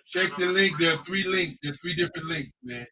Check the link. There are three links. There are three different links, man.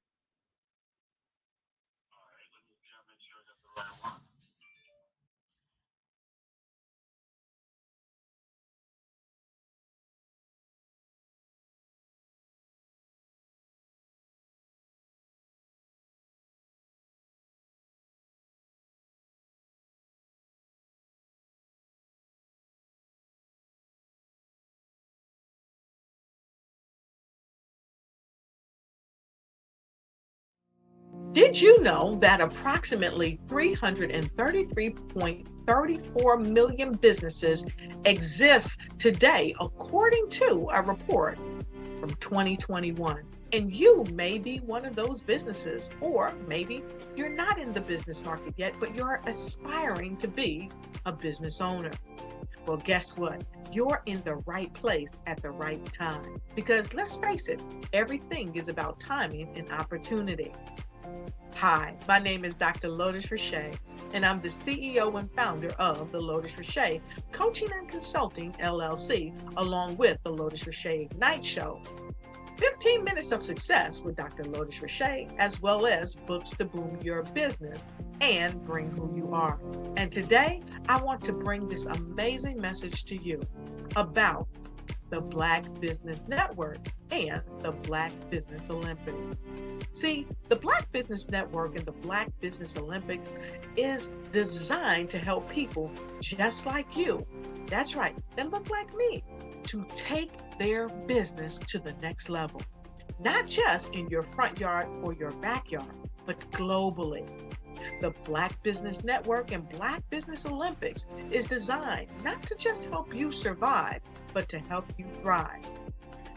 Did you know that approximately 333.34 million businesses exist today, according to a report from 2021? And you may be one of those businesses, or maybe you're not in the business market yet, but you're aspiring to be a business owner. Well, guess what? You're in the right place at the right time. Because let's face it, everything is about timing and opportunity. Hi, my name is Dr. Lotus Richey, and I'm the CEO and founder of the Lotus Richey Coaching and Consulting LLC, along with the Lotus Richey Ignite Show. 15 minutes of success with Dr. Lotus Richey, as well as books to boom your business and bring who you are. And today, I want to bring this amazing message to you about the Black Business Network and the Black Business Olympics. See, the Black Business Network and the Black Business Olympics is designed to help people just like you, that's right, that look like me, to take their business to the next level. Not just in your front yard or your backyard, but globally. The Black Business Network and Black Business Olympics is designed not to just help you survive, but to help you thrive.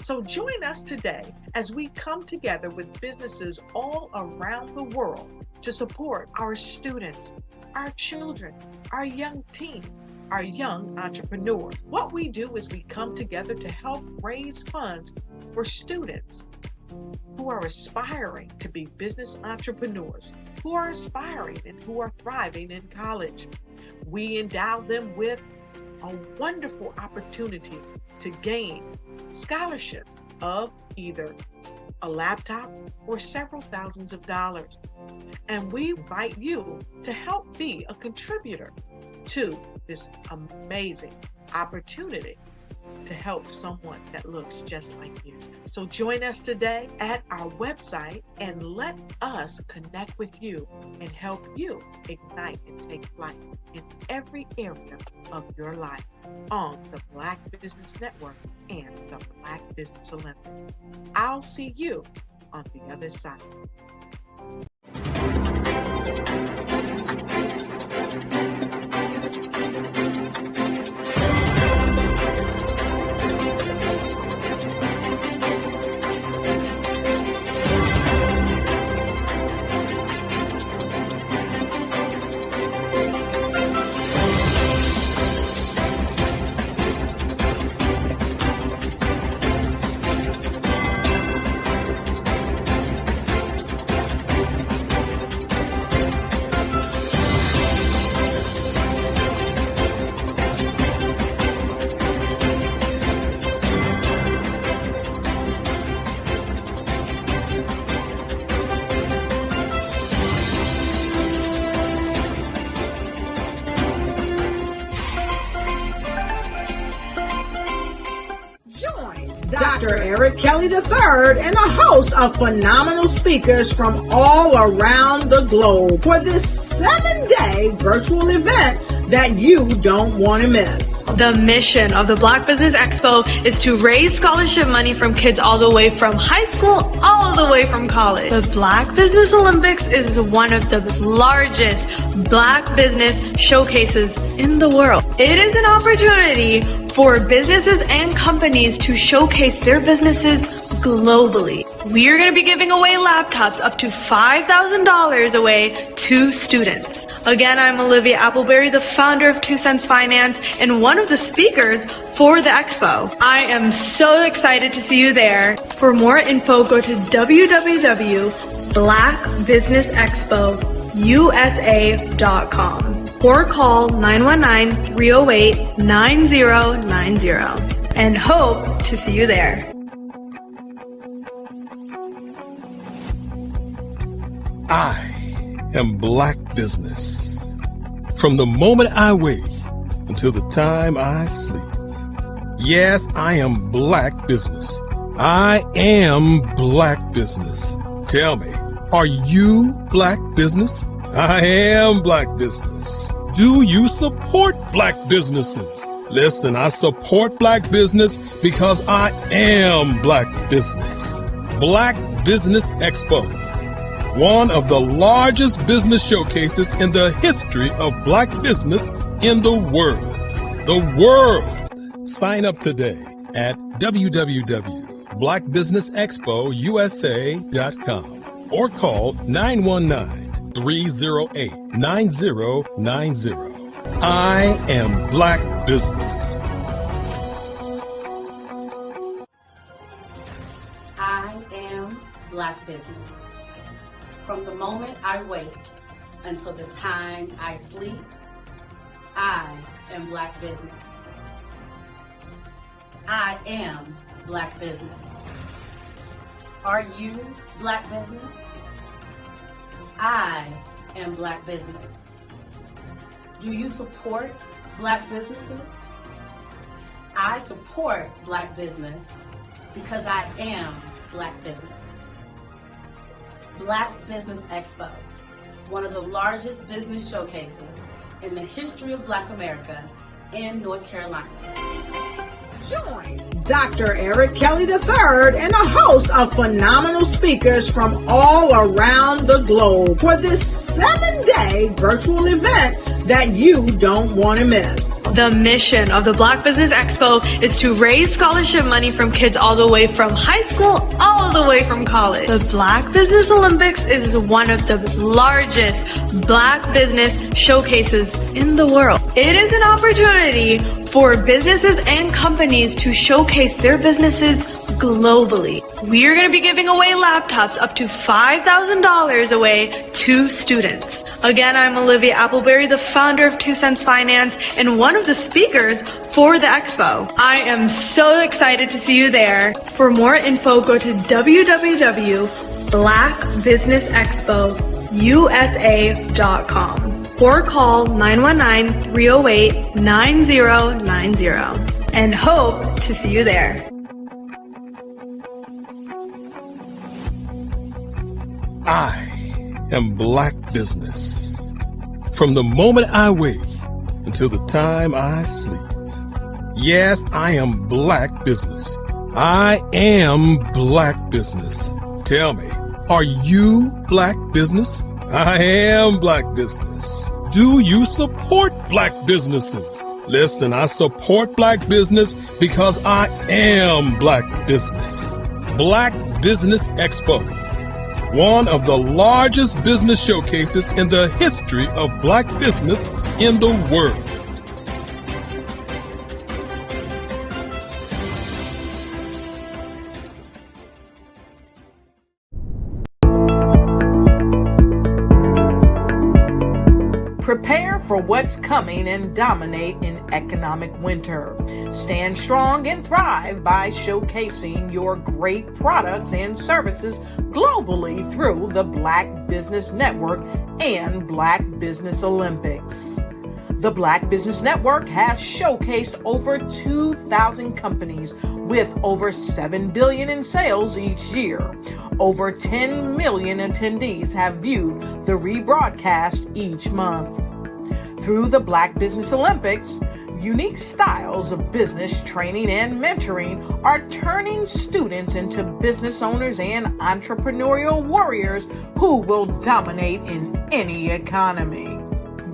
So join us today as we come together with businesses all around the world to support our students, our children, our young teens, our young entrepreneurs. What we do is we come together to help raise funds for students who are aspiring to be business entrepreneurs, who are aspiring and who are thriving in college. We endow them with a wonderful opportunity to gain scholarship of either a laptop or several thousands of dollars. And we invite you to help be a contributor to this amazing opportunity to help someone that looks just like you. So join us today at our website and let us connect with you and help you ignite and take flight in every area of your life on the Black Business Network and the Black Business Olympics. I'll see you on the other side. Dr. Eric Kelly III and a host of phenomenal speakers from all around the globe for this 7-day virtual event that you don't want to miss. The mission of the Black Business Expo is to raise scholarship money from kids all the way from high school all the way from college. The Black Business Olympics is one of the largest Black business showcases in the world. It is an opportunity for businesses and companies to showcase their businesses globally. We are going to be giving away laptops up to $5,000 away to students. Again, I'm Olivia Appleberry, the founder of 2 Cents Finance and one of the speakers for the expo. I am so excited to see you there. For more info, go to www.blackbusinessexpousa.com or call 919-308-9090 and hope to see you there. I am Black Business. From the moment I wake until the time I sleep. Yes, I am Black Business. I am Black Business. Tell me, are you Black Business? I am Black Business. Do you support Black businesses? Listen, I support Black business because I am Black Business. Black Business Expo, one of the largest business showcases in the history of Black business in the world. The world! Sign up today at www.blackbusinessexpousa.com or call 919-308-9090. I am Black Business. I am Black Business. From the moment I wake until the time I sleep, I am Black Business. I am Black Business. Are you Black Business? I am Black Business. Do you support Black businesses? I support Black business because I am Black business. Black Business Expo, one of the largest business showcases in the history of Black America in North Carolina. Join Dr. Eric Kelly III and a host of phenomenal speakers from all around the globe for this 7-day virtual event that you don't want to miss. The mission of the Black Business Expo is to raise scholarship money from kids all the way from high school, all the way from college. The Black Business Olympics is one of the largest Black business showcases in the world. It is an opportunity for businesses and companies to showcase their businesses globally. We are going to be giving away laptops up to $5,000 away to students. Again, I'm Olivia Appleberry, the founder of 2 Cents Finance and one of the speakers for the expo. I am so excited to see you there. For more info, go to www.blackbusinessexpousa.com or call 919-308-9090 and hope to see you there. I am Black Business. From the moment I wake until the time I sleep. Yes, I am Black Business. I am Black Business. Tell me, are you Black Business? I am Black Business. Do you support Black businesses? Listen, I support Black business because I am Black Business. Black Business Expo, one of the largest business showcases in the history of Black business in the world. Prepare for what's coming and dominate in economic winter. Stand strong and thrive by showcasing your great products and services globally through the Black Business Network and Black Business Olympics. The Black Business Network has showcased over 2,000 companies with over $7 billion in sales each year. Over 10 million attendees have viewed the rebroadcast each month. Through the Black Business Olympics, unique styles of business training and mentoring are turning students into business owners and entrepreneurial warriors who will dominate in any economy.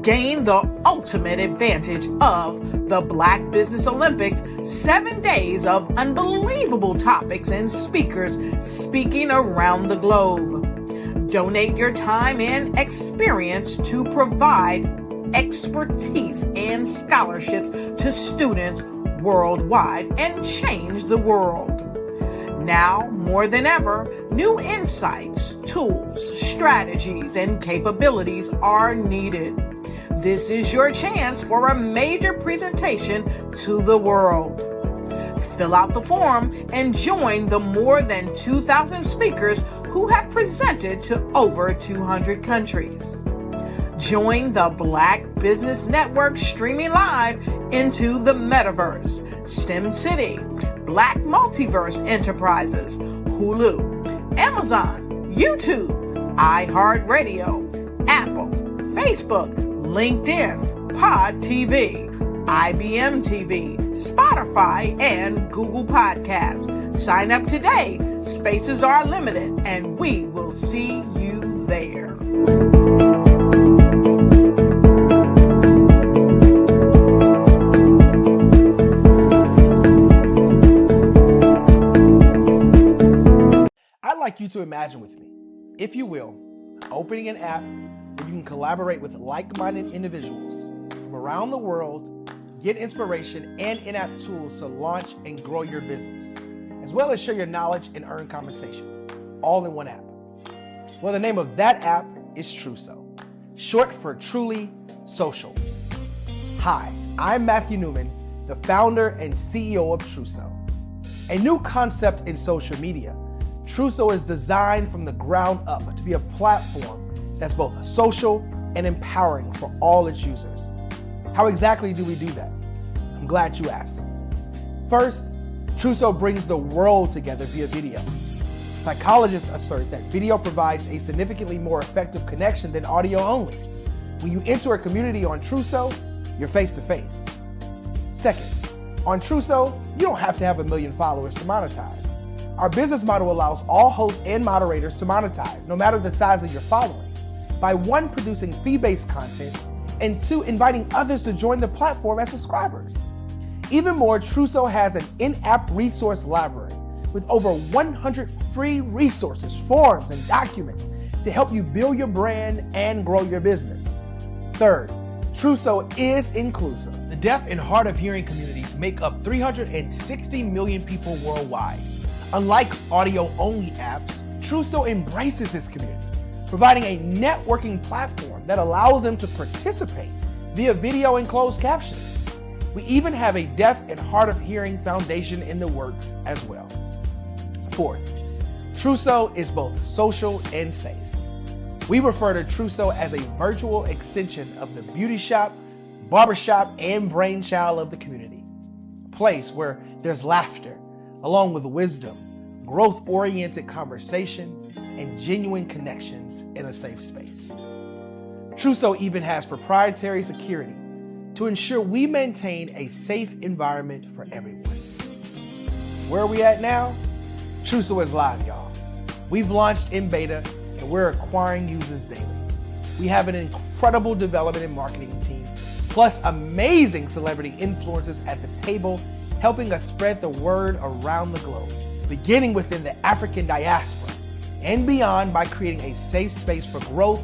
Gain the ultimate advantage of the Black Business Olympics, 7 days of unbelievable topics and speakers speaking around the globe. Donate your time and experience to provide expertise and scholarships to students worldwide and change the world. Now, more than ever, new insights, tools, strategies, and capabilities are needed. This is your chance for a major presentation to the world. Fill out the form and join the more than 2,000 speakers who have presented to over 200 countries. Join the Black Business Network streaming live into the Metaverse, STEM City, Black Multiverse Enterprises, Hulu, Amazon, YouTube, iHeartRadio, Apple, Facebook, LinkedIn, Pod TV, IBM TV, Spotify, and Google Podcasts. Sign up today. Spaces are limited, and we will see you there. I'd like you to imagine with me, if you will, opening an app where you can collaborate with like-minded individuals from around the world, get inspiration and in-app tools to launch and grow your business, as well as share your knowledge and earn compensation, all in one app. Well, the name of that app is Truso, short for Truly Social. Hi, I'm Matthew Newman, the founder and CEO of Truso. A new concept in social media, Truso is designed from the ground up to be a platform that's both social and empowering for all its users. How exactly do we do that? I'm glad you asked. First, Truso brings the world together via video. Psychologists assert that video provides a significantly more effective connection than audio only. When you enter a community on Truso, you're face to face. Second, on Truso, you don't have to have 1 million followers to monetize. Our business model allows all hosts and moderators to monetize, no matter the size of your following, by 1, producing fee-based content, and 2, inviting others to join the platform as subscribers. Even more, Truso has an in-app resource library with over 100 free resources, forms, and documents to help you build your brand and grow your business. Third, Truso is inclusive. The deaf and hard of hearing communities make up 360 million people worldwide. Unlike audio-only apps, Truso embraces this community, providing a networking platform that allows them to participate via video and closed captioning. We even have a deaf and hard of hearing foundation in the works as well. Fourth, Truso is both social and safe. We refer to Truso as a virtual extension of the beauty shop, barbershop, and brainchild of the community. A place where there's laughter, along with wisdom, growth-oriented conversation, and genuine connections in a safe space. Truso even has proprietary security to ensure we maintain a safe environment for everyone. Where are we at now? Truso is live, y'all. We've launched in beta, and we're acquiring users daily. We have an incredible development and marketing team, plus amazing celebrity influencers at the table, helping us spread the word around the globe, beginning within the African diaspora and beyond by creating a safe space for growth,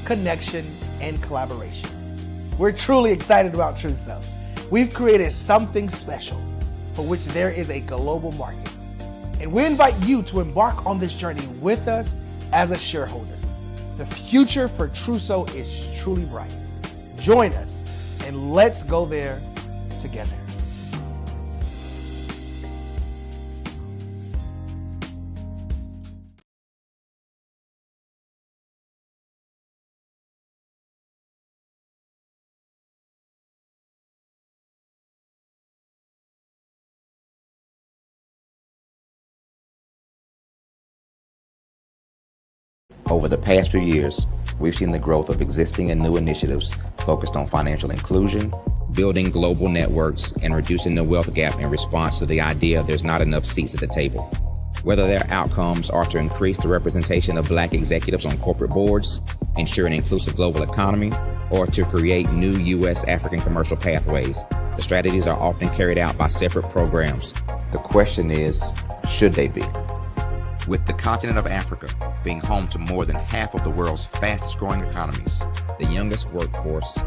connection, and collaboration. We're truly excited about Truso. We've created something special for which there is a global market. And we invite you to embark on this journey with us as a shareholder. The future for Truso is truly bright. Join us and let's go there together. Over the past few years, we've seen the growth of existing and new initiatives focused on financial inclusion, building global networks, and reducing the wealth gap in response to the idea there's not enough seats at the table. Whether their outcomes are to increase the representation of Black executives on corporate boards, ensure an inclusive global economy, or to create new U.S. African commercial pathways, the strategies are often carried out by separate programs. The question is, should they be? With the continent of Africa being home to more than half of the world's fastest growing economies, the youngest workforce,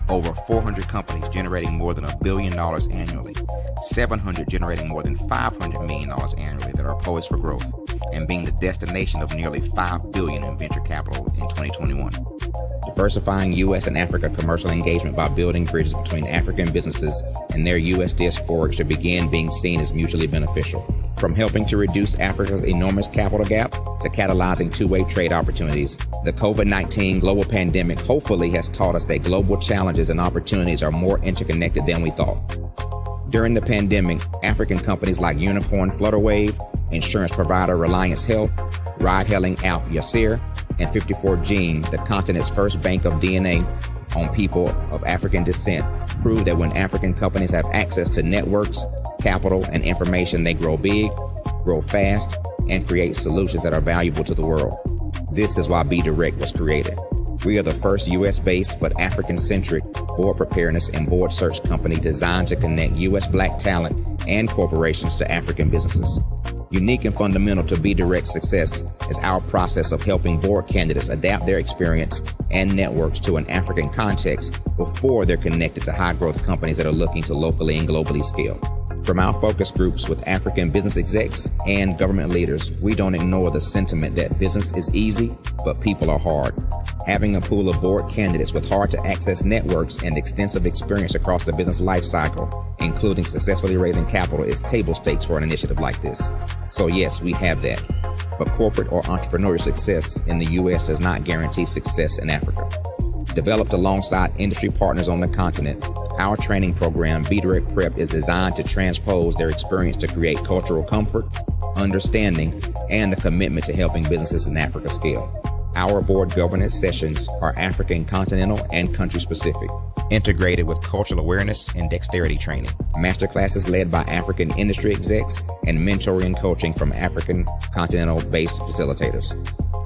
over 400 companies generating more than $1 billion annually, 700 generating more than $500 million annually that are poised for growth, and being the destination of nearly $5 billion in venture capital in 2021. The diversifying U.S. and Africa commercial engagement by building bridges between African businesses and their U.S. diaspora should begin being seen as mutually beneficial. From helping to reduce Africa's enormous capital gap to catalyzing two-way trade opportunities, the COVID-19 global pandemic hopefully has taught us that global challenges and opportunities are more interconnected than we thought. During the pandemic, African companies like Unicorn Flutterwave, insurance provider Reliance Health, ride-hailing app Yasir, and 54Gene, the continent's first bank of DNA on people of African descent, prove that when African companies have access to networks, capital, and information, they grow big, grow fast, and create solutions that are valuable to the world. This is why Be Direct was created. We are the first U.S.-based but African-centric board preparedness and board search company designed to connect U.S. Black talent and corporations to African businesses. Unique and fundamental to Be Direct's success is our process of helping board candidates adapt their experience and networks to an African context before they're connected to high-growth companies that are looking to locally and globally scale. From our focus groups with African business execs and government leaders, we don't ignore the sentiment that business is easy, but people are hard. Having a pool of board candidates with hard-to-access networks and extensive experience across the business lifecycle, including successfully raising capital, is table stakes for an initiative like this. So yes, we have that. But corporate or entrepreneurial success in the U.S. does not guarantee success in Africa. Developed alongside industry partners on the continent, our training program, Be Direct Prep, is designed to transpose their experience to create cultural comfort, understanding, and the commitment to helping businesses in Africa scale. Our board governance sessions are African, continental, and country-specific, integrated with cultural awareness and dexterity training, masterclasses led by African industry execs, and mentoring and coaching from African continental-based facilitators.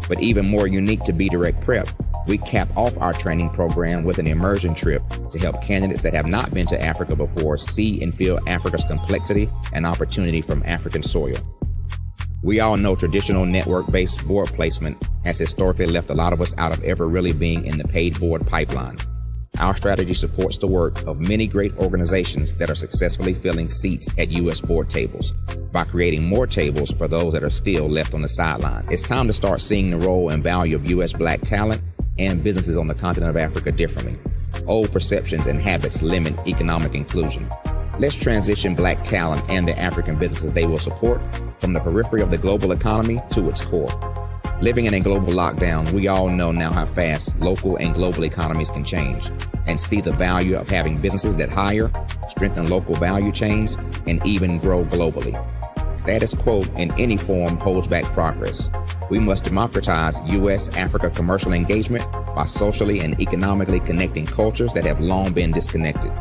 But even more unique to Be Direct Prep, we cap off our training program with an immersion trip to help candidates that have not been to Africa before see and feel Africa's complexity and opportunity from African soil. We all know traditional network-based board placement has historically left a lot of us out of ever really being in the paid board pipeline. Our strategy supports the work of many great organizations that are successfully filling seats at U.S. board tables by creating more tables for those that are still left on the sideline. It's time to start seeing the role and value of U.S. Black talent and businesses on the continent of Africa differently. Old perceptions and habits limit economic inclusion. Let's transition Black talent and the African businesses they will support from the periphery of the global economy to its core. Living in a global lockdown, we all know now how fast local and global economies can change, and see the value of having businesses that hire, strengthen local value chains, and even grow globally. Status quo in any form holds back progress. We must democratize U.S.-Africa commercial engagement by socially and economically connecting cultures that have long been disconnected.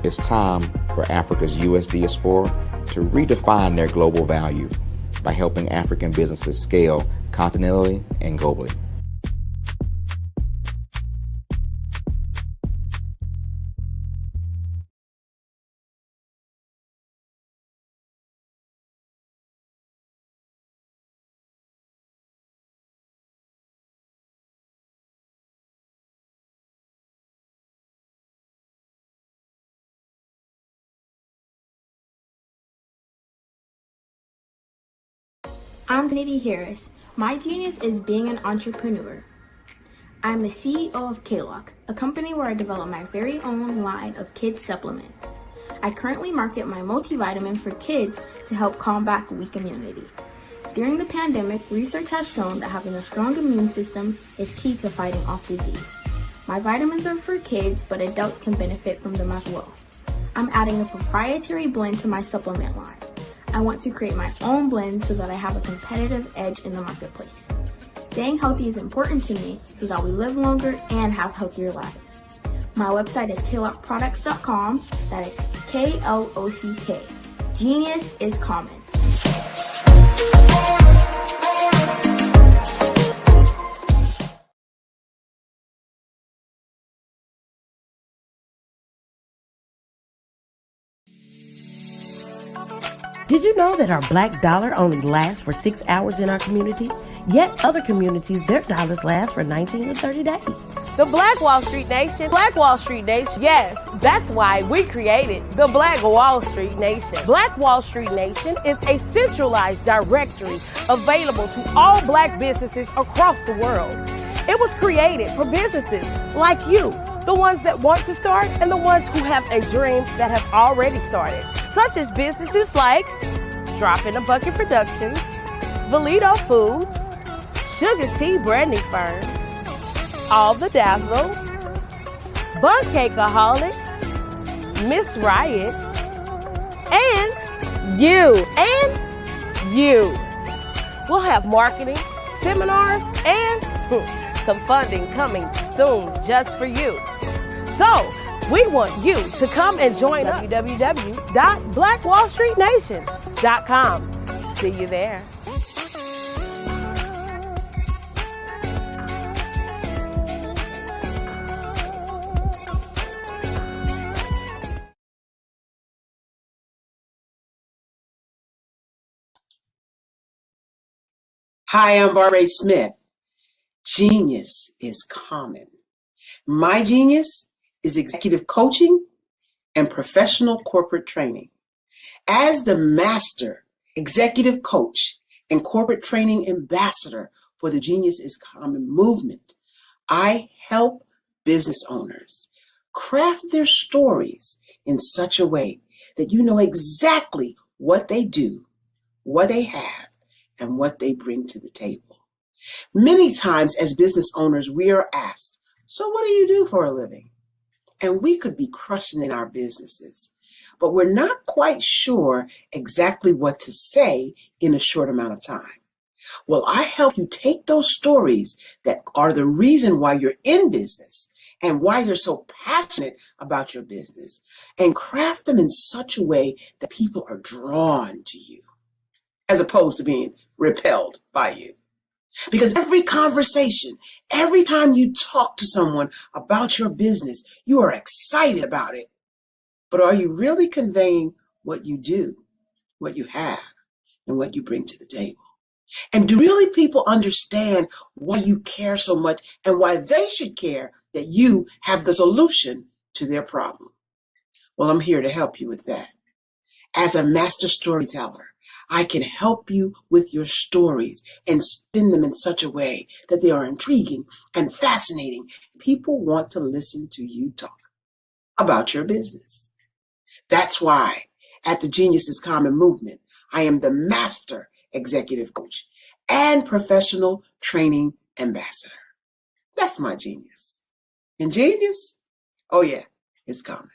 It's time for Africa's U.S. diaspora to redefine their global value by helping African businesses scale continentally and globally. I'm Nidhi Harris. My genius is being an entrepreneur. I'm the CEO of K-Lock, a company where I develop my very own line of kids supplements. I currently market my multivitamin for kids to help combat weak immunity. During the pandemic, research has shown that having a strong immune system is key to fighting off disease. My vitamins are for kids, but adults can benefit from them as well. I'm adding a proprietary blend to my supplement line. I want to create my own blend so that I have a competitive edge in the marketplace. Staying healthy is important to me so that we live longer and have healthier lives. My website is klockproducts.com. That is K-L-O-C-K. Genius is common. Did you know that our black dollar only lasts for 6 hours in our community? Yet other communities, their dollars last for 19 to 30 days. The Black Wall Street Nation. Black Wall Street Nation. Yes, that's why we created the Black Wall Street Nation. Black Wall Street Nation is a centralized directory available to all black businesses across the world. It was created for businesses like you, the ones that want to start and the ones who have a dream that have already started, such as businesses like Drop in a Bucket Productions, Valito Foods, Sugar Tea Branding Firm, All the Dazzle, Bun Cakeaholic, Miss Riot, and you. We'll have marketing, seminars, and some funding coming soon just for you. So, we want you to come and join us. www.blackwallstreetnation.com. See you there. Hi, I'm Barbara Smith. Genius is common. My genius is executive coaching and professional corporate training. As the master executive coach and corporate training ambassador for the Genius is Common movement, I help business owners craft their stories in such a way that you know exactly what they do, what they have, and what they bring to the table. Many times as business owners, we are asked, so what do you do for a living? And we could be crushing in our businesses, but we're not quite sure exactly what to say in a short amount of time. Well, I help you take those stories that are the reason why you're in business and why you're so passionate about your business and craft them in such a way that people are drawn to you, as opposed to being repelled by you. Because every conversation, every time you talk to someone about your business, you are excited about it. But are you really conveying what you do, what you have, and what you bring to the table? And do really people understand why you care so much and why they should care that you have the solution to their problem? Well, I'm here to help you with that. As a master storyteller, I can help you with your stories and spin them in such a way that they are intriguing and fascinating. People want to listen to you talk about your business. That's why at the Genius is Common movement, I am the master executive coach and professional training ambassador. That's my genius. And genius? Oh yeah, it's common.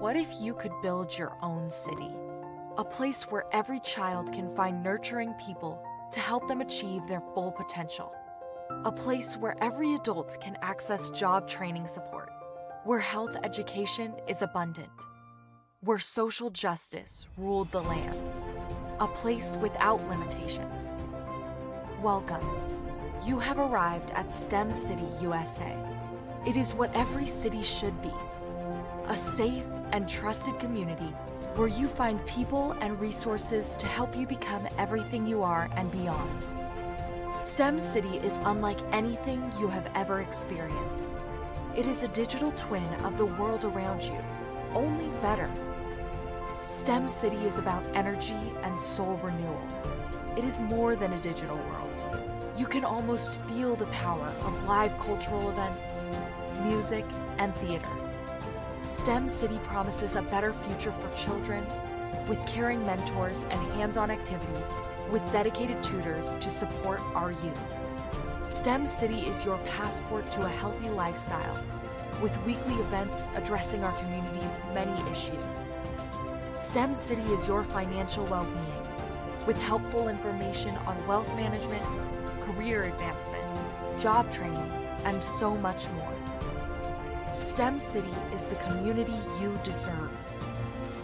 What if you could build your own city? A place where every child can find nurturing people to help them achieve their full potential. A place where every adult can access job training support. Where health education is abundant. Where social justice ruled the land. A place without limitations. Welcome. You have arrived at STEM City USA. It is what every city should be. A safe and trusted community where you find people and resources to help you become everything you are and beyond. STEM City is unlike anything you have ever experienced. It is a digital twin of the world around you, only better. STEM City is about energy and soul renewal. It is more than a digital world. You can almost feel the power of live cultural events, music, and theater. STEM City promises a better future for children with caring mentors and hands-on activities with dedicated tutors to support our youth. STEM City is your passport to a healthy lifestyle with weekly events addressing our community's many issues. STEM City is your financial well-being with helpful information on wealth management, career advancement, job training, and so much more. STEM City is the community you deserve.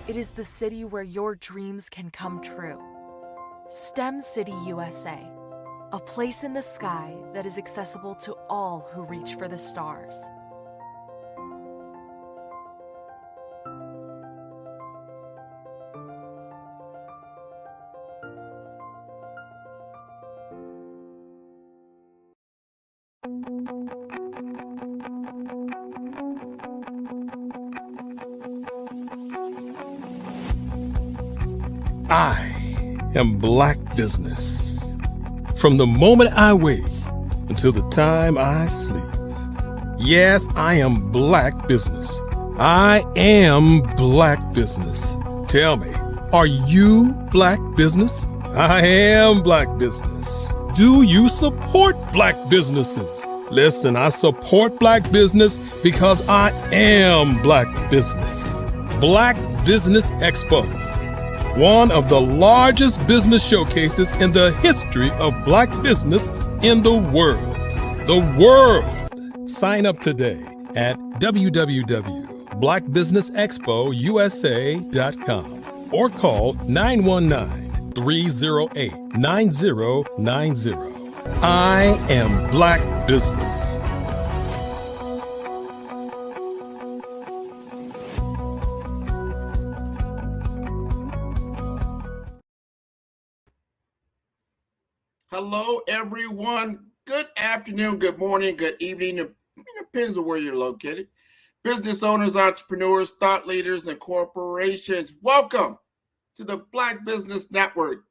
It is the city where your dreams can come true. STEM City USA, a place in the sky that is accessible to all who reach for the stars. I am Black Business. From the moment I wake until the time I sleep. Yes, I am Black Business. I am Black Business. Tell me, are you Black Business? I am Black Business. Do you support Black businesses? Listen, I support Black business because I am Black Business. Black Business Expo, one of the largest business showcases in the history of Black business in the world. The world! Sign up today at www.blackbusinessexpousa.com or call 919-308-9090. I am Black Business. Hello, everyone. Good afternoon, good morning, good evening. It depends on where you're located. Business owners, entrepreneurs, thought leaders, and corporations, welcome to the Black Business Network.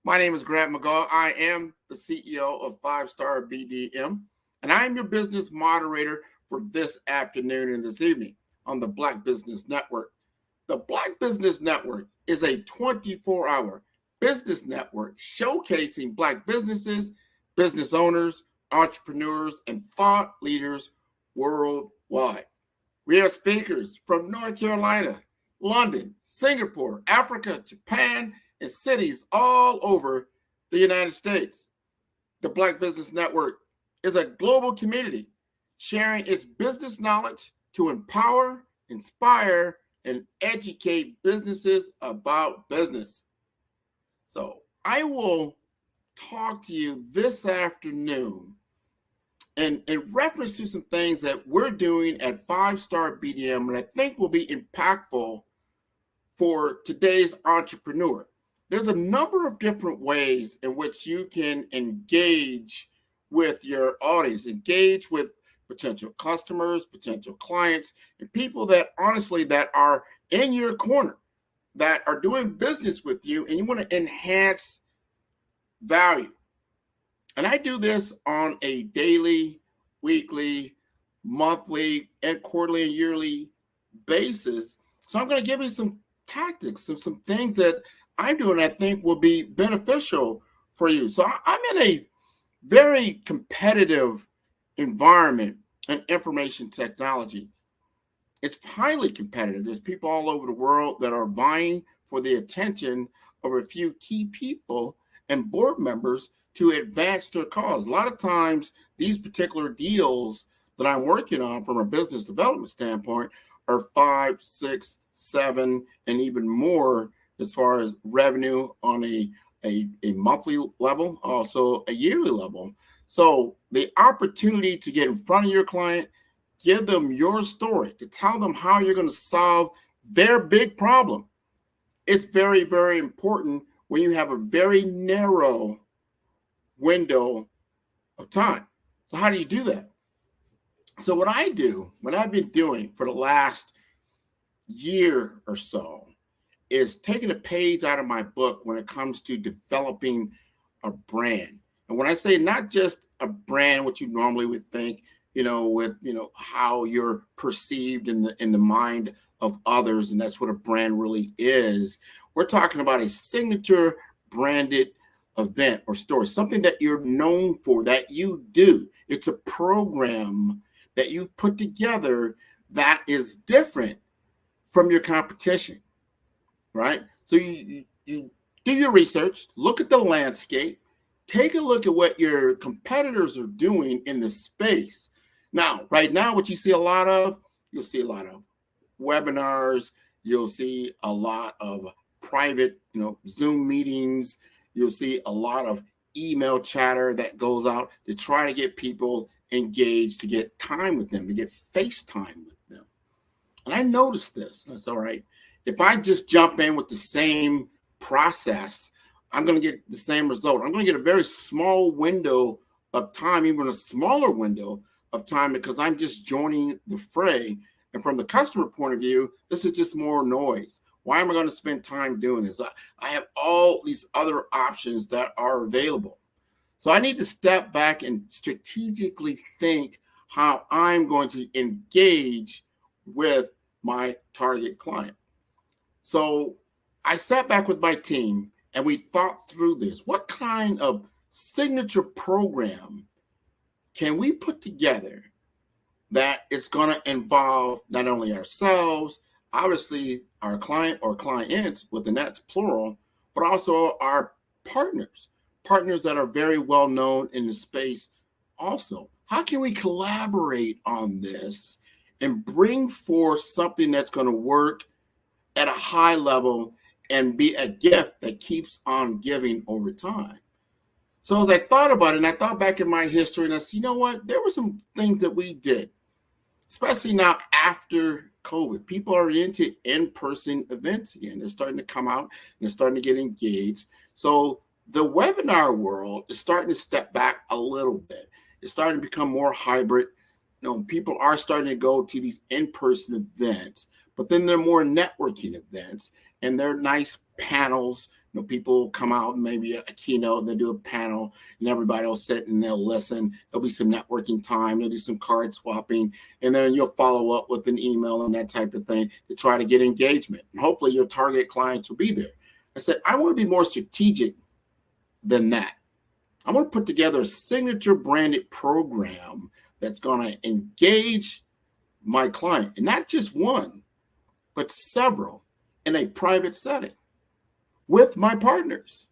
My name is Grant McGaw. I am the CEO of 5-Star BDM, and I am your business moderator for this afternoon and this evening on the Black Business Network. The Black Business Network is a 24-hour business network showcasing Black businesses, business owners, entrepreneurs, and thought leaders worldwide. We have speakers from North Carolina, London, Singapore, Africa, Japan, and cities all over the United States. The Black Business Network is a global community sharing its business knowledge to empower, inspire, and educate businesses about business. So I will talk to you this afternoon in reference to some things that we're doing at 5-Star BDM and I think will be impactful for today's entrepreneur. There's a number of different ways in which you can engage with your audience, engage with potential customers, potential clients, and people that honestly that are in your corner, that are doing business with you, and you want to enhance value. And I do this on a daily, weekly, monthly, and quarterly and yearly basis. So I'm going to give you some tactics, some things that I'm doing I think will be beneficial for you. So I'm in a very competitive environment in information technology. It's highly competitive. There's people all over the world that are vying for the attention of a few key people and board members to advance their cause. A lot of times, these particular deals that I'm working on from a business development standpoint are 5, 6, 7, and even more as far as revenue on a monthly level, also a yearly level. So the opportunity to get in front of your client, give them your story, to tell them how you're going to solve their big problem. It's very, very important when you have a very narrow window of time. So how do you do that? So what I've been doing for the last year or so is taking a page out of my book when it comes to developing a brand. And when I say not just a brand, what you normally would think, with how you're perceived in the mind of others, and that's what a brand really is. We're talking about a signature branded event or story, something that you're known for, that you do. It's a program that you've put together that is different from your competition, right? So you do your research, look at the landscape, take a look at what your competitors are doing in the space. Now, right now, what you'll see a lot of webinars, you'll see a lot of private, Zoom meetings, you'll see a lot of email chatter that goes out to try to get people engaged, to get time with them, to get face time with them. And I noticed this. That's all right. If I just jump in with the same process, I'm going to get the same result. I'm going to get a very small window of time, even a smaller window of time, because I'm just joining the fray. And from the customer point of view, this is just more noise. Why am I going to spend time doing this? I have all these other options that are available. So I need to step back and strategically think how I'm going to engage with my target client. So I sat back with my team and we thought through this. What kind of signature program can we put together that it's going to involve not only ourselves, obviously our client or clients, with the that's plural, but also our partners that are very well known in the space also. How can we collaborate on this and bring forth something that's going to work at a high level and be a gift that keeps on giving over time? So as I thought about it, and I thought back in my history, and I said, you know what? There were some things that we did, especially now after COVID. People are into in-person events again. They're starting to come out and they're starting to get engaged. So the webinar world is starting to step back a little bit. It's starting to become more hybrid. People are starting to go to these in-person events, but then they're more networking events, and they're nice panels. People come out and maybe a keynote, and they do a panel, and everybody will sit and they'll listen. There'll be some networking time. There'll do some card swapping, and then you'll follow up with an email and that type of thing to try to get engagement. And hopefully your target clients will be there. I said, I want to be more strategic than that. I want to put together a signature branded program that's going to engage my client, and not just one, but several, in a private setting with my partners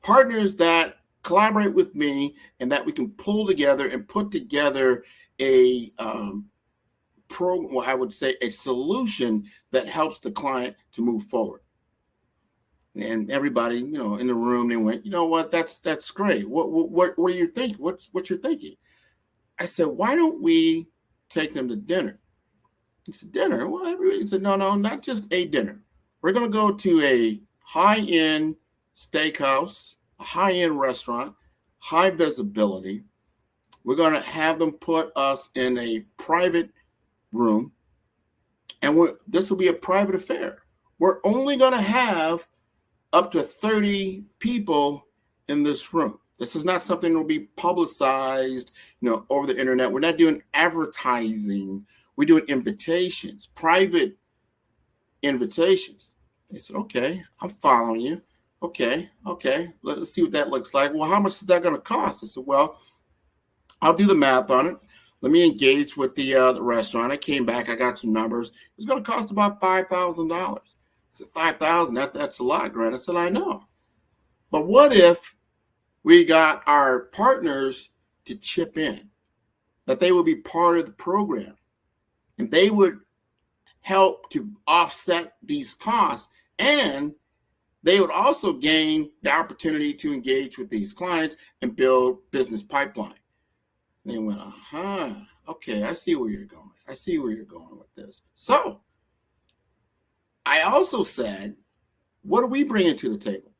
that collaborate with me, and that we can pull together and put together a I would say a solution that helps the client to move forward. And everybody, in the room, they went, you know what, that's great. What are you thinking? What you're thinking? I said, why don't we take them to dinner? He said, dinner? Well, everybody said, no, not just a dinner. We're going to go to a high-end steakhouse, a high-end restaurant, high visibility. We're going to have them put us in a private room, and this will be a private affair. We're only going to have up to 30 people in this room. This is not something that will be publicized, over the internet. We're not doing advertising. We're doing invitations, private invitations. They said, okay, I'm following you. Okay. Let's see what that looks like. Well, how much is that going to cost? I said, well, I'll do the math on it. Let me engage with the restaurant. I came back. I got some numbers. It's going to cost about $5,000. I said, $5,000? That's a lot, Grant. I said, I know. But what if we got our partners to chip in, that they would be part of the program, and they would help to offset these costs, and they would also gain the opportunity to engage with these clients and build business pipeline. And they went, okay, I see where you're going. I see where you're going with this. So I also said, what are we bringing to the table?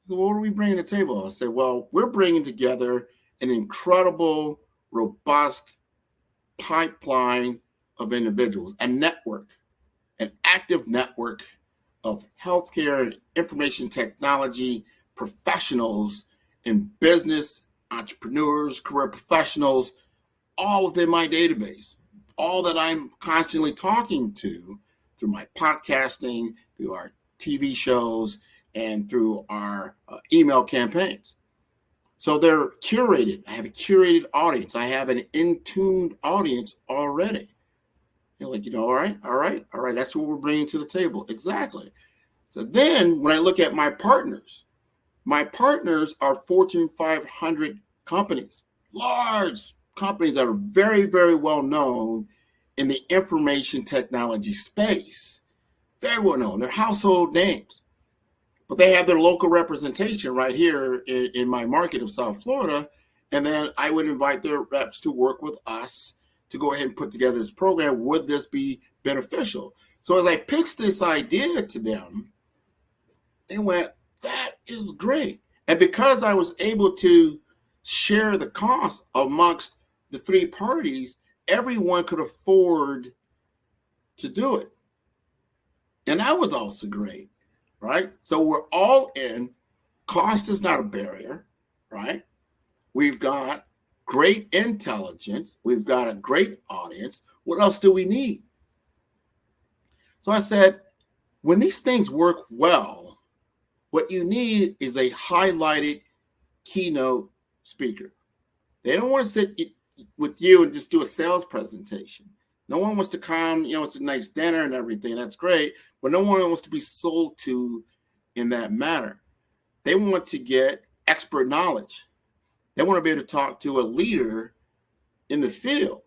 What are we bringing to the table? I said, well, we're bringing together an incredible, robust pipeline of individuals, a network, an active network of healthcare and information technology professionals in business, entrepreneurs, career professionals, all within my database, all that I'm constantly talking to through my podcasting, through our TV shows, and through our email campaigns. So they're curated. I have a curated audience. I have an in-tuned audience already. You're like, all right. That's what we're bringing to the table. Exactly. So then when I look at my partners are Fortune 500 companies, large companies that are very, very well known in the information technology space. Very well known. They're household names. But they have their local representation right here in my market of South Florida. And then I would invite their reps to work with us to go ahead and put together this program. Would this be beneficial? So as I pitched this idea to them, they went, that is great. And because I was able to share the cost amongst the three parties, everyone could afford to do it. And that was also great, right? So we're all in. Cost is not a barrier, right? We've got great intelligence. We've got a great audience. What else do we need? So I said, when these things work well, what you need is a highlighted keynote speaker. They don't want to sit with you and just do a sales presentation. No one wants to come, it's a nice dinner and everything. That's great. But no one wants to be sold to in that manner. They want to get expert knowledge. They want to be able to talk to a leader in the field.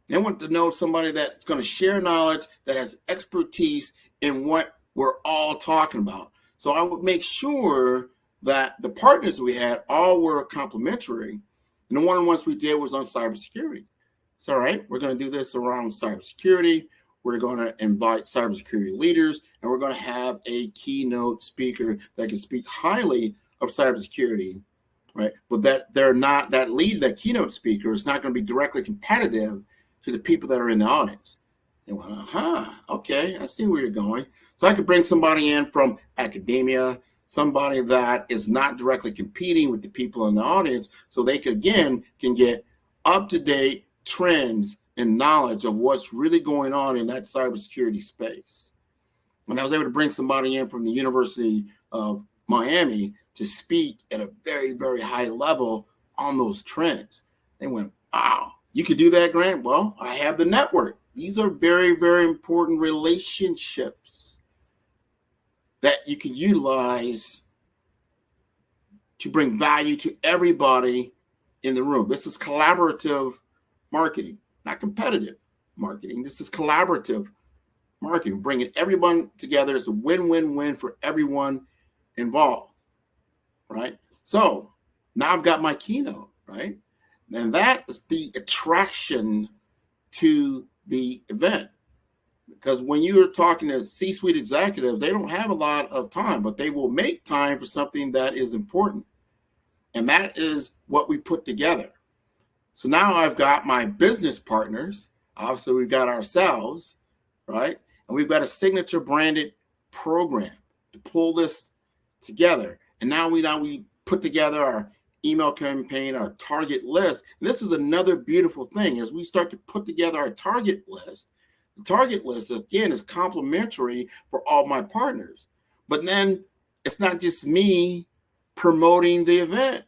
They want to know somebody that's going to share knowledge, that has expertise in what we're all talking about. So I would make sure that the partners we had all were complementary. And the one-on-ones we did was on cybersecurity. It's all right. We're going to do this around cybersecurity. We're going to invite cybersecurity leaders, and we're going to have a keynote speaker that can speak highly of cybersecurity, right? But that keynote speaker is not going to be directly competitive to the people that are in the audience. They went, okay, I see where you're going. So I could bring somebody in from academia, somebody that is not directly competing with the people in the audience, so they can get up-to-date trends and knowledge of what's really going on in that cybersecurity space. When I was able to bring somebody in from the University of Miami to speak at a very, very high level on those trends, they went, wow, you could do that, Grant? Well, I have the network. These are very, very important relationships that you can utilize to bring value to everybody in the room. This is collaborative marketing, not competitive marketing. This is collaborative marketing, bringing everyone together. It's a win-win-win for everyone involved, right? So now I've got my keynote, right? And that is the attraction to the event. Because when you're talking to C-suite executives, they don't have a lot of time, but they will make time for something that is important. And that is what we put together. So now I've got my business partners. Obviously, we've got ourselves, right? And we've got a signature branded program to pull this together. And now we put together our email campaign, our target list. And this is another beautiful thing. As we start to put together our target list, the target list, again, is complementary for all my partners. But then it's not just me promoting the event.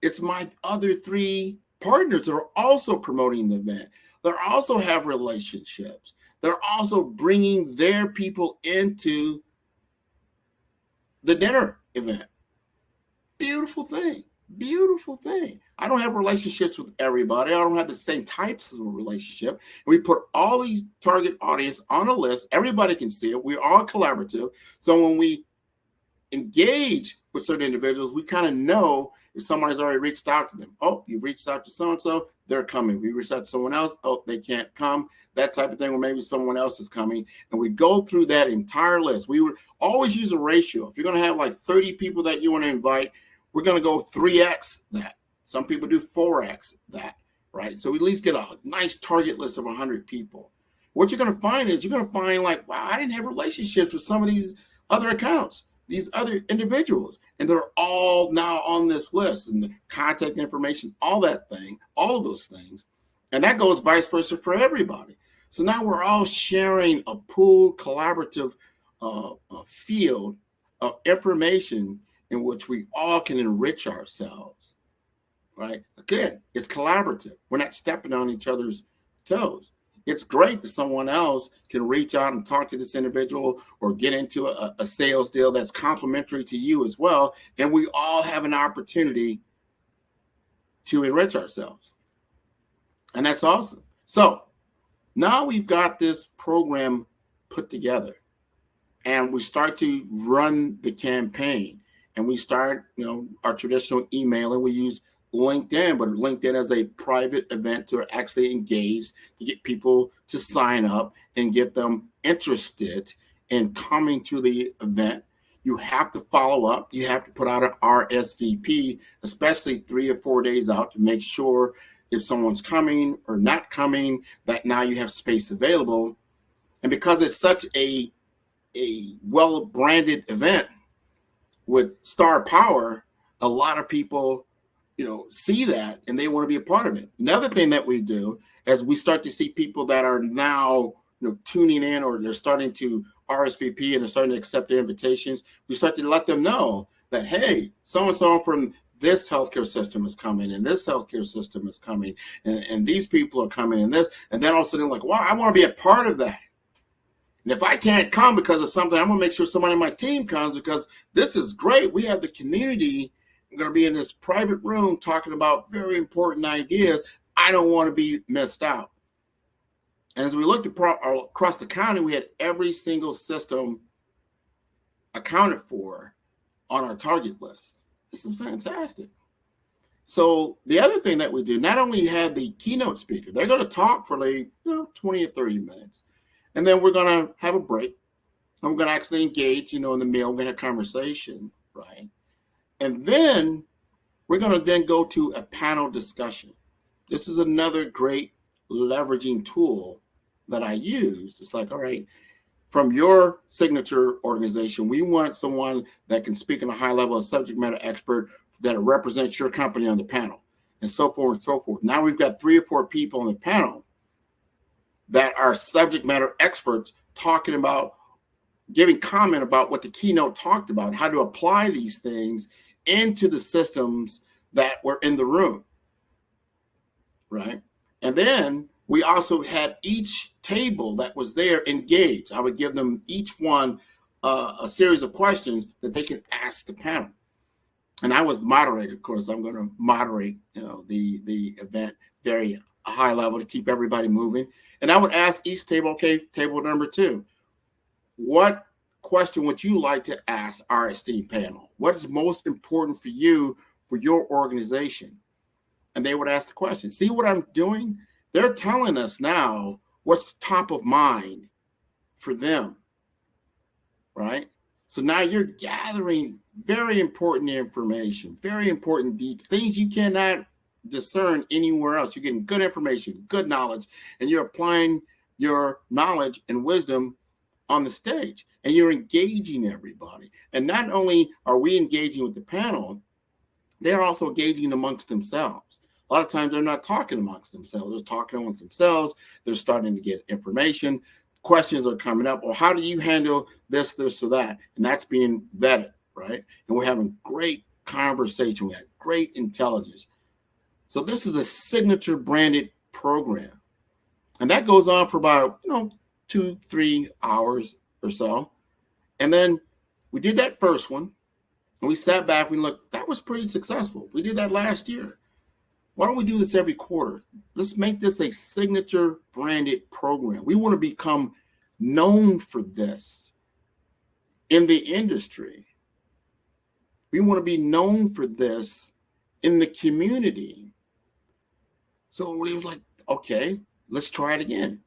It's my other 3 partners that are also promoting the event. They also have relationships. They're also bringing their people into the dinner event. Beautiful thing. Beautiful thing. I don't have relationships with everybody. I don't have the same types of a relationship. We put all these target audience on a list. Everybody can see it. We're all collaborative. So when we engage with certain individuals, we kind of know if somebody's already reached out to them. Oh, you've reached out to so-and-so, they're coming. We reached out to someone else, oh, they can't come. That type of thing, or maybe someone else is coming. And we go through that entire list. We would always use a ratio. If you're going to have like 30 people that you want to invite, we're going to go 3x that. Some people do 4x that, right? So we at least get a nice target list of 100 people. What you're going to find is you're going to find like, wow, I didn't have relationships with some of these other accounts, these other individuals, and they're all now on this list, and the contact information, all that thing, all of those things. And that goes vice versa for everybody. So now we're all sharing a pooled collaborative field of information in which we all can enrich ourselves, right? Again, it's collaborative. We're not stepping on each other's toes. It's great that someone else can reach out and talk to this individual or get into a sales deal that's complementary to you as well. And we all have an opportunity to enrich ourselves. And that's awesome. So now we've got this program put together, and we start to run the campaign, and we start, our traditional email, and we use LinkedIn, but LinkedIn as a private event to actually engage, to get people to sign up and get them interested in coming to the event. You have to follow up. You have to put out an RSVP, especially 3 or 4 days out, to make sure if someone's coming or not coming, that now you have space available. And because it's such a well-branded event with star power, a lot of people see that and they want to be a part of it. Another thing that we do as we start to see people that are now tuning in, or they're starting to RSVP and they're starting to accept the invitations, we start to let them know that, hey, so-and-so from this healthcare system is coming, and this healthcare system is coming, and these people are coming, and this, and then all of a sudden, like, wow, I want to be a part of that. And if I can't come because of something, I'm going to make sure somebody on my team comes, because this is great. We have the community. I'm going to be in this private room talking about very important ideas. I don't want to be missed out. And as we looked across the county, we had every single system accounted for on our target list. This is fantastic. So the other thing that we do, not only have the keynote speaker, they're going to talk for like 20 or 30 minutes. And then we're going to have a break. And we're going to actually engage, in the meal. We're going to have a conversation, right? And then we're going to then go to a panel discussion. This is another great leveraging tool that I use. It's like, all right, from your signature organization, we want someone that can speak on a high level of subject matter expert that represents your company on the panel, and so forth and so forth. Now we've got 3 or 4 people on the panel that are subject matter experts talking about, giving comment about what the keynote talked about, how to apply these things into the systems that were in the room, right? And then we also had each table that was there engaged. I would give them each one a series of questions that they can ask the panel. And I was moderated, of course. I'm going to moderate, the event very high level to keep everybody moving. And I would ask each table, okay, table number 2, what question would you like to ask our esteemed panel? What is most important for you, for your organization? And they would ask the question. See what I'm doing? They're telling us now what's top of mind for them, right? So now you're gathering very important information, very important things you cannot discern anywhere else. You're getting good information, good knowledge, and you're applying your knowledge and wisdom on the stage, and you're engaging everybody. And not only are we engaging with the panel, they're also engaging amongst themselves. A lot of times they're not talking amongst themselves. They're talking amongst themselves. They're starting to get information. Questions are coming up. Or how do you handle this, or that? And that's being vetted, right? And we're having great conversation. We have great intelligence. So this is a signature branded program. And that goes on for about, 2-3 hours or so. And then we did that first one. And we sat back, we looked, that was pretty successful. We did that last year. Why don't we do this every quarter? Let's make this a signature branded program. We want to become known for this in the industry. We want to be known for this in the community. So we was like, okay, let's try it again.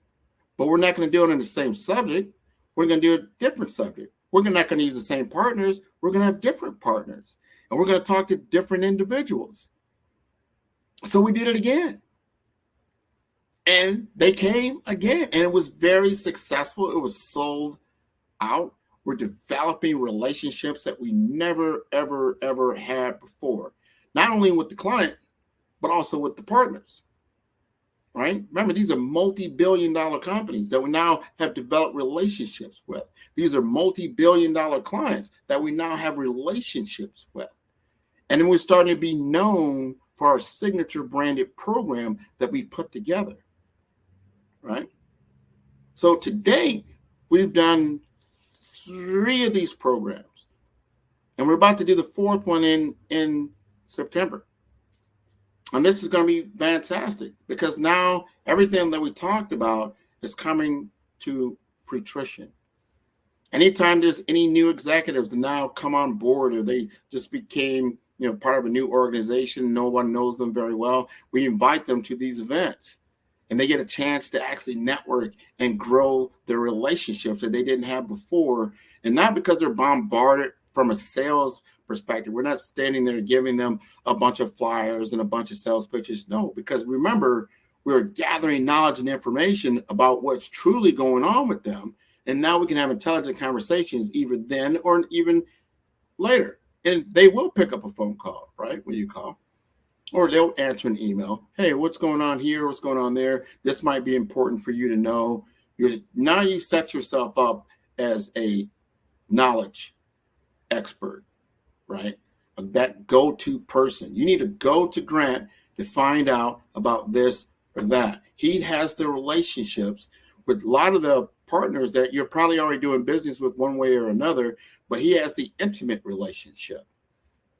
But we're not going to do it on the same subject. We're going to do a different subject. We're not going to use the same partners. We're going to have different partners. And we're going to talk to different individuals. So we did it again. And they came again. And it was very successful. It was sold out. We're developing relationships that we never, ever, ever had before. Not only with the client, but also with the partners. Right? Remember, these are multi-billion-dollar companies that we now have developed relationships with. These are multi-billion-dollar clients that we now have relationships with. And then we're starting to be known for our signature branded program that we put together. Right? So to date, we've done 3 of these programs. And we're about to do the 4th one in September. And this is going to be fantastic because now everything that we talked about is coming to fruition. Anytime there's any new executives that now come on board or they just became, part of a new organization, no one knows them very well, we invite them to these events and they get a chance to actually network and grow their relationships that they didn't have before. And not because they're bombarded from a sales perspective. We're not standing there giving them a bunch of flyers and a bunch of sales pitches. No, because remember, we're gathering knowledge and information about what's truly going on with them. And now we can have intelligent conversations either then or even later. And they will pick up a phone call, right? When you call. or they'll answer an email. Hey, what's going on here? What's going on there? This might be important for you to know. Now you set yourself up as a knowledge expert, right? That go-to person. You need to go to Grant to find out about this or that. He has the relationships with a lot of the partners that you're probably already doing business with one way or another, but he has the intimate relationship,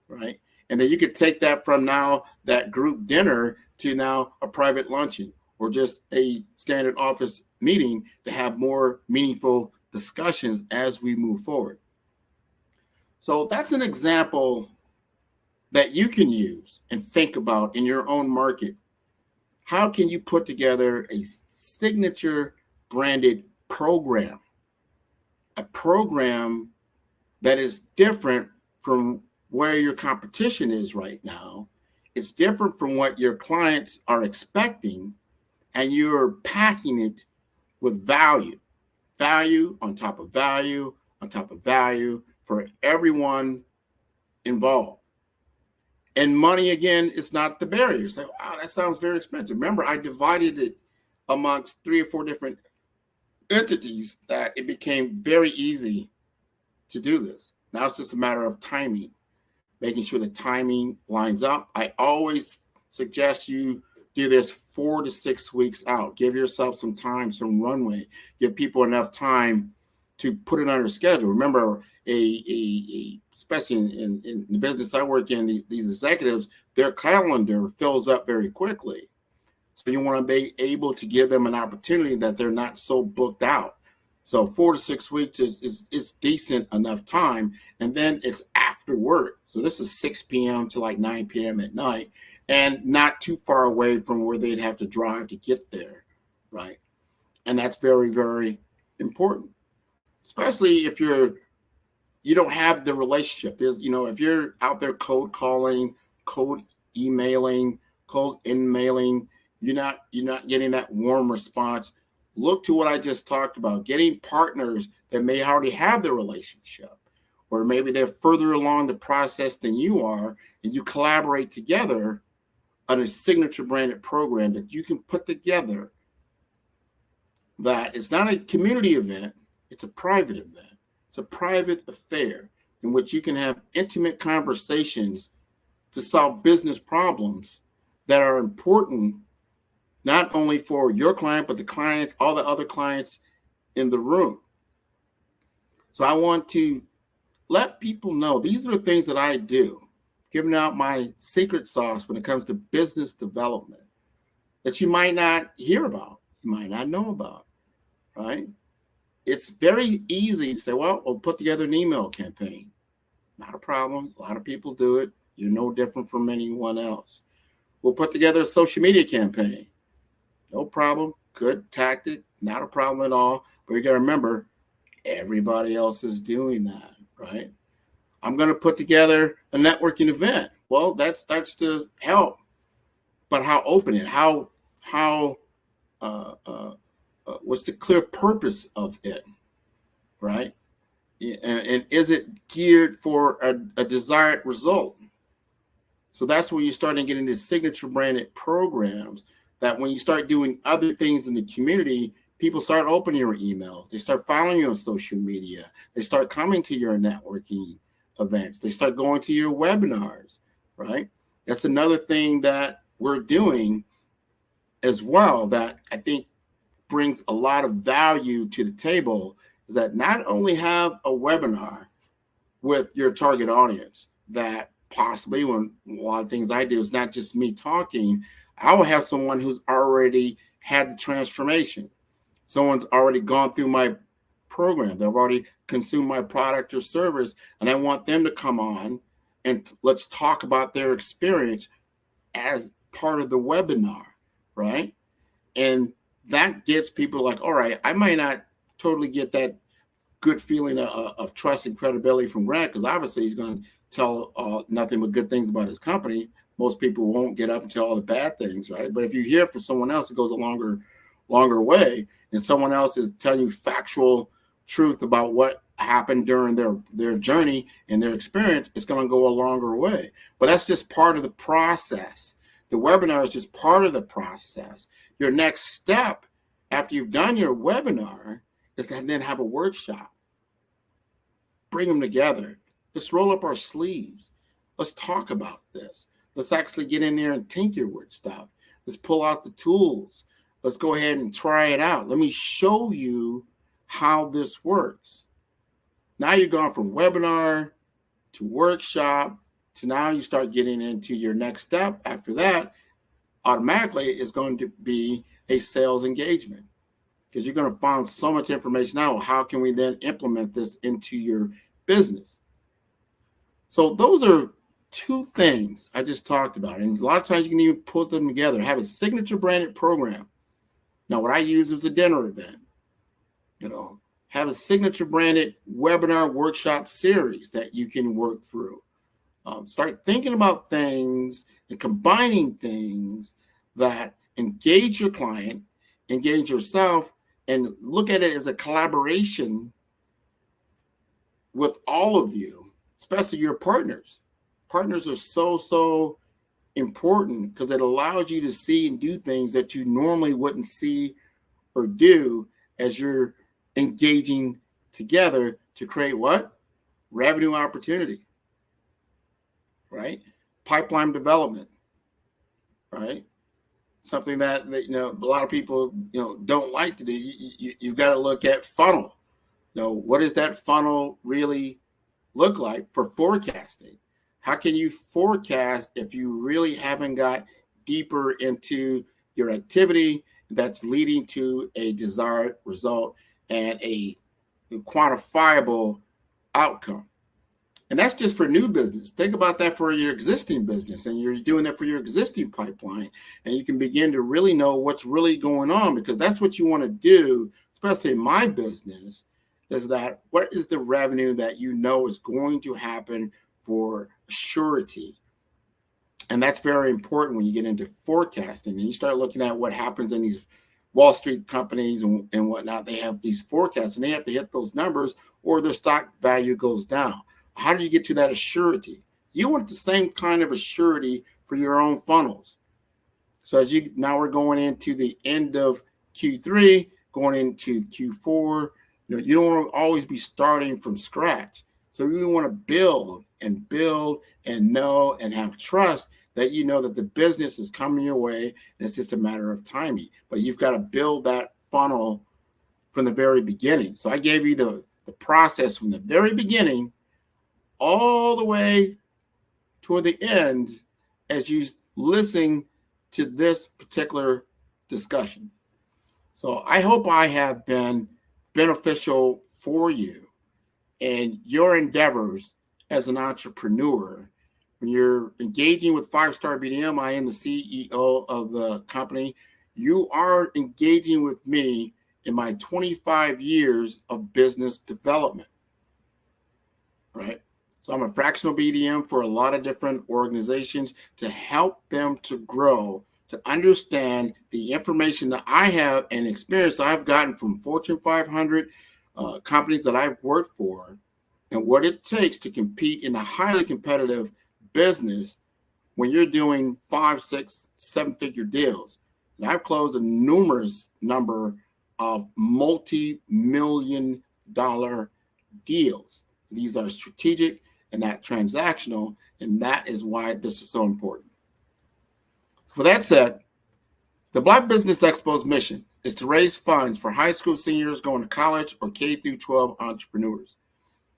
right? And then you could take that from now that group dinner to now a private luncheon or just a standard office meeting to have more meaningful discussions as we move forward. So that's an example that you can use and think about in your own market. How can you put together a signature branded program, a program that is different from where your competition is right now? It's different from what your clients are expecting, and you're packing it with value on top of value on top of value for everyone involved. And money, again, is not the barrier. It's like, wow, that sounds very expensive. Remember, I divided it amongst 3 or 4 different entities that it became very easy to do this. Now it's just a matter of timing, making sure the timing lines up. I always suggest you do this 4 to 6 weeks out. Give yourself some time, some runway. Give people enough time to put it on their schedule. Remember, especially in the business I work in, these executives, their calendar fills up very quickly. So you want to be able to give them an opportunity that they're not so booked out. So 4 to 6 weeks is decent enough time. And then it's after work. So this is 6 p.m. to like 9 p.m. at night, and not too far away from where they'd have to drive to get there, right? And that's very, very important, especially if you don't have the relationship. If you're out there cold calling, cold emailing, cold in-mailing, you're not getting that warm response. Look to what I just talked about, getting partners that may already have the relationship, or maybe they're further along the process than you are, and you collaborate together on a signature branded program that you can put together. That it's not a community event, it's a private event. It's a private affair in which you can have intimate conversations to solve business problems that are important, not only for your client, but the client, all the other clients in the room. So I want to let people know these are the things that I do, giving out my secret sauce when it comes to business development that you might not hear about, you might not know about, right? It's very easy to say, well, we'll put together an email campaign. Not a problem. A lot of people do it. You're no different from anyone else. We'll put together a social media campaign. No problem. Good tactic. Not a problem at all. But you got to remember, everybody else is doing that, right? I'm going to put together a networking event. Well, that starts to help. But how open it? What's the clear purpose of it, right? And is it geared for a desired result? So that's when you start getting into signature branded programs that when you start doing other things in the community, people start opening your emails. They start following you on social media. They start coming to your networking events. They start going to your webinars, right? That's another thing that we're doing as well that I think brings a lot of value to the table, is that not only have a webinar with your target audience, that possibly, when a lot of things I do is not just me talking, I will have someone who's already had the transformation. Someone's already gone through my program. They've already consumed my product or service, and I want them to come on and let's talk about their experience as part of the webinar, right? And that gets people like, all right, I might not totally get that good feeling of trust and credibility from Grant, because obviously he's going to tell nothing but good things about his company. Most people won't get up and tell all the bad things, right? But if you hear from someone else, it goes a longer way, and someone else is telling you factual truth about what happened during their journey and their experience, it's going to go a longer way. But that's just part of the process. The webinar is just part of the process. Your next step after you've done your webinar is to then have a workshop. Bring them together. Let's roll up our sleeves. Let's talk about this. Let's actually get in there and tinker with stuff. Let's pull out the tools. Let's go ahead and try it out. Let me show you how this works. Now you've gone from webinar to workshop to now you start getting into your next step. After that, automatically is going to be a sales engagement, because you're going to find so much information out. How can we then implement this into your business? So those are two things I just talked about. And a lot of times you can even put them together, have a signature branded program. Now, what I use is a dinner event, have a signature branded webinar workshop series that you can work through. Start thinking about things and combining things that engage your client, engage yourself, and look at it as a collaboration with all of you, especially your partners. Partners are so important because it allows you to see and do things that you normally wouldn't see or do as you're engaging together to create what? Revenue opportunity, right? Pipeline development, right? Something that a lot of people don't like to do. You've got to look at funnel. What does that funnel really look like for forecasting? How can you forecast if you really haven't got deeper into your activity that's leading to a desired result and a quantifiable outcome? And that's just for new business. Think about that for your existing business, and you're doing that for your existing pipeline, and you can begin to really know what's really going on, because that's what you want to do, especially in my business, is that what is the revenue that is going to happen for surety. And that's very important when you get into forecasting and you start looking at what happens in these Wall Street companies and whatnot. They have these forecasts and they have to hit those numbers or their stock value goes down. How do you get to that assurity? You want the same kind of assurity for your own funnels. So now we're going into the end of Q3, going into Q4. You don't want to always be starting from scratch. So you want to build and know and have trust that that the business is coming your way and it's just a matter of timing. But you've got to build that funnel from the very beginning. So I gave you the process from the very beginning all the way toward the end as you listen to this particular discussion. So I hope I have been beneficial for you and your endeavors as an entrepreneur. When you're engaging with 5-Star BDM, I am the CEO of the company. You are engaging with me in my 25 years of business development, right? So I'm a fractional BDM for a lot of different organizations to help them to grow, to understand the information that I have and experience I've gotten from Fortune 500 companies that I've worked for, and what it takes to compete in a highly competitive business when you're doing 5, 6, 7-figure deals. And I've closed a numerous number of multi-million-dollar deals. These are strategic and not transactional, and that is why this is so important. So with that said, the Black Business Expo's mission is to raise funds for high school seniors going to college or K-12 entrepreneurs.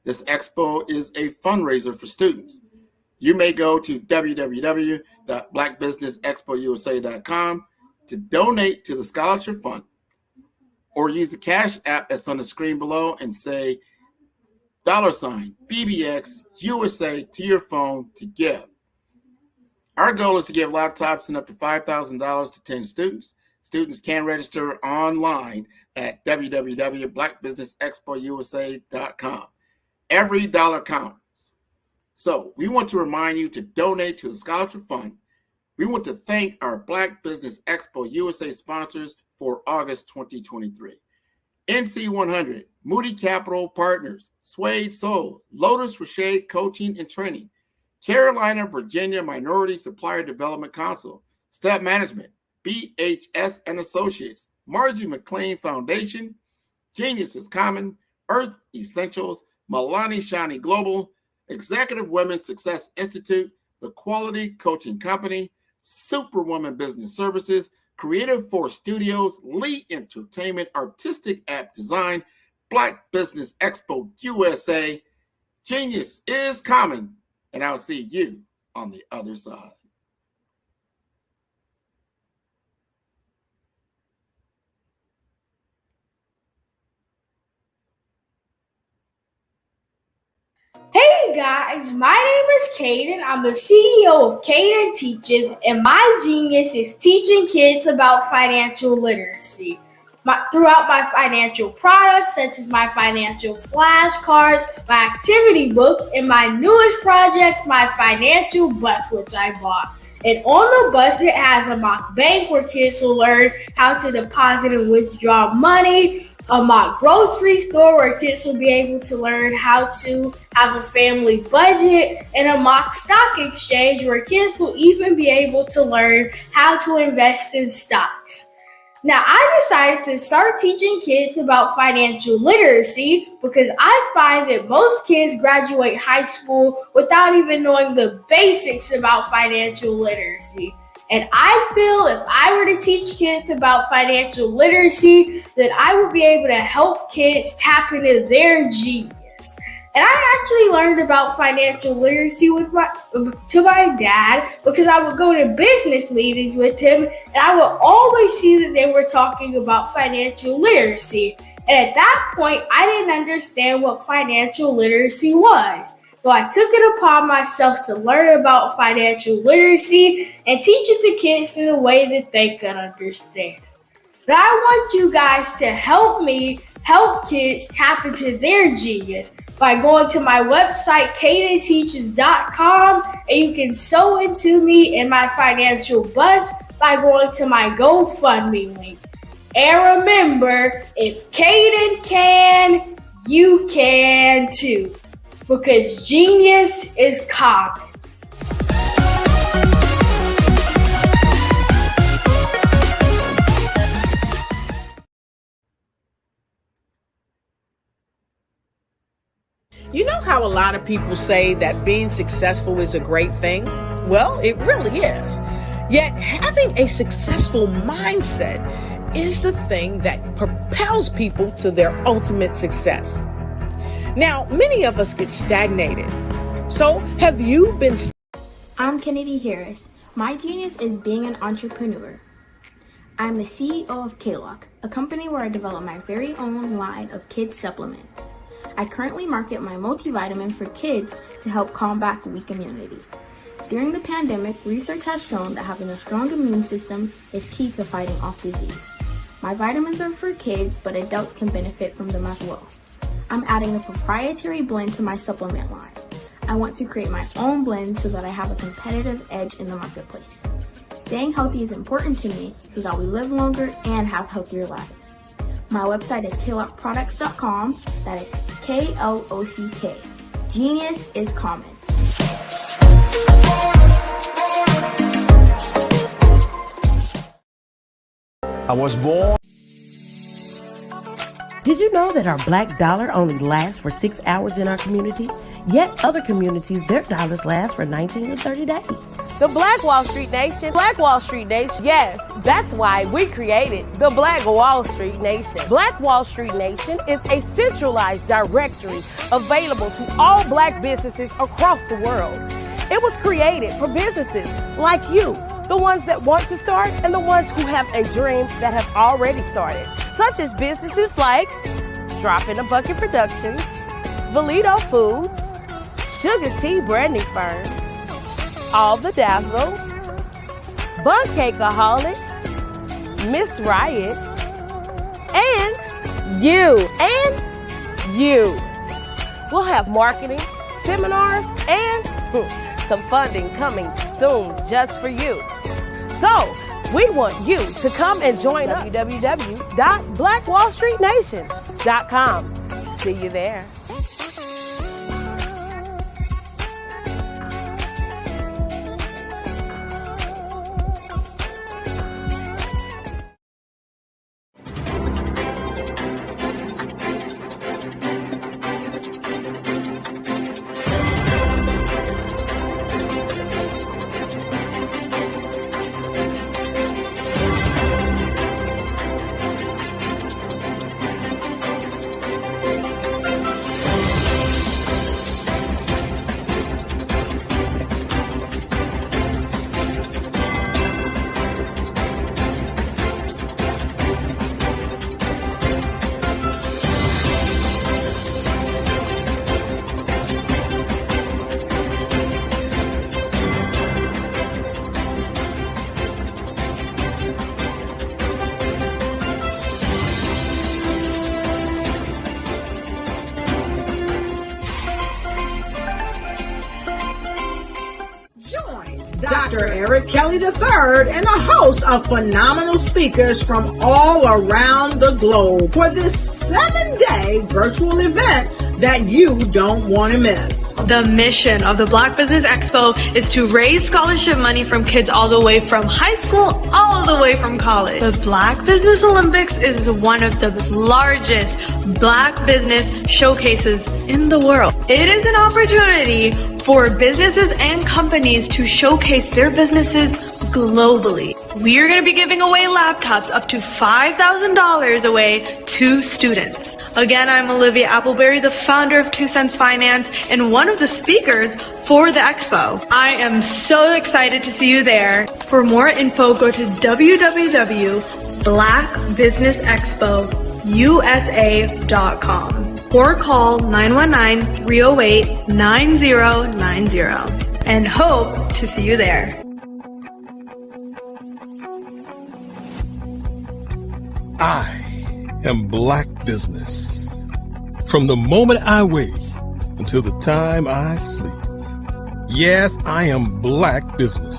This expo is a fundraiser for students. You may go to www.blackbusinessexpousa.com to donate to the scholarship fund, or use the Cash app that's on the screen below and say $BBX USA to your phone to give. Our goal is to give laptops and up to $5,000 to 10 students. Students can register online at www.blackbusinessexpousa.com. Every dollar counts. So we want to remind you to donate to the scholarship fund. We want to thank our Black Business Expo USA sponsors for August 2023. NC100, Moody Capital Partners, Suede Soul, Lotus Rocher Coaching and Training, Carolina, Virginia Minority Supplier Development Council, Staff Management, BHS and Associates, Margie McLean Foundation, Genius is Common, Earth Essentials, Milani Shani Global, Executive Women's Success Institute, The Quality Coaching Company, Superwoman Business Services, Creative Force Studios, Lee Entertainment, Artistic App Design, Black Business Expo USA. Genius is Common, and I'll see you on the other side. Hey guys, my name is Caden. I'm the CEO of Caden Teaches, and my genius is teaching kids about financial literacy. Throughout my financial products, such as my financial flashcards, my activity book, and my newest project, my financial bus, which I bought. And on the bus, it has a mock bank where kids will learn how to deposit and withdraw money, a mock grocery store where kids will be able to learn how to have a family budget, and a mock stock exchange where kids will even be able to learn how to invest in stocks. Now, I decided to start teaching kids about financial literacy because I find that most kids graduate high school without even knowing the basics about financial literacy. And I feel if I were to teach kids about financial literacy, that I would be able to help kids tap into their genius. And I actually learned about financial literacy to my dad because I would go to business meetings with him, and I would always see that they were talking about financial literacy. And at that point, I didn't understand what financial literacy was. So I took it upon myself to learn about financial literacy and teach it to kids in a way that they could understand. But I want you guys to help me help kids tap into their genius by going to my website, cadenteaches.com, and you can sew into me in my financial bus by going to my GoFundMe link. And remember, if Caden can, you can too. Because genius is common. You know how a lot of people say that being successful is a great thing? Well, it really is. Yet having a successful mindset is the thing that propels people to their ultimate success. Now, many of us get stagnated. So, have you been? I'm Kennedy Harris. My genius is being an entrepreneur. I'm the CEO of K-Lock, a company where I develop my very own line of kids supplements. I currently market my multivitamin for kids to help combat weak immunity. During the pandemic, research has shown that having a strong immune system is key to fighting off disease. My vitamins are for kids, but adults can benefit from them as well. I'm adding a proprietary blend to my supplement line. I want to create my own blend so that I have a competitive edge in the marketplace. Staying healthy is important to me so that we live longer and have healthier lives. My website is klockproducts.com. That is K-L-O-C-K. Genius is common. I was born. Did you know that our black dollar only lasts for 6 hours in our community? Yet other communities, their dollars last for 19 to 30 days. The Black Wall Street Nation. Black Wall Street Nation. Yes, that's why we created the Black Wall Street Nation. Black Wall Street Nation is a centralized directory available to all black businesses across the world. It was created for businesses like you, the ones that want to start and the ones who have a dream that have already started, such as businesses like Drop in a Bucket Productions, Valito Foods, Sugar Tea Branding Firm, All the Dazzle, Bun Cakeaholic, Miss Riot, and you. We'll have marketing, seminars, and some funding coming soon just for you. So, we want you to come and join us. www.blackwallstreetnation.com. See you there. Dr. Eric Kelly III and a host of phenomenal speakers from all around the globe for this 7-day virtual event that you don't want to miss. The mission of the Black Business Expo is to raise scholarship money from kids all the way from high school all the way from college. The Black Business Olympics is one of the largest Black business showcases in the world. It is an opportunity for businesses and companies to showcase their businesses globally. We are going to be giving away laptops up to $5,000 away to students. Again, I'm Olivia Appleberry, the founder of 2 Cents Finance and one of the speakers for the expo. I am so excited to see you there. For more info, go to www.blackbusinessexpousa.com or call 919-308-9090 and hope to see you there. I am Black Business. From the moment I wake until the time I sleep. Yes, I am Black Business.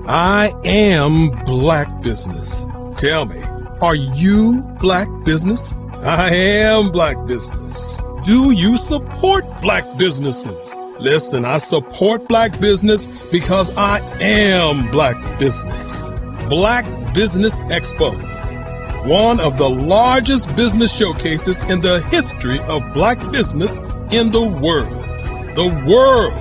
I am Black Business. Tell me, are you Black Business? I am Black Business. Do you support Black businesses? Listen, I support Black business because I am Black Business. Black Business Expo, one of the largest business showcases in the history of Black business in the world. The world!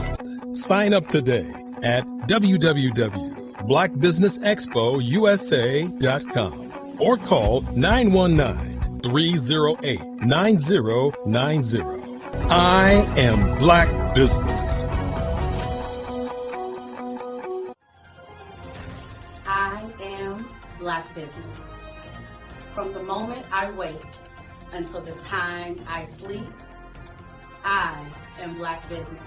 Sign up today at www.blackbusinessexpousa.com or call 919-308-9090. I am Black Business. I am Black Business. From the moment I wake until the time I sleep, I am Black Business.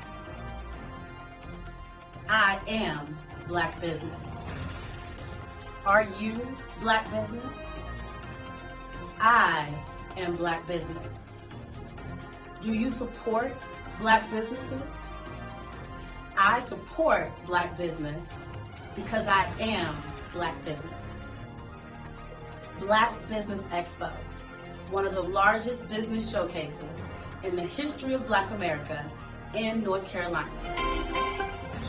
I am Black Business. Are you Black Business? I am Black Business. Do you support Black businesses? I support Black business because I am Black Business. Black Business Expo, one of the largest business showcases in the history of Black America in North Carolina.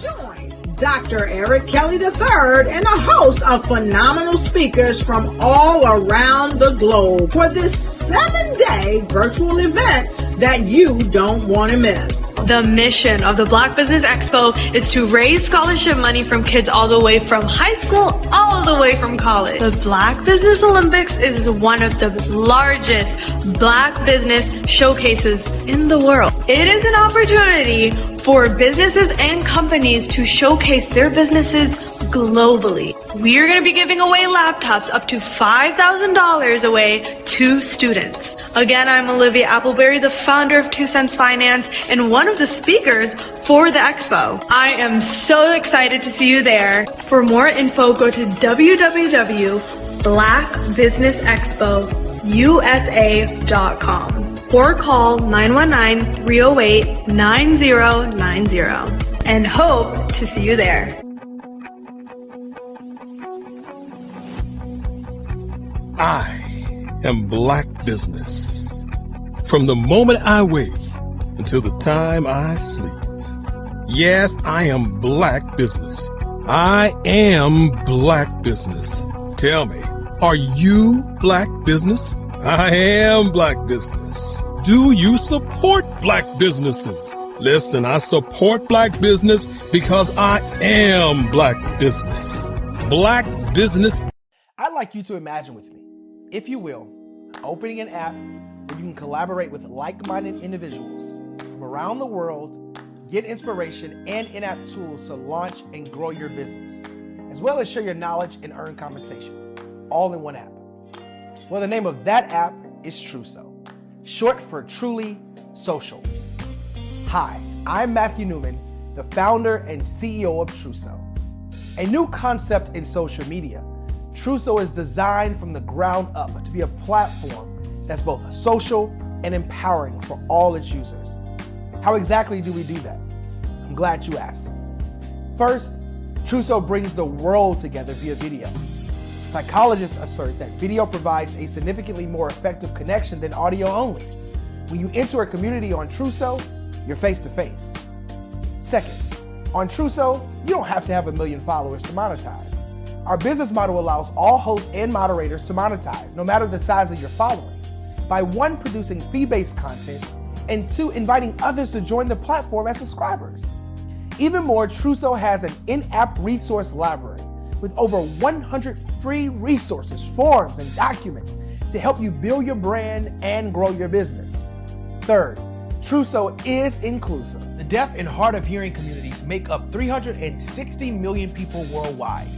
Join Dr. Eric Kelly III and a host of phenomenal speakers from all around the globe for this 7-day virtual event that you don't want to miss. The mission of the Black Business Expo is to raise scholarship money from kids all the way from high school all the way from college. The Black Business Olympics is one of the largest Black business showcases in the world. It is an opportunity for businesses and companies to showcase their businesses globally. We are going to be giving away laptops up to $5,000 away to students. Again, I'm Olivia Appleberry, the founder of 2 Cents Finance and one of the speakers for the expo. I am so excited to see you there. For more info, go to www.blackbusinessexpousa.com or call 919-308-9090 and hope to see you there. I am Black Business. From the moment I wake until the time I sleep. Yes, I am Black Business. I am Black Business. Tell me, are you Black Business? I am Black Business. Do you support Black businesses? Listen, I support Black business because I am Black Business. Black Business. I'd like you to imagine with me, if you will, opening an app where you can collaborate with like-minded individuals from around the world, get inspiration and in-app tools to launch and grow your business, as well as share your knowledge and earn compensation, all in one app. Well, the name of that app is Truso, short for Truly Social. Hi, I'm Matthew Newman, the founder and CEO of Truso. A new concept in social media, Truso is designed from the ground up to be a platform that's both social and empowering for all its users. How exactly do we do that? I'm glad you asked. First, Trousseau brings the world together via video. Psychologists assert that video provides a significantly more effective connection than audio only. When you enter a community on Trousseau, you're face to face. Second, on Trousseau, you don't have to have 1 million followers to monetize. Our business model allows all hosts and moderators to monetize, no matter the size of your following, by 1, producing fee-based content, and 2, inviting others to join the platform as subscribers. Even more, Trousseau has an in-app resource library with over 100 free resources, forms, and documents to help you build your brand and grow your business. Third, Trousseau is inclusive. The deaf and hard of hearing communities make up 360 million people worldwide.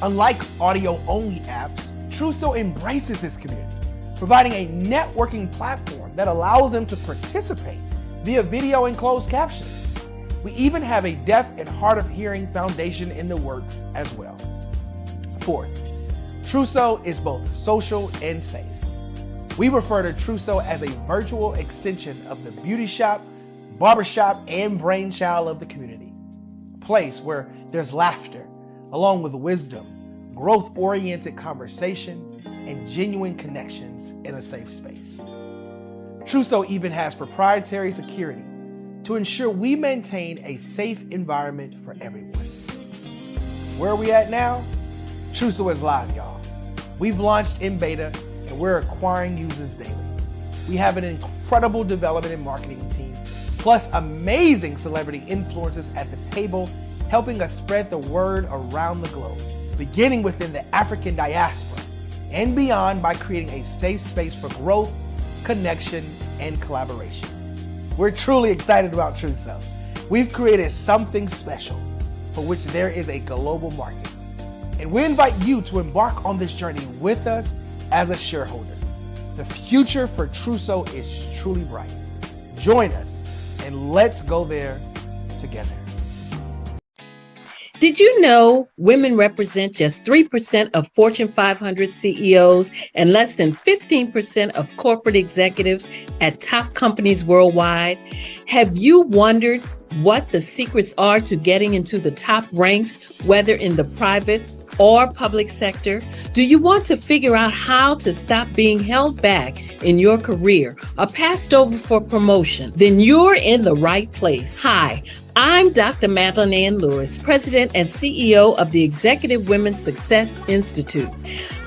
Unlike audio-only apps, Trousseau embraces this community, providing a networking platform that allows them to participate via video and closed captioning. We even have a deaf and hard of hearing foundation in the works as well. Fourth, Trousseau is both social and safe. We refer to Trousseau as a virtual extension of the beauty shop, barbershop, and brainchild of the community. A place where there's laughter, along with wisdom, growth-oriented conversation, and genuine connections in a safe space. Trousseau even has proprietary security to ensure we maintain a safe environment for everyone. Where are we at now? Trousseau is live, y'all. We've launched in beta and we're acquiring users daily. We have an incredible development and marketing team, plus amazing celebrity influencers at the table, helping us spread the word around the globe, beginning within the African diaspora and beyond by creating a safe space for growth, connection, and collaboration. We're truly excited about Trousseau. We've created something special for which there is a global market. And we invite you to embark on this journey with us as a shareholder. The future for Trousseau is truly bright. Join us and let's go there together. Did you know women represent just 3% of Fortune 500 CEOs and less than 15% of corporate executives at top companies worldwide? Have you wondered what the secrets are to getting into the top ranks, whether in the private or public sector? Do you want to figure out how to stop being held back in your career or passed over for promotion? Then you're in the right place. Hi, I'm Dr. Madeline Ann Lewis, President and CEO of the Executive Women's Success Institute.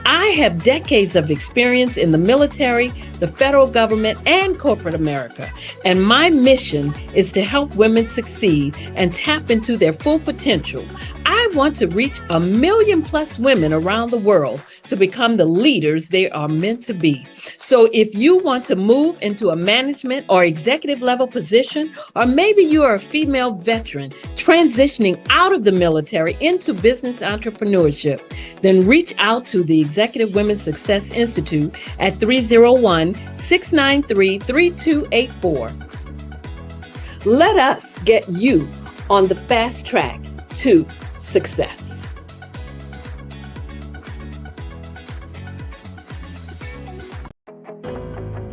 I have decades of experience in the military, the federal government, and corporate America, and my mission is to help women succeed and tap into their full potential. I want to reach 1 million plus women around the world to become the leaders they are meant to be. So if you want to move into a management or executive level position, or maybe you are a female veteran transitioning out of the military into business entrepreneurship, then reach out to the Executive Women's Success Institute at 301-693-3284. Let us get you on the fast track to success.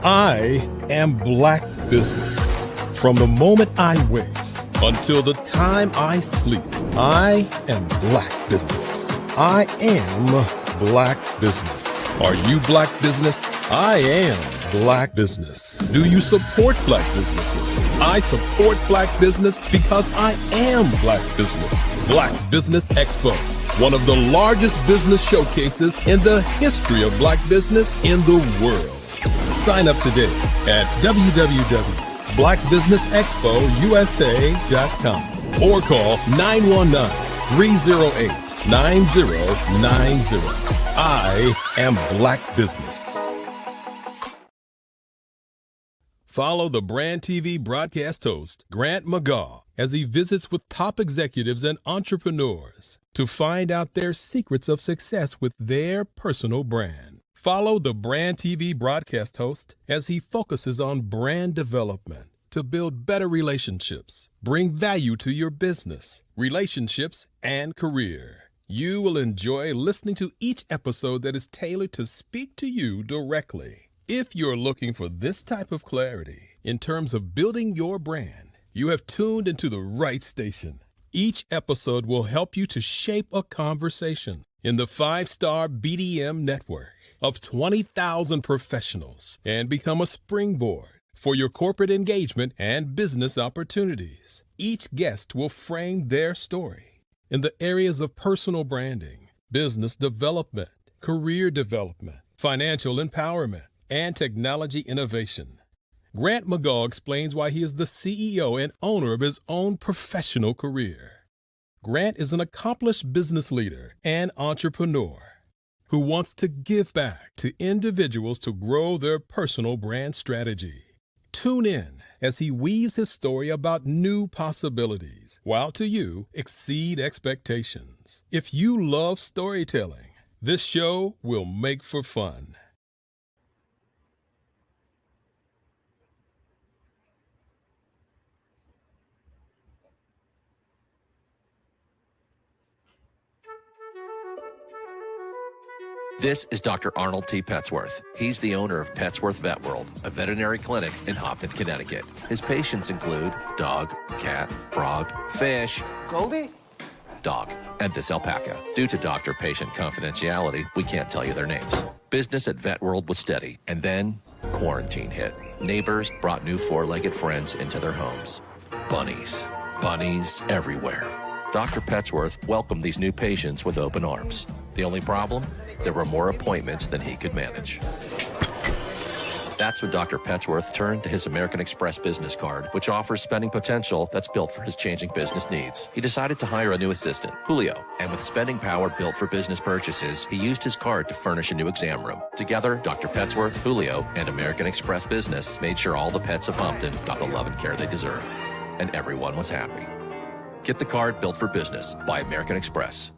I am Black Business. From the moment I wake until the time I sleep, I am Black Business. I am Black Business. Are you Black Business? I am Black Business. Do you support Black businesses? I support Black business because I am Black Business. Black Business Expo, one of the largest business showcases in the history of Black business in the world. Sign up today at www.blackbusinessexpousa.com or call 919-308-9090. I am Black Business. Follow the Brand TV broadcast host, Grant McGaw, as he visits with top executives and entrepreneurs to find out their secrets of success with their personal brand. Follow the Brand TV broadcast host as he focuses on brand development to build better relationships, bring value to your business, relationships, and career. You will enjoy listening to each episode that is tailored to speak to you directly. If you're looking for this type of clarity in terms of building your brand, you have tuned into the right station. Each episode will help you to shape a conversation in the 5-star BDM network of 20,000 professionals and become a springboard for your corporate engagement and business opportunities. Each guest will frame their story in the areas of personal branding, business development, career development, financial empowerment, and technology innovation. Grant McGaugh explains why he is the CEO and owner of his own professional career. Grant is an accomplished business leader and entrepreneur who wants to give back to individuals to grow their personal brand strategy. Tune in as he weaves his story about new possibilities, while to you exceed expectations. If you love storytelling, this show will make for fun. This is Dr. Arnold T. Petsworth. He's the owner of Petsworth Vet World, a veterinary clinic in Hopton, Connecticut. His patients include dog, cat, frog, fish, Goldie, dog, and this alpaca. Due to doctor-patient confidentiality, we can't tell you their names. Business at Vet World was steady, and then quarantine hit. Neighbors brought new four-legged friends into their homes. Bunnies. Bunnies everywhere. Dr. Petsworth welcomed these new patients with open arms. The only problem? There were more appointments than he could manage. That's when Dr. Petsworth turned to his American Express business card, which offers spending potential that's built for his changing business needs. He decided to hire a new assistant, Julio, and with spending power built for business purchases, he used his card to furnish a new exam room. Together, Dr. Petsworth, Julio, and American Express Business made sure all the pets of Hopton got the love and care they deserve. And everyone was happy. Get the card built for business by American Express.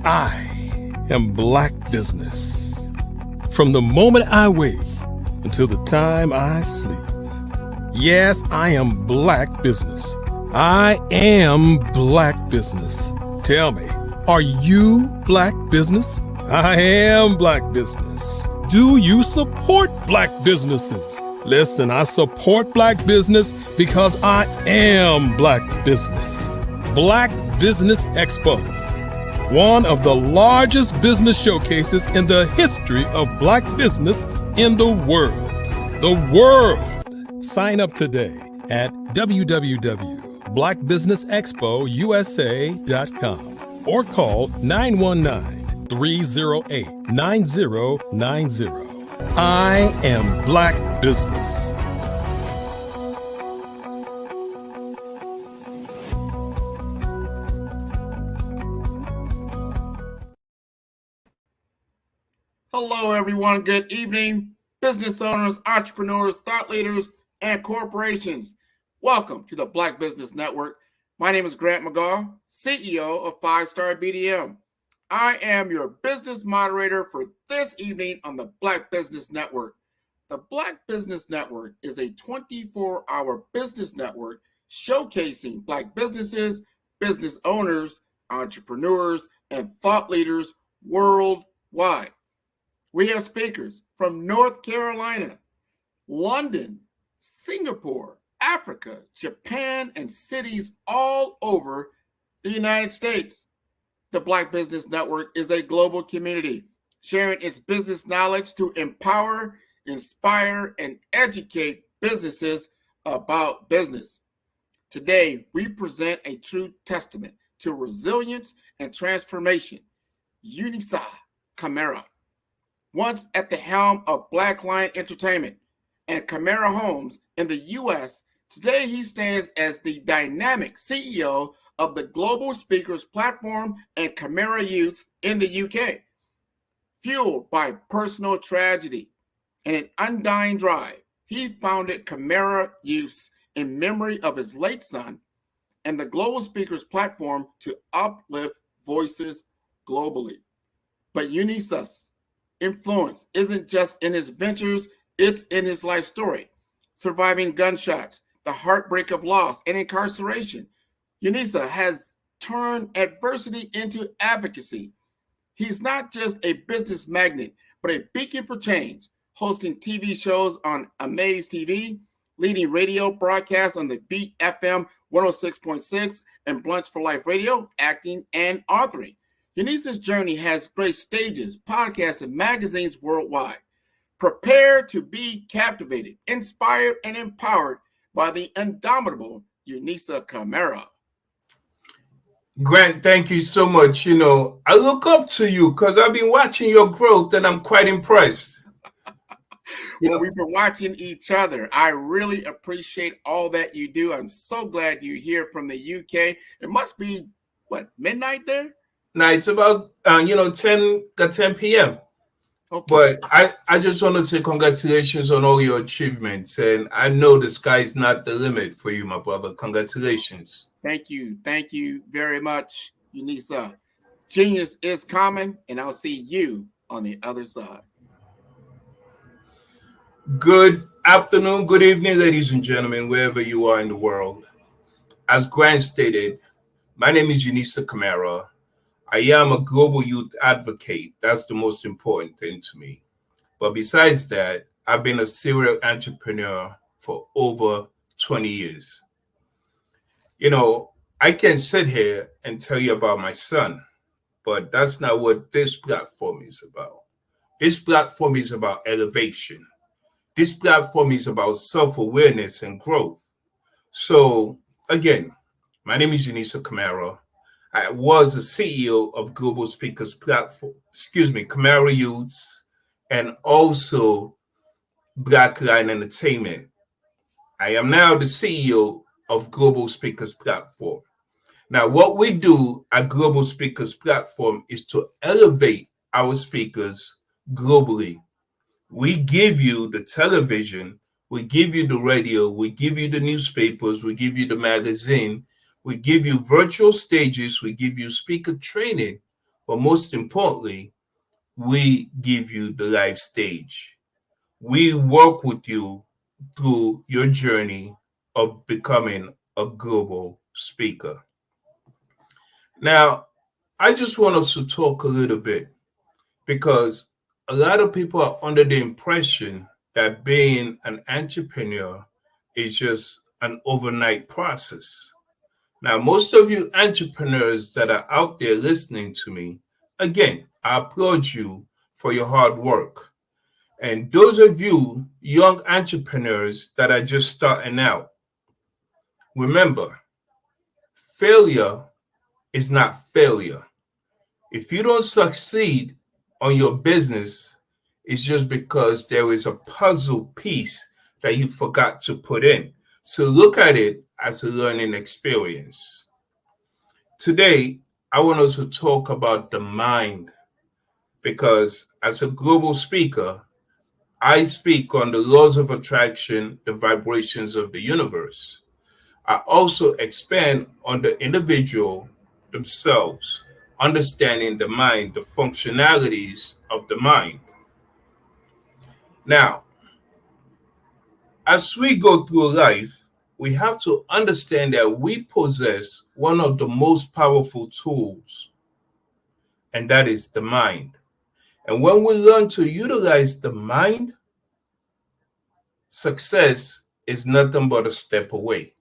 I am Black Business. From the moment I wake until the time I sleep. Yes, I am Black Business. I am Black Business. Tell me, are you Black Business? I am Black Business. Do you support Black businesses? Listen, I support Black business because I am Black Business. Black Business Expo, one of the largest business showcases in the history of Black business in the world. The world! Sign up today at www.blackbusinessexpousa.com or call 919-308-9090. I am Black Business. Hello, everyone. Good evening, business owners, entrepreneurs, thought leaders, and corporations. Welcome to the Black Business Network. My name is Grant McGaugh, CEO of 5-Star BDM. I am your business moderator for this evening on the Black Business Network. The Black Business Network is a 24-hour business network showcasing Black businesses, business owners, entrepreneurs, and thought leaders worldwide. We have speakers from North Carolina, London, Singapore, Africa, Japan, and cities all over the United States. The Black Business Network is a global community sharing its business knowledge to empower, inspire, and educate businesses about business. Today, we present a true testament to resilience and transformation. Unisa Camara, once at the helm of Black Lion Entertainment and Camara Homes in the U.S., today he stands as the dynamic CEO of the Global Speakers Platform and Camara Youths in the UK. Fueled by personal tragedy and an undying drive, he founded Camara Youths in memory of his late son and the Global Speakers Platform to uplift voices globally. But Unisa's influence isn't just in his ventures, it's in his life story. Surviving gunshots, the heartbreak of loss, and incarceration, Unisa has turn adversity into advocacy. He's not just a business magnet, but a beacon for change, hosting TV shows on Amaze TV, leading radio broadcasts on the Beat FM 106.6 and Blunch for Life Radio, acting and authoring. Eunice's journey has graced stages, podcasts, and magazines worldwide. Prepare to be captivated, inspired, and empowered by the indomitable Eunice Camara. Grant, thank you so much. I look up to you because I've been watching your growth and I'm quite impressed. Well, we've been watching each other. I really appreciate all that you do. I'm so glad you're here from the UK. It must be, midnight there? Now, it's about, 10 p.m. Okay. But I just want to say congratulations on all your achievements. And I know the sky is not the limit for you, my brother. Congratulations. Thank you. Thank you very much, Eunice. Genius is common, and I'll see you on the other side. Good afternoon, good evening, ladies and gentlemen, wherever you are in the world. As Grant stated, my name is Eunice Camara. I am a global youth advocate. That's the most important thing to me. But besides that, I've been a serial entrepreneur for over 20 years. I can sit here and tell you about my son, but that's not what this platform is about. This platform is about elevation. This platform is about self-awareness and growth. So, again, my name is Eunice Camara. I was the CEO of Global Speakers Platform, Camara Youths, and also Black Line Entertainment. I am now the CEO of Global Speakers Platform. Now, what we do at Global Speakers Platform is to elevate our speakers globally. We give you the television, we give you the radio, we give you the newspapers, we give you the magazine, we give you virtual stages, we give you speaker training, but most importantly, we give you the live stage. We work with you through your journey of becoming a global speaker. Now, I just want us to talk a little bit because a lot of people are under the impression that being an entrepreneur is just an overnight process. Now, most of you entrepreneurs that are out there listening to me, again, I applaud you for your hard work. And those of you young entrepreneurs that are just starting out, remember, failure is not failure. If you don't succeed on your business, it's just because there is a puzzle piece that you forgot to put in. So look at it as a learning experience. Today, I want us to talk about the mind because as a global speaker, I speak on the laws of attraction, the vibrations of the universe. I also expand on the individual themselves, understanding the mind, the functionalities of the mind. Now, as we go through life, we have to understand that we possess one of the most powerful tools, and that is the mind. And when we learn to utilize the mind, success is nothing but a step away.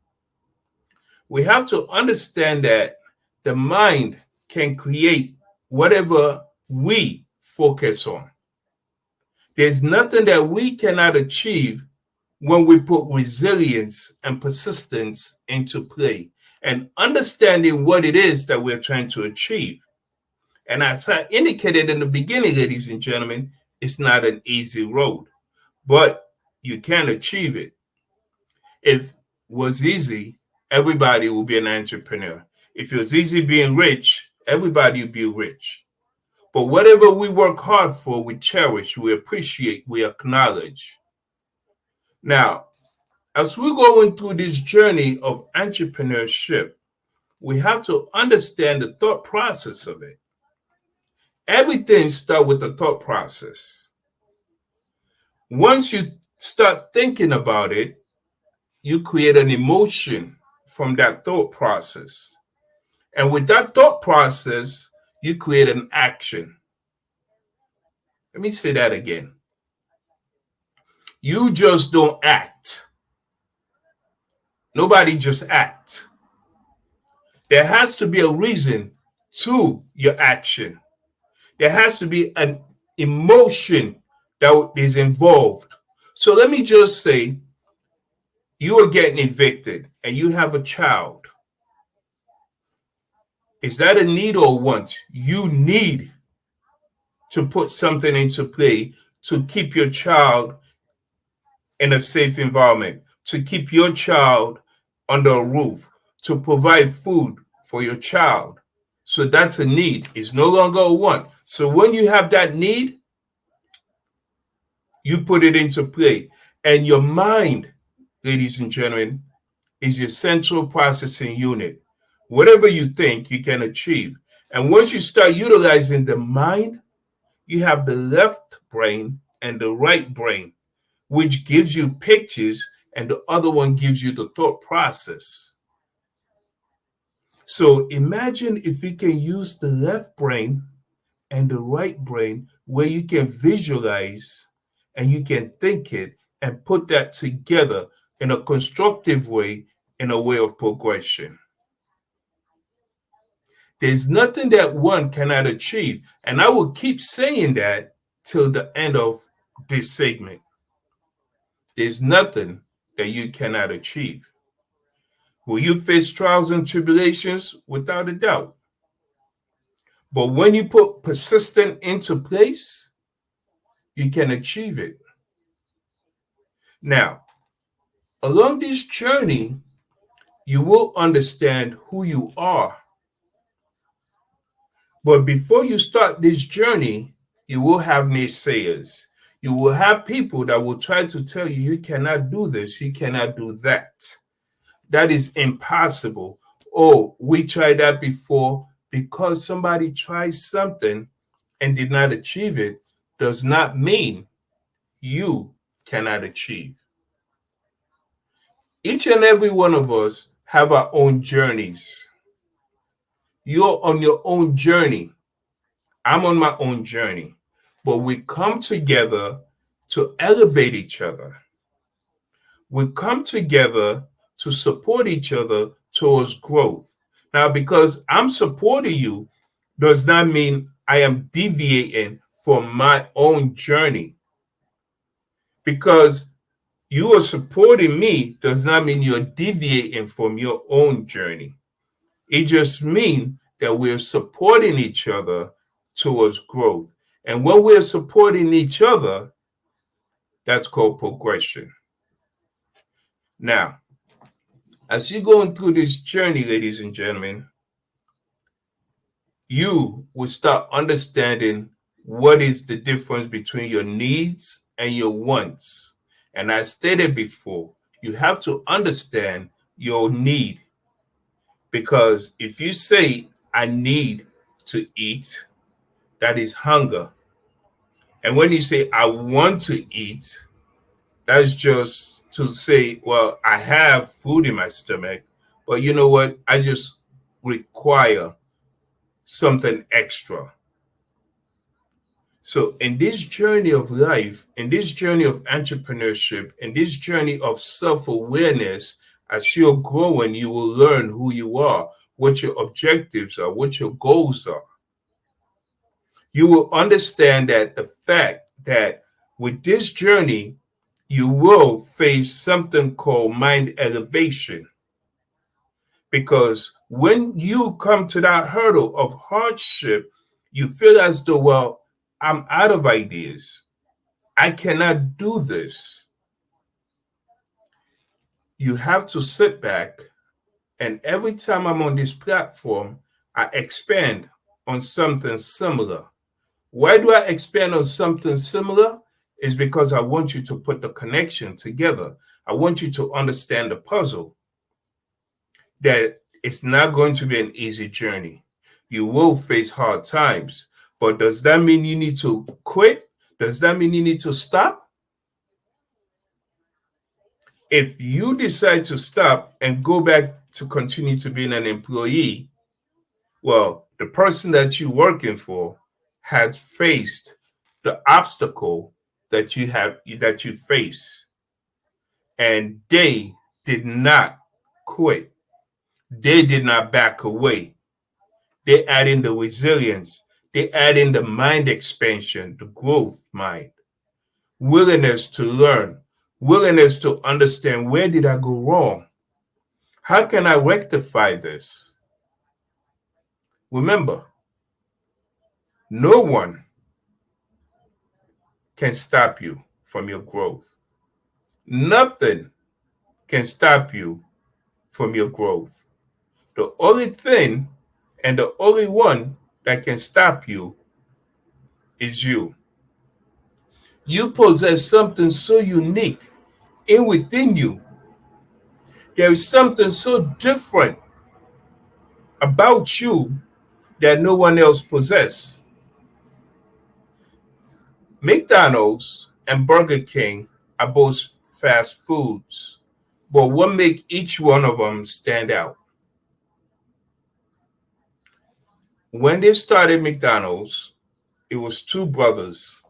We have to understand that the mind can create whatever we focus on. There's nothing that we cannot achieve when we put resilience and persistence into play and understanding what it is that we're trying to achieve. And as I indicated in the beginning, ladies and gentlemen, it's not an easy road, but you can achieve it. If it was easy, everybody will be an entrepreneur. If it was easy being rich, everybody will be rich. But whatever we work hard for, we cherish, we appreciate, we acknowledge. Now, as we're going through this journey of entrepreneurship, we have to understand the thought process of it. Everything starts with the thought process. Once you start thinking about it, you create an emotion from that thought process. And with that thought process, you create an action. Let me say that again. You just don't act. Nobody just acts. There has to be a reason to your action. There has to be an emotion that is involved. So let me just say, you are getting evicted and you have a child. Is that a need or want? You need to put something into play to keep your child in a safe environment, to keep your child under a roof, to provide food for your child. So that's a need. It's no longer a want. So when you have that need, you put it into play. And your mind, ladies and gentlemen, is your central processing unit. Whatever you think, you can achieve. And once you start utilizing the mind, you have the left brain and the right brain, which gives you pictures, and the other one gives you the thought process. So imagine if you can use the left brain and the right brain, where you can visualize and you can think it and put that together in a constructive way, in a way of progression. There's nothing that one cannot achieve. And I will keep saying that till the end of this segment. There's nothing that you cannot achieve. Will you face trials and tribulations? Without a doubt. But when you put persistence into place, you can achieve it. Now, along this journey, you will understand who you are. But before you start this journey, you will have naysayers. You will have people that will try to tell you, you cannot do this, you cannot do that. That is impossible. Oh, we tried that before. Because somebody tried something and did not achieve it does not mean you cannot achieve. Each and every one of us have our own journeys. You're on your own journey. I'm on my own journey. But we come together to elevate each other. We come together to support each other towards growth. Now, because I'm supporting you does not mean I am deviating from my own journey. Because you are supporting me does not mean you're deviating from your own journey. It just means that we're supporting each other towards growth. And when we're supporting each other, that's called progression. Now, as you're going through this journey, ladies and gentlemen, you will start understanding what is the difference between your needs and your wants. And I stated before, you have to understand your need. Because if you say, I need to eat, that is hunger. And when you say, I want to eat, that's just to say, well, I have food in my stomach, but you know what? I just require something extra. So in this journey of life, in this journey of entrepreneurship, in this journey of self-awareness, as you're growing, you will learn who you are, what your objectives are, what your goals are. You will understand that the fact that with this journey, you will face something called mind elevation. Because when you come to that hurdle of hardship, you feel as though, well, I'm out of ideas. I cannot do this. You have to sit back, and every time I'm on this platform, I expand on something similar. Why do I expand on something similar? Is because I want you to put the connection together. I want you to understand the puzzle, that it's not going to be an easy journey. You will face hard times. But does that mean you need to quit? Does that mean you need to stop? If you decide to stop and go back to continue to being an employee, Well, the person that you're working for had faced the obstacle that you face, and they did not quit. They did not back away. They add in the resilience. They add in the mind expansion, the growth mind, willingness to learn, willingness to understand, where did I go wrong? How can I rectify this? Remember, no one can stop you from your growth. Nothing can stop you from your growth. The only thing and the only one that can stop you is you. You possess something so unique in within you. There is something so different about you that no one else possesses. McDonald's and Burger King are both fast foods, but what makes each one of them stand out? When they started McDonald's, it was two brothers.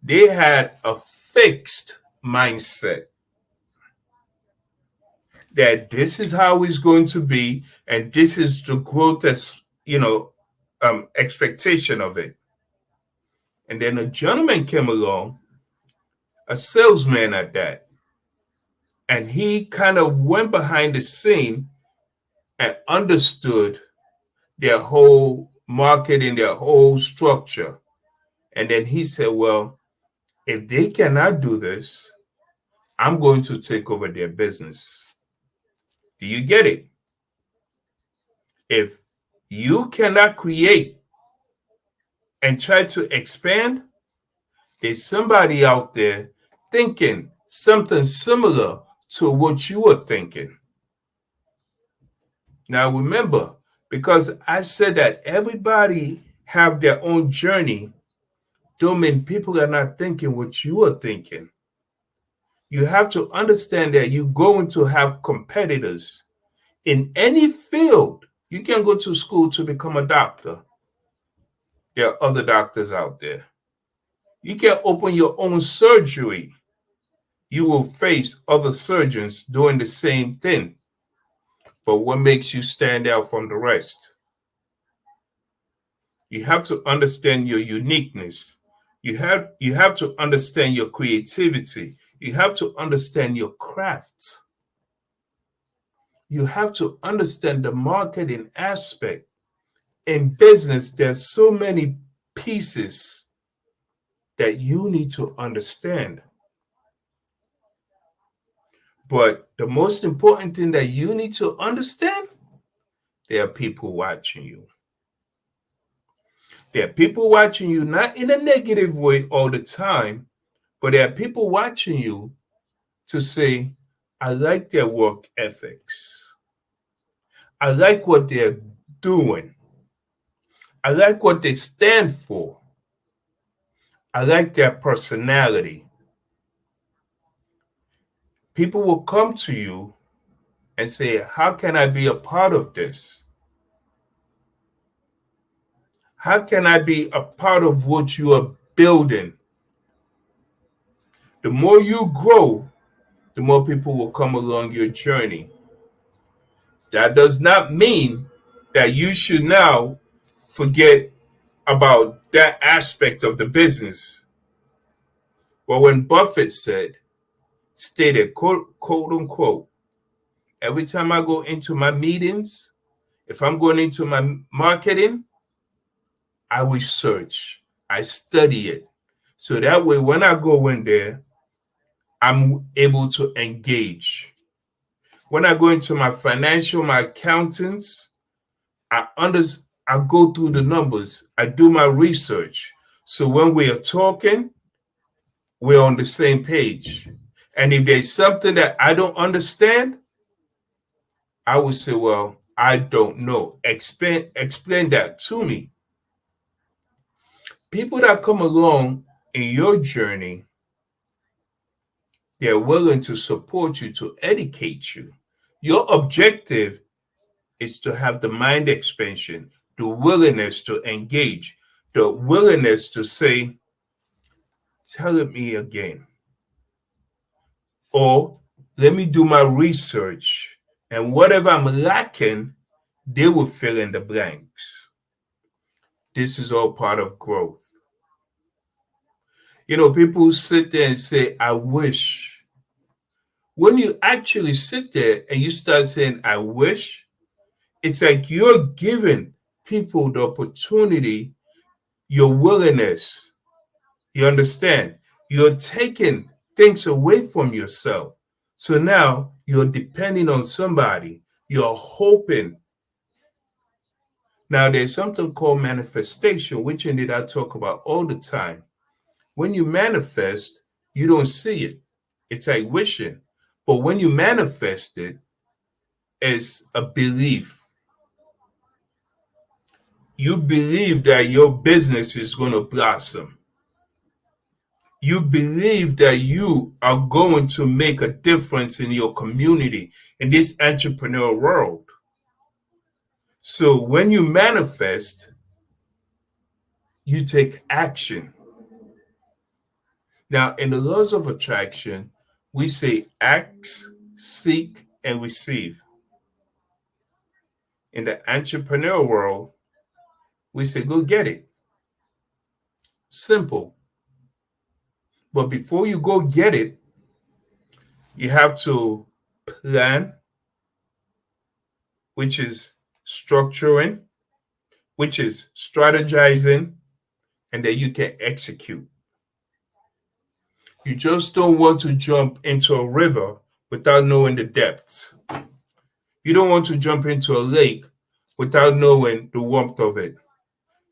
They had a fixed mindset that this is how it's going to be, and this is the growth that's, expectation of it. And then a gentleman came along, a salesman at that, and he kind of went behind the scene and understood their whole marketing, their whole structure. And then he said, well, if they cannot do this, I'm going to take over their business. Do you get it? If you cannot create and try to expand, there's somebody out there thinking something similar to what you are thinking. Now remember, because I said that everybody have their own journey, don't mean people are not thinking what you are thinking. You have to understand that you're going to have competitors in any field. You can go to school to become a doctor. There are other doctors out there. You can open your own surgery. You will face other surgeons doing the same thing. But what makes you stand out from the rest? You have to understand your uniqueness. You have to understand your creativity. You have to understand your craft. You have to understand the marketing aspect. In business, there's so many pieces that you need to understand. But the most important thing that you need to understand, there are people watching you. There are people watching you, not in a negative way all the time, but there are people watching you to say, I like their work ethics. I like what they're doing. I like what they stand for. I like their personality. People will come to you and say, how can I be a part of this? How can I be a part of what you are building? The more you grow, the more people will come along your journey. That does not mean that you should now forget about that aspect of the business. But when Buffett stated, quote unquote, every time I go into my meetings, if I'm going into my marketing, I research, I study it. So that way, when I go in there, I'm able to engage. When I go into my financial, my accountants, I go through the numbers. I do my research. So when we are talking, we're on the same page. And if there's something that I don't understand, I would say, well, I don't know. Explain that to me. People that come along in your journey, they're willing to support you, to educate you. Your objective is to have the mind expansion, the willingness to engage, the willingness to say, tell it me again. Or let me do my research. And whatever I'm lacking, they will fill in the blanks. This is all part of growth. You know, people sit there and say, I wish. When you actually sit there and you start saying, I wish, it's like you're giving people the opportunity, your willingness. You understand? You're taking things away from yourself. So now you're depending on somebody. You're hoping. Now there's something called manifestation, which indeed I talk about all the time. When you manifest, you don't see it. It's like wishing. But when you manifest it, it's a belief. You believe that your business is going to blossom. You believe that you are going to make a difference in your community, in this entrepreneurial world. So when you manifest, you take action. Now, in the laws of attraction, we say ask, seek, and receive. In the entrepreneurial world, we say go get it. Simple. But before you go get it, you have to plan, which is structuring, which is strategizing, and then you can execute. You just don't want to jump into a river without knowing the depths. You don't want to jump into a lake without knowing the warmth of it.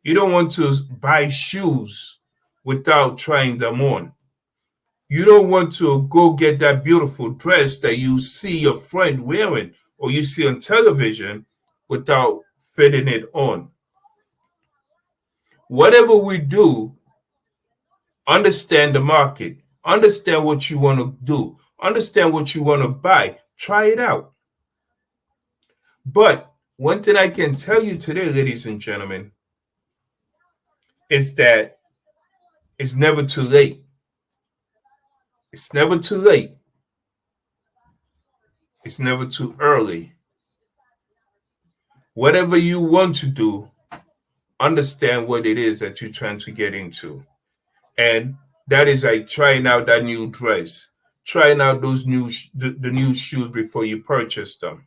You don't want to buy shoes without trying them on. You don't want to go get that beautiful dress that you see your friend wearing or you see on television without fitting it on. Whatever we do, understand the market, understand what you want to do, understand what you want to buy, try it out. But one thing I can tell you today, ladies and gentlemen, is that it's never too late. It's never too late. It's never too early. Whatever you want to do, understand what it is that you're trying to get into. And that is like trying out that new dress, trying out those the new shoes before you purchase them.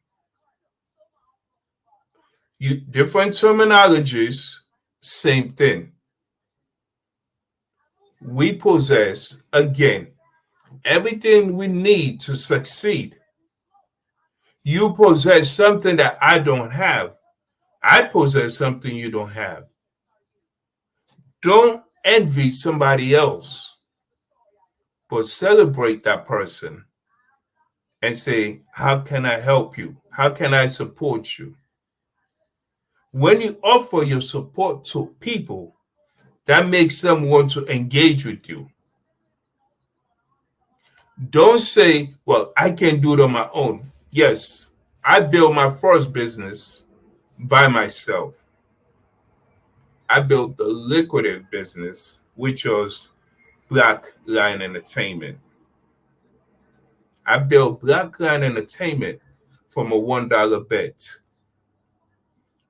Different terminologies, same thing. We possess, again, everything we need to succeed. You possess something that I don't have. I possess something you don't have. Don't envy somebody else, but celebrate that person and say, how can I help you? How can I support you? When you offer your support to people, that makes them want to engage with you. Don't say, well, I can do it on my own. Yes, I built my first business by myself. I built the lucrative business, which was Black Line Entertainment. I built Black Line Entertainment from a $1 bet.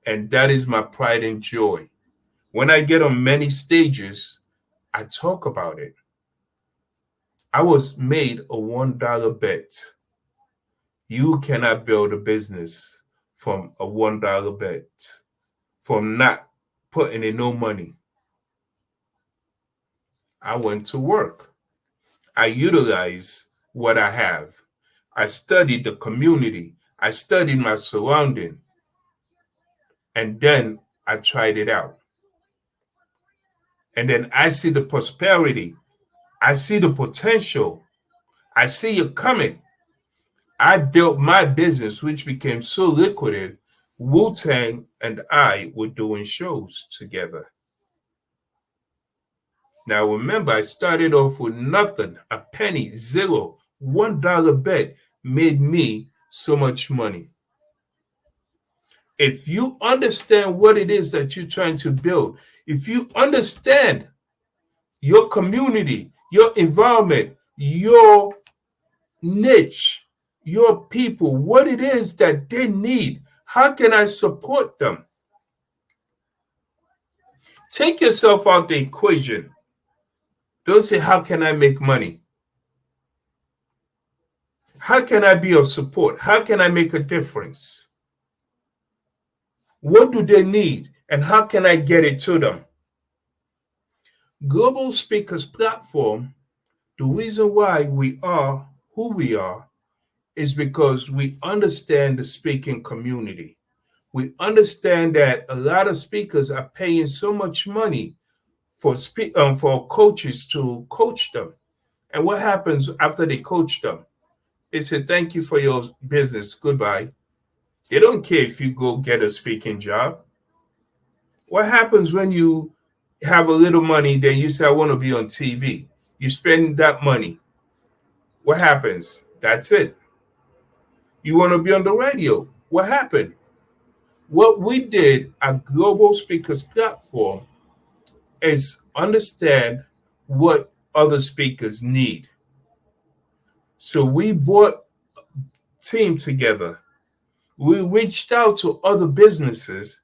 And that is my pride and joy. When I get on many stages, I talk about it. I was made a $1 bet. You cannot build a business from a $1 bet, from not putting in no money. I went to work. I utilize what I have. I studied the community. I studied my surrounding. And then I tried it out. And then I see the prosperity. I see the potential. I see it coming. I built my business, which became so lucrative. Wu-Tang and I were doing shows together. Now remember, I started off with nothing, a penny, zero, $1 bet made me so much money. If you understand what it is that you're trying to build, if you understand your community, your environment, your niche, your people, what it is that they need, how can I support them? Take yourself out the equation. Don't say, how can I make money? How can I be of support? How can I make a difference? What do they need? And how can I get it to them? Global Speakers Platform, the reason why we are who we are is because we understand the speaking community. We understand that a lot of speakers are paying so much money for coaches to coach them. And what happens after they coach them? They say, thank you for your business. Goodbye. They don't care if you go get a speaking job. What happens when you have a little money, then you say, I want to be on TV? You spend that money. What happens? That's it. You want to be on the radio. What happened? What we did at Global Speakers Platform is understand what other speakers need. So we brought team together. We reached out to other businesses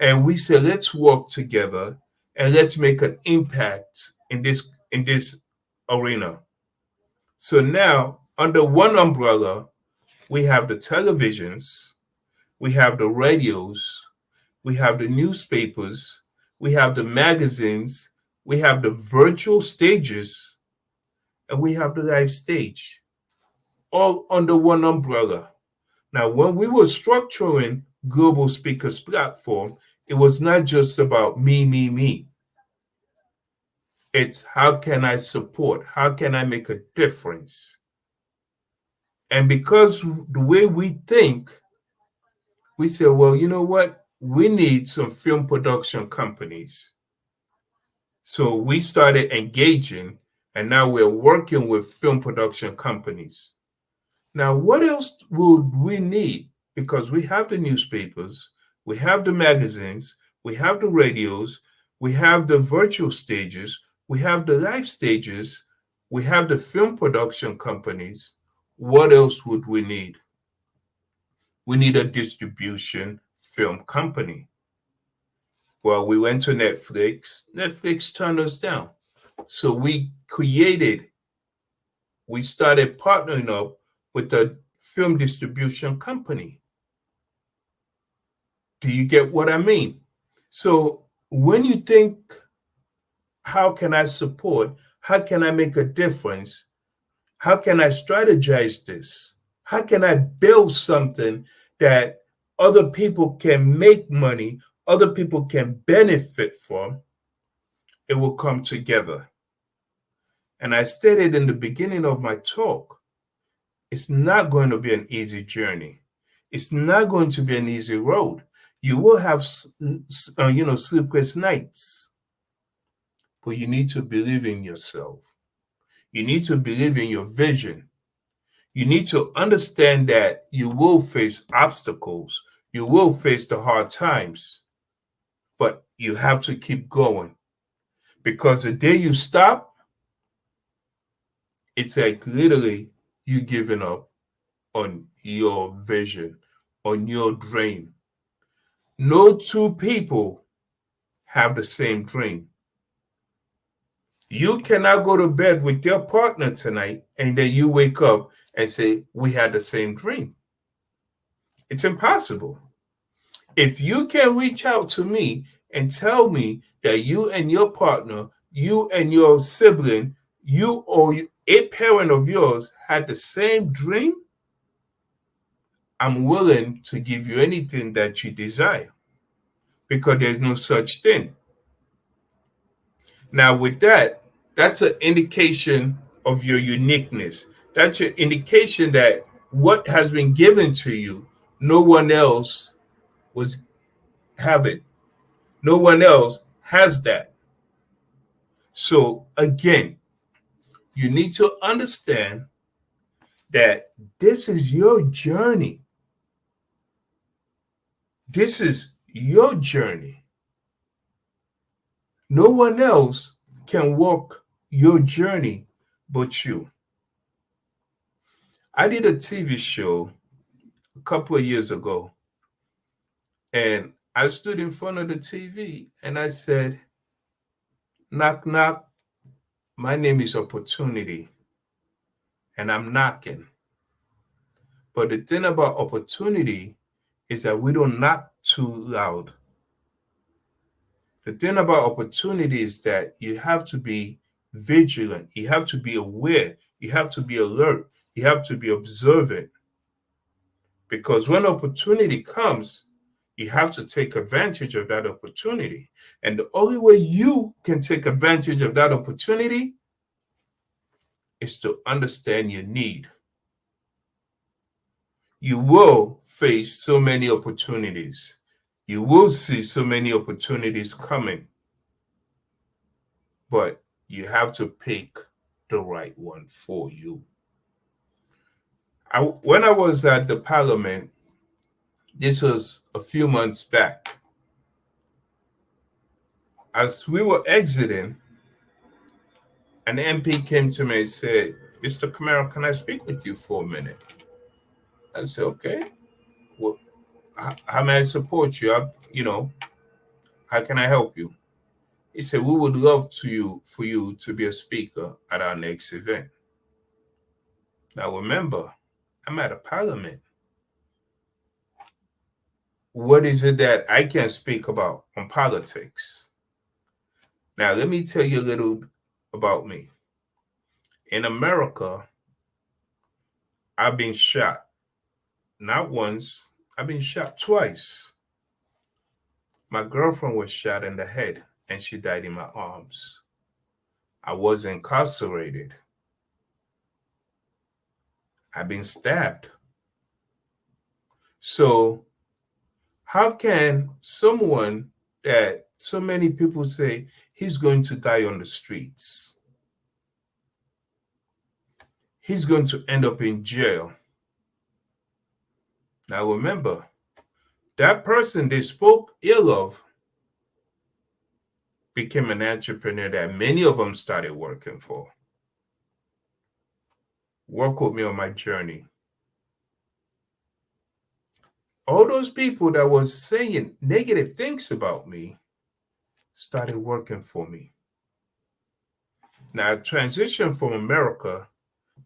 and we said, let's work together and let's make an impact in this arena. So now, under one umbrella, we have the televisions, we have the radios, we have the newspapers, we have the magazines, we have the virtual stages, and we have the live stage, all under one umbrella. Now, when we were structuring Global Speakers Platform, it was not just about me. It's how can I support? How can I make a difference? And because the way we think, we say, well, you know what? We need some film production companies. So we started engaging, and now we're working with film production companies. Now, what else would we need? Because we have the newspapers, we have the magazines, we have the radios, we have the virtual stages, we have the live stages, we have the film production companies. What else would we need? We need a distribution film company. Well, we went to Netflix. Netflix turned us down. So we started partnering up with a film distribution company. Do you get what I mean? So when you think, how can I support? How can I make a difference? How can I strategize this? How can I build something that other people can make money, other people can benefit from? It will come together. And I stated in the beginning of my talk, it's not going to be an easy journey. It's not going to be an easy road. You will have, sleepless nights. But you need to believe in yourself. You need to believe in your vision. You need to understand that you will face obstacles. You will face the hard times. But you have to keep going. Because the day you stop, it's like literally you giving up on your vision, on your dream. No two people have the same dream. You cannot go to bed with your partner tonight and then you wake up and say, we had the same dream. It's impossible. If you can reach out to me and tell me that you and your partner, you and your sibling, you or a parent of yours had the same dream, I'm willing to give you anything that you desire because there's no such thing. Now, with that, that's an indication of your uniqueness. That's an indication that what has been given to you, no one else have it. No one else has that. So again, you need to understand that this is your journey. This is your journey. No one else can walk your journey but you. I did a TV show a couple of years ago, and I stood in front of the TV and I said, knock, knock. My name is Opportunity, and I'm knocking. But the thing about opportunity is that we don't knock too loud. The thing about opportunity is that you have to be vigilant. You have to be aware. You have to be alert. You have to be observant. Because when opportunity comes, you have to take advantage of that opportunity. And the only way you can take advantage of that opportunity is to understand your need. You will face so many opportunities. You will see so many opportunities coming. But you have to pick the right one for you. When I was at the parliament, this was a few months back. As we were exiting, an MP came to me and said, Mr. Camaro, can I speak with you for a minute? I said, okay. Well, how may I support you? How can I help you? He said, we would love for you to be a speaker at our next event. Now remember, I'm at a parliament. What is it that I can speak about on politics? Now, let me tell you a little about me. In America, I've been shot. Not once, I've been shot twice. My girlfriend was shot in the head and she died in my arms. I was incarcerated. I've been stabbed. So how can someone that so many people say he's going to die on the streets, he's going to end up in jail? Now remember, that person they spoke ill of became an entrepreneur that many of them started working for. Work with me on my journey. All those people that was saying negative things about me started working for me. Now I transitioned from America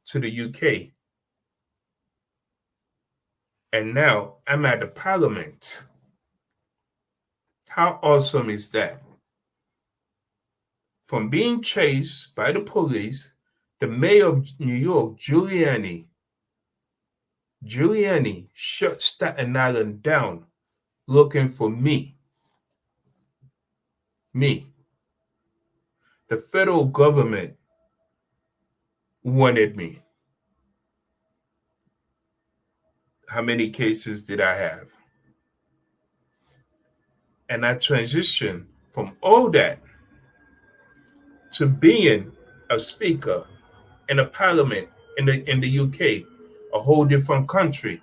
to the UK. And now I'm at the parliament. How awesome is that? From being chased by the police, the mayor of New York, Giuliani, shut Staten Island down looking for me. Me. The federal government wanted me. How many cases did I have? And I transitioned from all that to being a speaker in a parliament in the UK, a whole different country.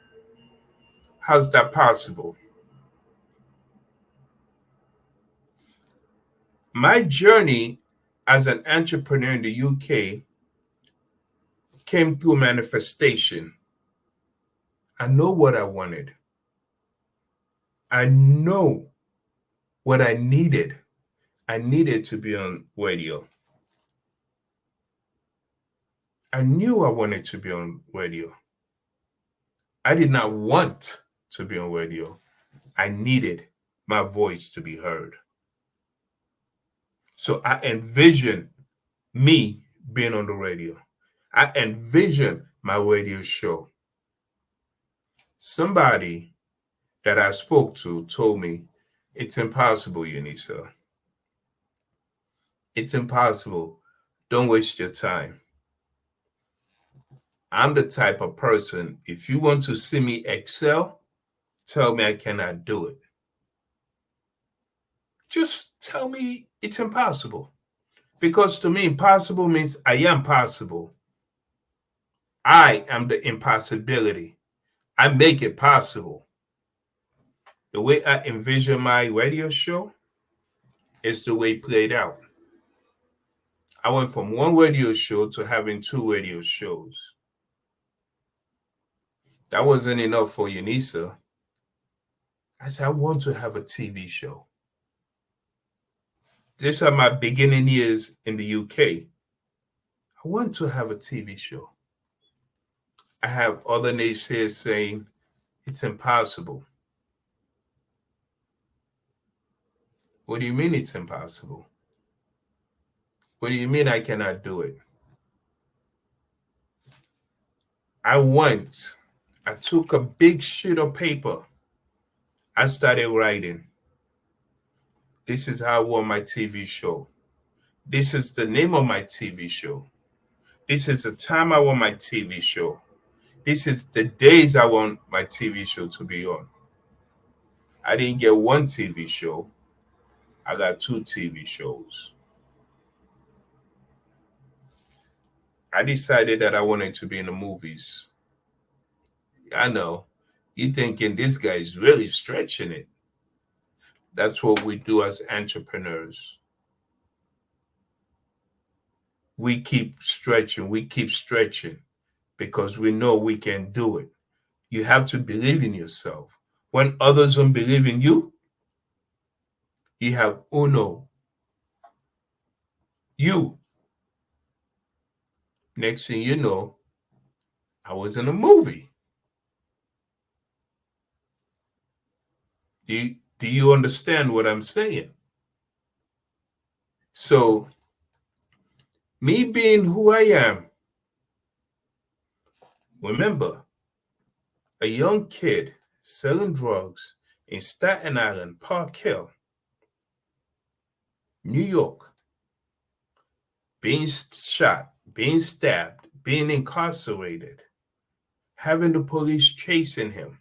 How's that possible? My journey as an entrepreneur in the UK came through manifestation. I know what I wanted. I know what I needed. I needed to be on radio. I knew I wanted to be on radio. I did not want to be on radio. I needed my voice to be heard. So I envisioned me being on the radio. I envisioned my radio show. Somebody that I spoke to told me, it's impossible, Unisa. It's impossible. Don't waste your time. I'm the type of person, if you want to see me excel, tell me I cannot do it. Just tell me it's impossible. Because to me, impossible means I am possible. I am the impossibility. I make it possible. The way I envision my radio show is the way it played out. I went from one radio show to having two radio shows. That wasn't enough for Unisa. I said, I want to have a TV show. These are my beginning years in the UK. I want to have a TV show. I have other naysayers saying it's impossible. What do you mean it's impossible? What do you mean I cannot do it? I took a big sheet of paper. I started writing. This is how I want my TV show. This is the name of my TV show. This is the time I want my TV show. This is the days I want my TV show to be on. I didn't get one TV show. I got two TV shows. I decided that I wanted to be in the movies. I know. You're thinking this guy is really stretching it. That's what we do as entrepreneurs. We keep stretching because we know we can do it. You have to believe in yourself. When others don't believe in you, you have uno. You. Next thing you know, I was in a movie. Do you understand what I'm saying? So, me being who I am, remember, a young kid selling drugs in Staten Island, Park Hill, New York, being shot, being stabbed, being incarcerated, having the police chasing him,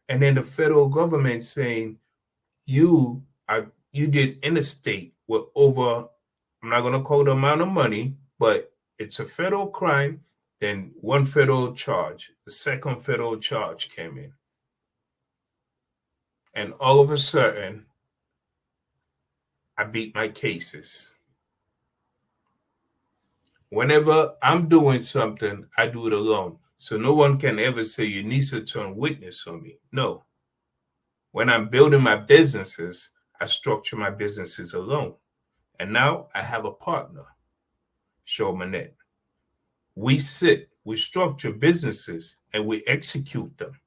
and then the federal government saying, you did interstate with over, I'm not going to call the amount of money, but it's a federal crime. Then one federal charge, the second federal charge came in. And all of a sudden, I beat my cases. Whenever I'm doing something, I do it alone. So no one can ever say you need to turn witness on me. No. When I'm building my businesses, I structure my businesses alone. And now I have a partner, Show Manette. We structure businesses, and we execute them.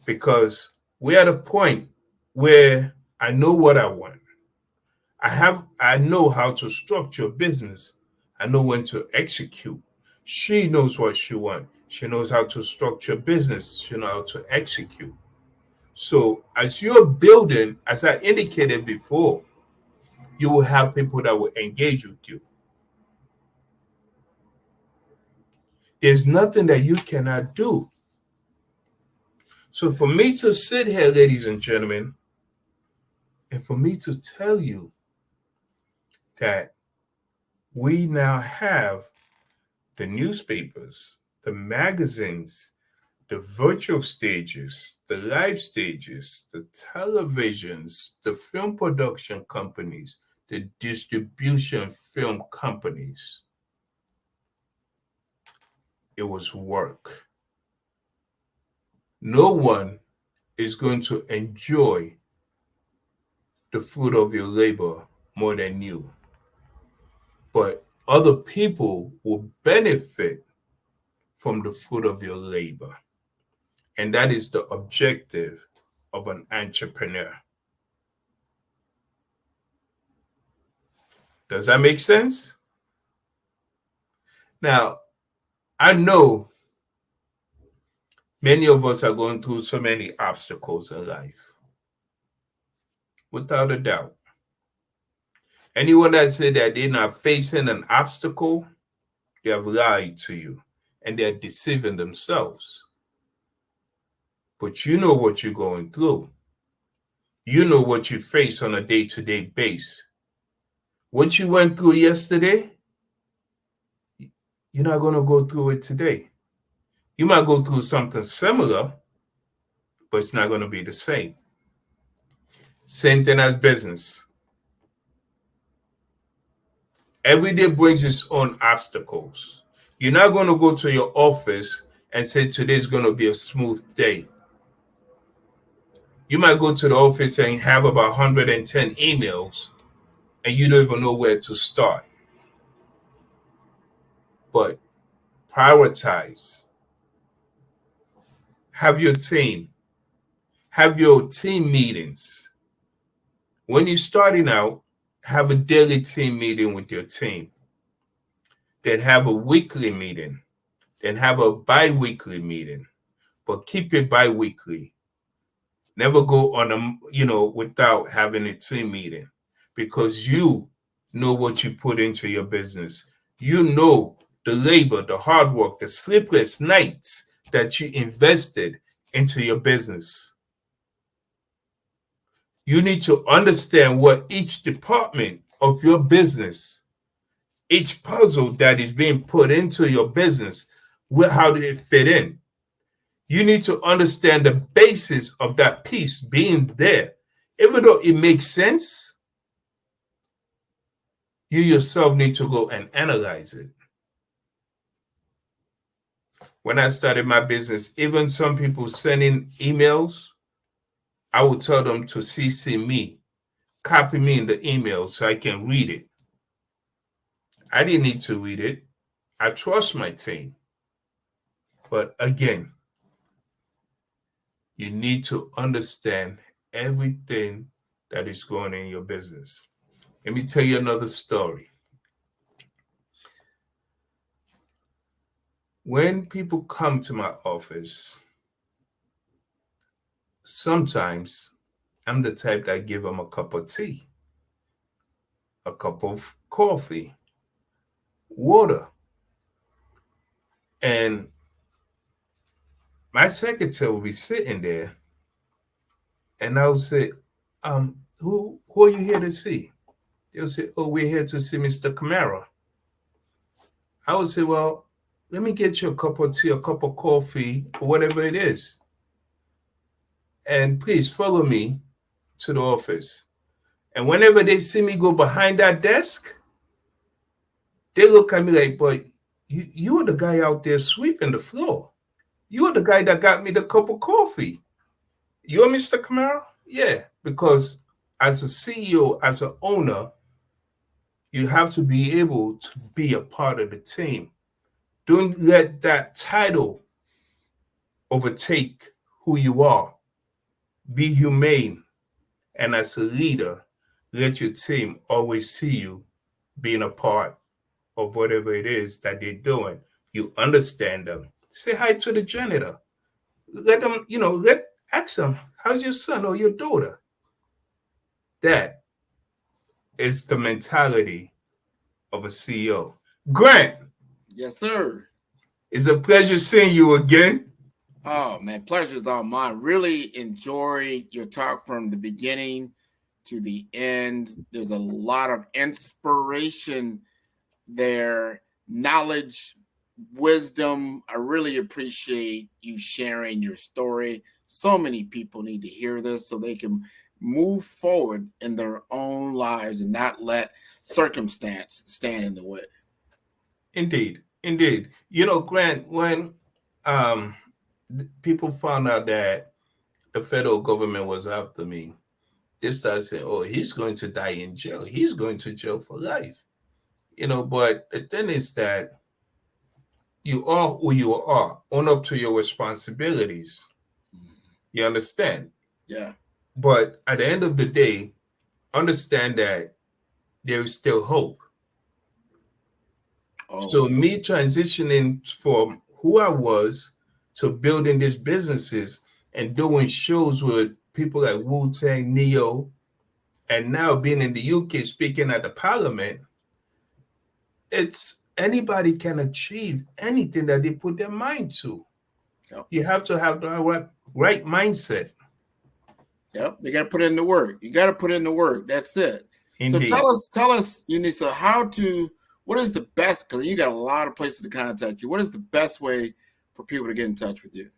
Because we're at a point where I know what I want. I know how to structure a business. I know when to execute. She knows what she wants. She knows how to structure business. She knows how to execute. So as you're building, as I indicated before, you will have people that will engage with you. There's nothing that you cannot do. So for me to sit here, ladies and gentlemen, and for me to tell you that we now have the newspapers, the magazines, the virtual stages, the live stages, the televisions, the film production companies, the distribution film companies. It was work. No one is going to enjoy the fruit of your labor more than you. But other people will benefit from the fruit of your labor. And that is the objective of an entrepreneur. Does that make sense? Now, I know many of us are going through so many obstacles in life. Without a doubt. Anyone that said that they're not facing an obstacle, they have lied to you and they're deceiving themselves. But you know what you're going through. You know what you face on a day-to-day basis. What you went through yesterday, you're not going to go through it today. You might go through something similar, but it's not going to be the same. Same thing as business. Every day brings its own obstacles. You're not going to go to your office and say today's going to be a smooth day. You might go to the office and have about 110 emails, and you don't even know where to start. But prioritize. Have your team. Have your team meetings. When you're starting out, have a daily team meeting with your team. Then have a weekly meeting. Then have a bi-weekly meeting. But keep it bi-weekly. Never go on without having a team meeting, because you know what you put into your business. You know the labor, the hard work, the sleepless nights that you invested into your business. You need to understand what each department of your business, each puzzle that is being put into your business, how did it fit in? You need to understand the basis of that piece being there. Even though it makes sense, you yourself need to go and analyze it. When I started my business, even some people sending emails, I would tell them to CC me, copy me in the email so I can read it. I didn't need to read it. I trust my team. But again, you need to understand everything that is going in your business. Let me tell you another story. When people come to my office, sometimes I'm the type that give them a cup of tea, a cup of coffee, water. And my secretary will be sitting there, and I'll say, who are you here to see? They'll say, oh, we're here to see Mr. Camara. I would say, well, let me get you a cup of tea, a cup of coffee, or whatever it is. And please follow me to the office. And whenever they see me go behind that desk, they look at me like, but you are the guy out there sweeping the floor. You are the guy that got me the cup of coffee. You're Mr. Camara? Yeah, because as a CEO, as an owner, you have to be able to be a part of the team. Don't let that title overtake who you are. Be humane. And as a leader, let your team always see you being a part of whatever it is that they're doing. You understand them. Say hi to the janitor. Let them, ask them, how's your son or your daughter? That is the mentality of a CEO. Grant. Yes, sir. It's a pleasure seeing you again. Oh, man, pleasure's all mine. Really enjoyed your talk from the beginning to the end. There's a lot of inspiration there, knowledge, wisdom. I really appreciate you sharing your story. So many people need to hear this so they can move forward in their own lives and not let circumstance stand in the way. Indeed. Grant, when people found out that the federal government was after me, they started saying, oh, he's going to die in jail. He's going to jail for life. But the thing is that you are who you are. Own up to your responsibilities. You understand? Yeah. But at the end of the day, understand that there is still hope. Oh. So me transitioning from who I was to building these businesses and doing shows with people like Wu-Tang, Neo, and now being in the UK speaking at the parliament, it's anybody can achieve anything that they put their mind to. Yep. You have to have the right mindset. Yep, they got to put in the work. You got to put in the work. That's it. Indeed. So tell us, Unisa, what is the best, because you got a lot of places to contact you. What is the best way for people to get in touch with you?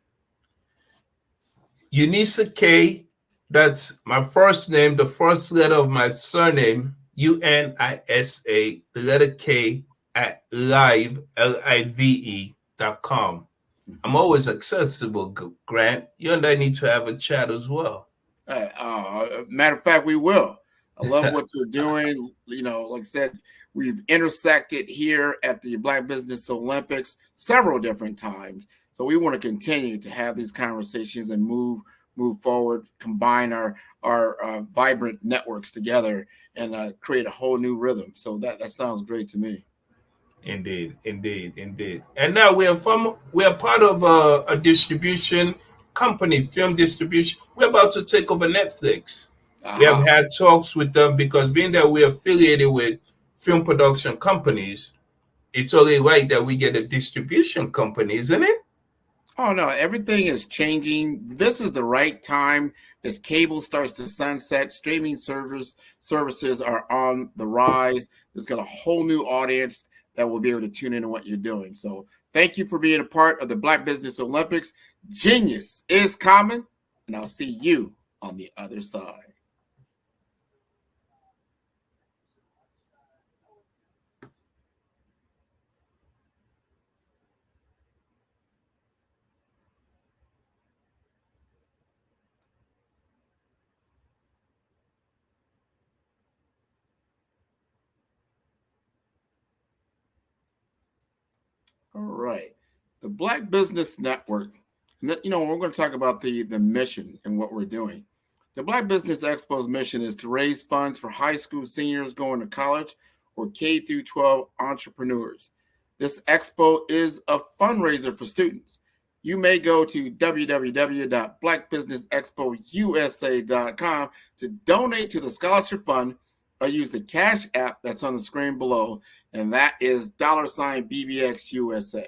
Unisa K, that's my first name, the first letter of my surname, UNISA, the letter K, at live.com. I'm always accessible, Grant. You and I need to have a chat as well. Matter of fact, we will. I love what you're doing. You know, like I said, we've intersected here at the Black Business Olympics several different times. So we want to continue to have these conversations and move forward, combine our vibrant networks together, and create a whole new rhythm. So that sounds great to me. Indeed. And now we are part of a distribution company, film distribution. We're about to take over Netflix. We have had talks with them because being that we're affiliated with film production companies, it's only right that we get a distribution company, isn't it? Oh, no, everything is changing. This is the right time as cable starts to sunset. Streaming services are on the rise. There's got a whole new audience that will be able to tune into what you're doing. So thank you for being a part of the Black Business Olympics. Genius is common, and I'll see you on the other side. All right. The Black Business Network. We're going to talk about the mission and what we're doing. The Black Business Expo's mission is to raise funds for high school seniors going to college or K through 12 entrepreneurs. This expo is a fundraiser for students. You may go to www.blackbusinessexpousa.com to donate to the scholarship fund or use the Cash app that's on the screen below, and that is $BBXUSA.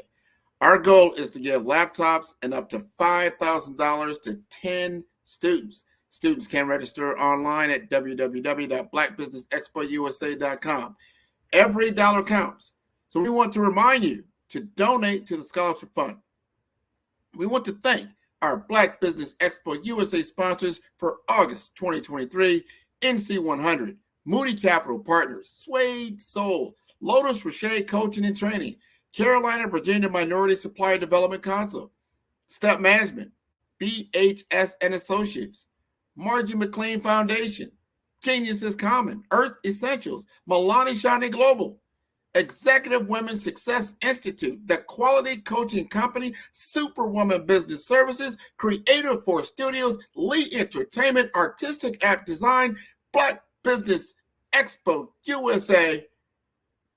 Our goal is to give laptops and up to $5,000 to 10 students. Students can register online at www.blackbusinessexpousa.com. Every dollar counts. So we want to remind you to donate to the scholarship fund. We want to thank our Black Business Expo USA sponsors for August 2023, NC100, Moody Capital Partners, Suede Soul, Lotus Rocher Coaching and Training, Carolina, Virginia Minority Supplier Development Council, Step Management, BHS and Associates, Margie McLean Foundation, Genius is Common, Earth Essentials, Milani Shani Global, Executive Women Success Institute, The Quality Coaching Company, Superwoman Business Services, Creative Force Studios, Lee Entertainment, Artistic App Design, Black Business Expo USA.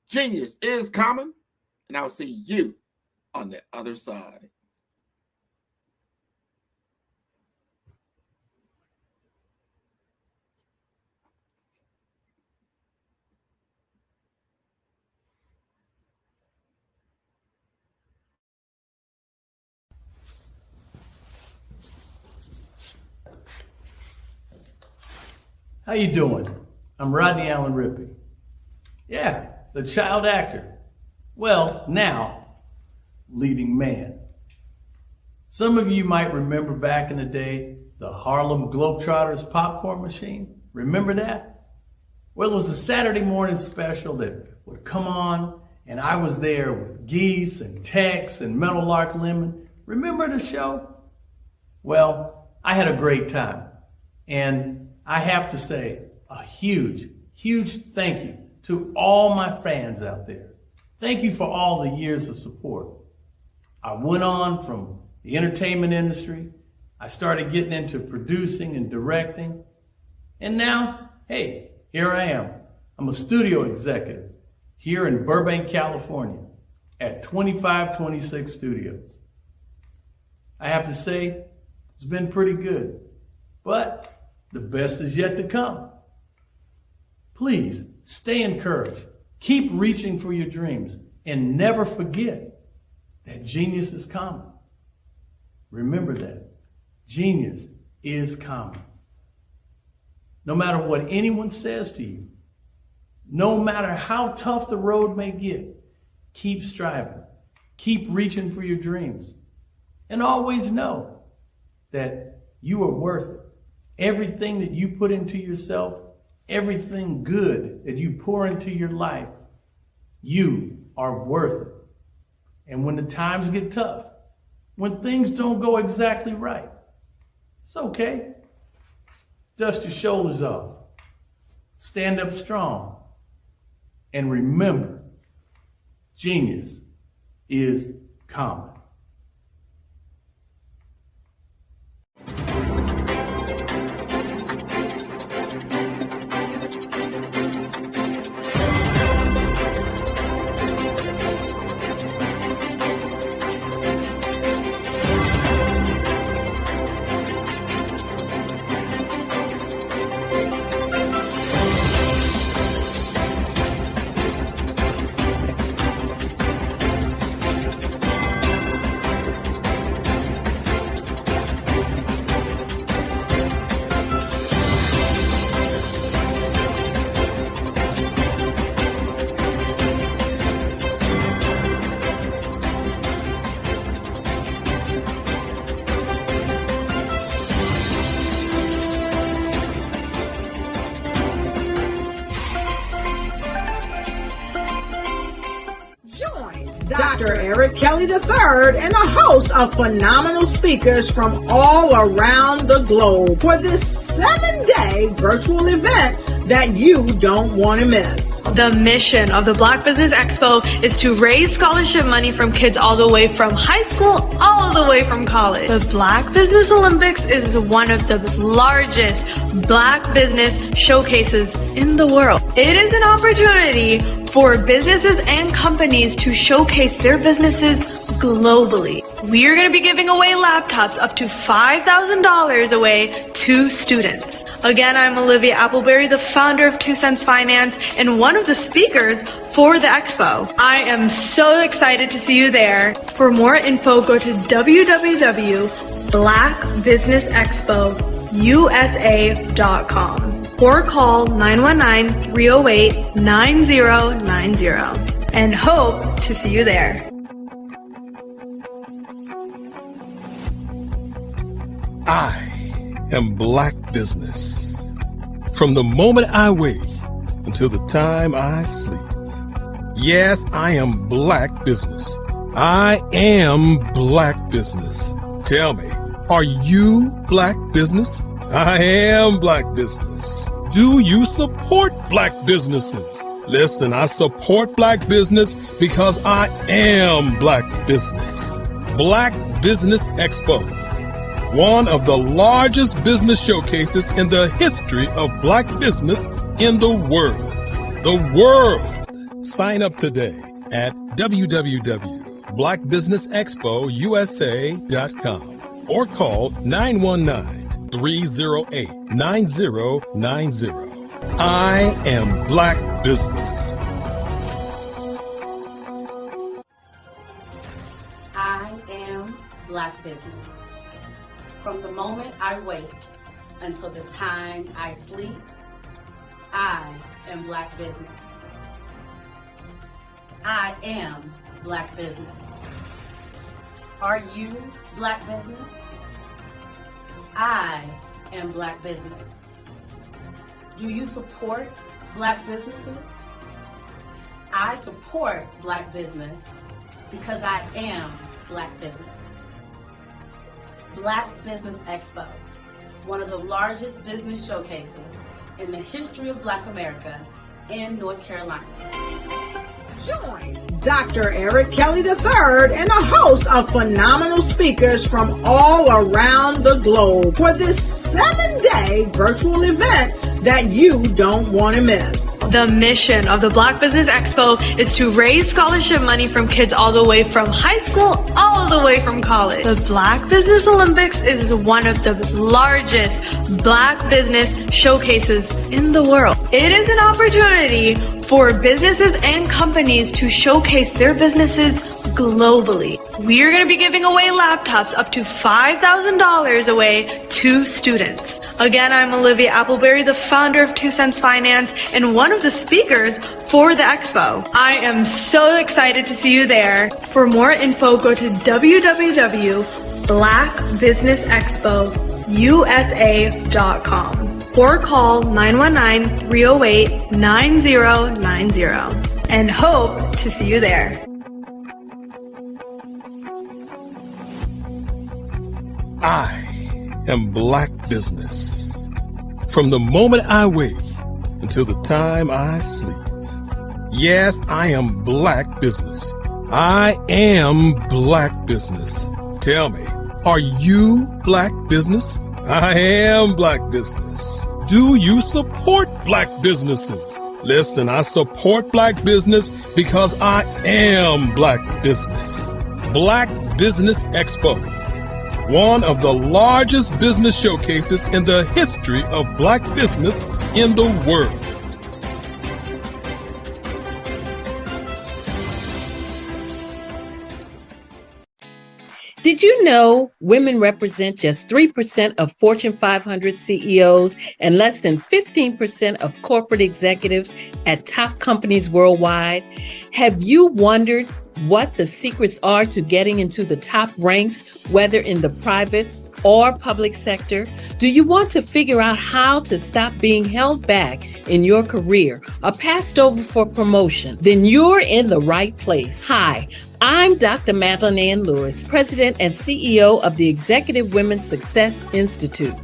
Genius is common, and I'll see you on the other side. How you doing? I'm Rodney Allen Rippey. Yeah, the child actor. Well, now, leading man. Some of you might remember back in the day, the Harlem Globetrotters popcorn machine. Remember that? Well, it was a Saturday morning special that would come on, and I was there with Geese and Tex and Meadowlark Lemon. Remember the show? Well, I had a great time. And I have to say a huge, huge thank you to all my fans out there. Thank you for all the years of support. I went on from the entertainment industry. I started getting into producing and directing. And now, hey, here I am. I'm a studio executive here in Burbank, California at 2526 Studios. I have to say, it's been pretty good, but the best is yet to come. Please stay encouraged. Keep reaching for your dreams and never forget that genius is common. Remember that. Genius is common. No matter what anyone says to you, no matter how tough the road may get, keep striving. Keep reaching for your dreams. And always know that You are worth it. Everything that you put into yourself, everything good that you pour into your life, you are worth it. And when the times get tough, when things don't go exactly right, it's okay. Dust your shoulders off. Stand up strong. And remember, genius is common. Dr. Eric Kelly III and a host of phenomenal speakers from all around the globe for this 7-day virtual event that you don't want to miss. The mission of the Black Business Expo is to raise scholarship money from kids all the way from high school all the way from college. The Black Business Olympics is one of the largest Black business showcases in the world. It is an opportunity for businesses and companies to showcase their businesses globally. We are going to be giving away laptops up to $5,000 away to students. Again, I'm Olivia Appleberry, the founder of 2 Cents Finance and one of the speakers for the expo. I am so excited to see you there. For more info, go to www.blackbusinessexpousa.com or call 919-308-9090 and hope to see you there. I am Black Business. From the moment I wake until the time I sleep. Yes, I am Black Business. I am Black Business. Tell me, are you Black Business? I am Black Business. Do you support Black businesses? Listen, I support Black business because I am Black Business. Black Business Expo, one of the largest business showcases in the history of Black business in the world. The world! Sign up today at www.blackbusinessexpousa.com or call 919-308-9090. I am Black Business. I am Black Business. From the moment I wake until the time I sleep, I am Black Business. I am Black Business. Are you Black Business? I am Black Business. Do you support Black businesses? I support Black business because I am Black Business. Black Business Expo, one of the largest business showcases in the history of Black America in North Carolina. Join Dr. Eric Kelly III and a host of phenomenal speakers from all around the globe for this 7-day virtual event that you don't want to miss. The mission of the Black Business Expo is to raise scholarship money from kids all the way from high school all the way from college. The Black Business Olympics is one of the largest Black business showcases in the world. It is an opportunity for businesses and companies to showcase their businesses globally. We are going to be giving away laptops up to $5,000 away to students. Again, I'm Olivia Appleberry, the founder of 2 Cents Finance and one of the speakers for the expo. I am so excited to see you there. For more info, go to www.blackbusinessexpousa.com USA.com or call 919-308-9090 and hope to see you there. I am Black Business. From the moment I wake until the time I sleep. Yes, I am Black Business. I am Black Business. Tell me, are you Black Business? I am Black Business. Do you support Black businesses? Listen, I support Black business because I am Black Business. Black Business Expo, one of the largest business showcases in the history of Black business in the world. Did you know women represent just 3% of Fortune 500 CEOs and less than 15% of corporate executives at top companies worldwide? Have you wondered what the secrets are to getting into the top ranks, whether in the private or public sector? Do you want to figure out how to stop being held back in your career or passed over for promotion? Then you're in the right place. Hi, I'm Dr. Madeline Ann Lewis, President and CEO of the Executive Women's Success Institute.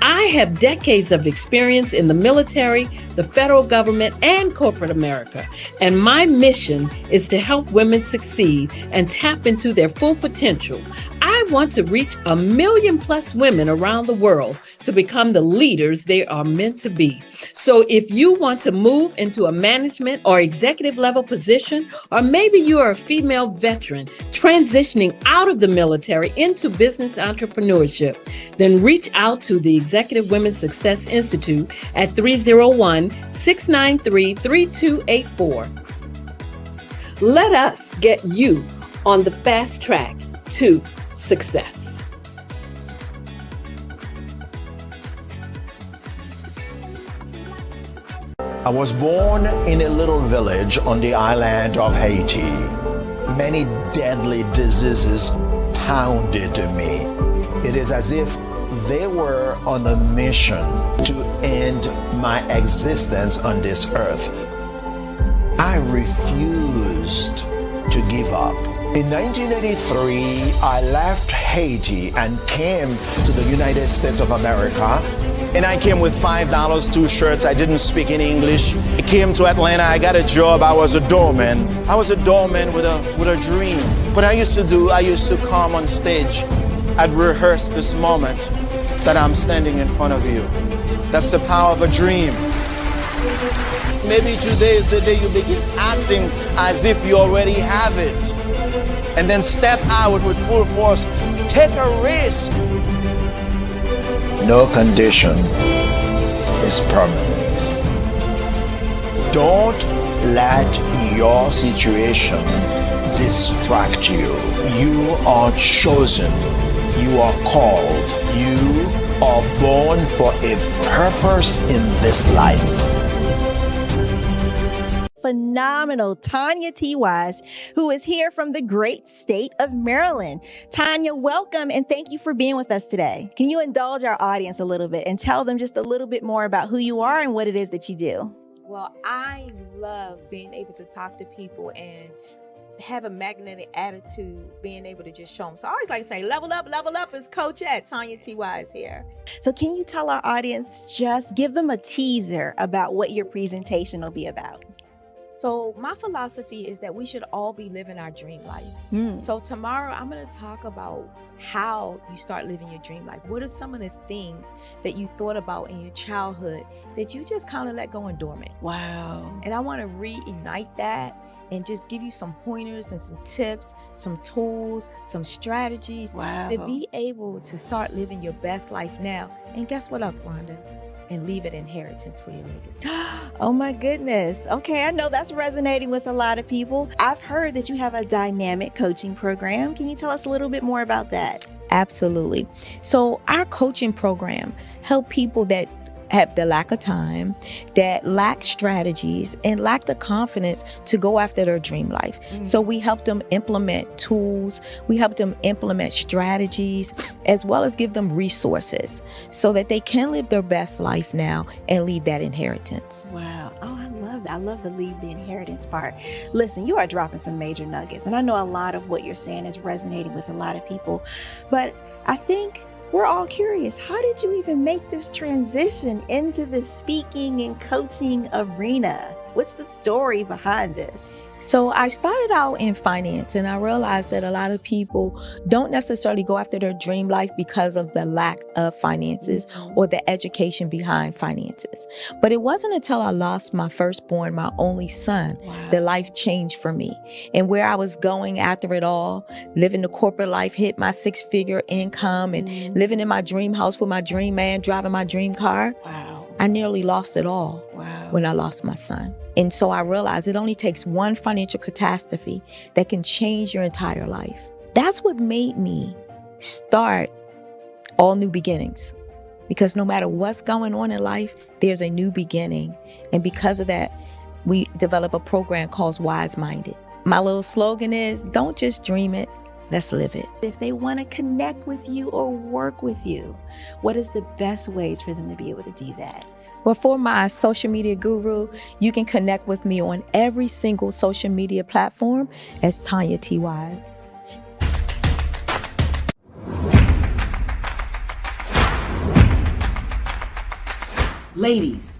I have decades of experience in the military, the federal government, and corporate America, and my mission is to help women succeed and tap into their full potential. I want to reach 1 million plus women around the world to become the leaders they are meant to be. So if you want to move into a management or executive level position, or maybe you are a female veteran transitioning out of the military into business entrepreneurship, then reach out to the Executive Women's Success Institute at 301-693-3284. Let us get you on the fast track to success. I was born in a little village on the island of Haiti. Many deadly diseases pounded me. It is as if they were on a mission to end my existence on this earth. I refused to give up. In 1983, I left Haiti and came to the United States of America. And I came with $5, 2 shirts. I didn't speak in English. I came to Atlanta. I got a job. I was a doorman. I was a doorman with a dream. What I used to come on stage. I'd rehearse this moment that I'm standing in front of you. That's the power of a dream. Maybe today is the day you begin acting as if you already have it. And then step out with full force. Take a risk. No condition is permanent. Don't let your situation distract you. You are chosen. You are called. You are born for a purpose in this life. Phenomenal Tanya T. Wise, who is here from the great state of Maryland. Tanya, welcome and thank you for being with us today. Can you indulge our audience a little bit and tell them just a little bit more about who you are and what it is that you do? Well, I love being able to talk to people and have a magnetic attitude, being able to just show them. So I always like to say, level up is Coach at Tanya T. Wise here. So can you tell our audience, just give them a teaser about what your presentation will be about? So my philosophy is that we should all be living our dream life. So tomorrow I'm going to talk about how you start living your dream life. What are some of the things that you thought about in your childhood that you just kind of let go and dormant? Wow. And I want to reignite that and just give you some pointers and some tips, some tools, some strategies to be able to start living your best life now. And guess what, Wanda? And leave an inheritance for your legacy. Oh my goodness. Okay, I know that's resonating with a lot of people. I've heard that you have a dynamic coaching program. Can you tell us a little bit more about that? Absolutely. So our coaching program help people that have the lack of time, that lack strategies, and lack the confidence to go after their dream life. So we help them implement tools, we help them implement strategies, as well as give them resources so that they can live their best life now and leave that inheritance. Wow. Oh, I love that. I love the leave the inheritance part. Listen, you are dropping some major nuggets, and I know a lot of what you're saying is resonating with a lot of people, but I think we're all curious. How did you even make this transition into the speaking and coaching arena? What's the story behind this? So I started out in finance, and I realized that a lot of people don't necessarily go after their dream life because of the lack of finances or the education behind finances. But it wasn't until I lost my firstborn, my only son, that life changed for me. And where I was going after it all, living the corporate life, hit my 6-figure income and living in my dream house with my dream man, driving my dream car. I nearly lost it all when I lost my son. And so I realized it only takes one financial catastrophe that can change your entire life. That's what made me start All New Beginnings. Because no matter what's going on in life, there's a new beginning. And because of that, we develop a program called Wise Minded. My little slogan is, don't just dream it, let's live it. If they want to connect with you or work with you, what is the best ways for them to be able to do that? Well, for my social media guru, you can connect with me on every single social media platform as Tanya T. Wise. Ladies,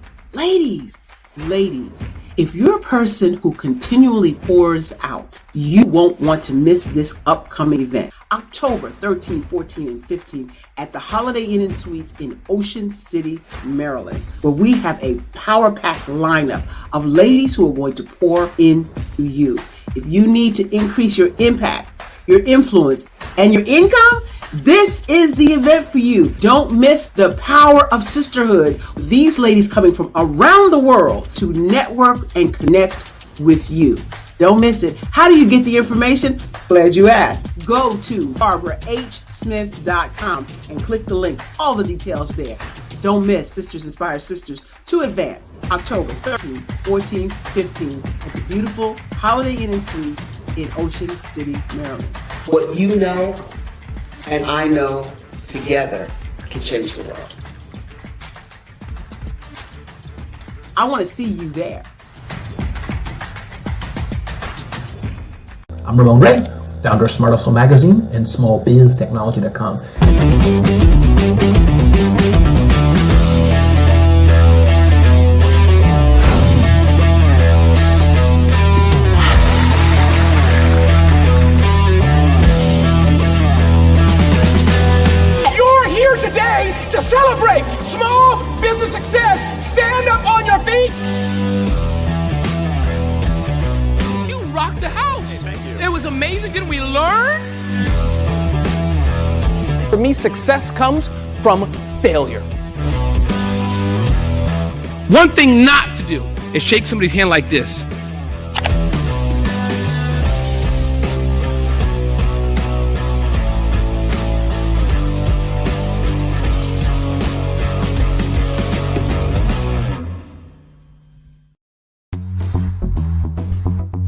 if you're a person who continually pours out, you won't want to miss this upcoming event. October 13, 14, and 15 at the Holiday Inn and Suites in Ocean City, Maryland, where we have a power-packed lineup of ladies who are going to pour into you. If you need to increase your impact, your influence, and your income, this is the event for you. Don't miss the power of sisterhood. These ladies coming from around the world to network and connect with you. Don't miss it. How do you get the information? Glad you asked. Go to barbarahsmith.com and click the link. All the details there. Don't miss Sisters Inspire Sisters to Advance, October 13, 14, 15 at the beautiful Holiday Inn and Suites in Ocean City, Maryland. What you know and I know together can change the world. I want to see you there. I'm Ramon Ray, founder of Smart Hustle Magazine and smallbiztechnology.com. You're here today to celebrate small business success. Stand up on your feet. You rocked the house. It was amazing. Didn't we learn? For me, success comes from failure. One thing not to do is shake somebody's hand like this.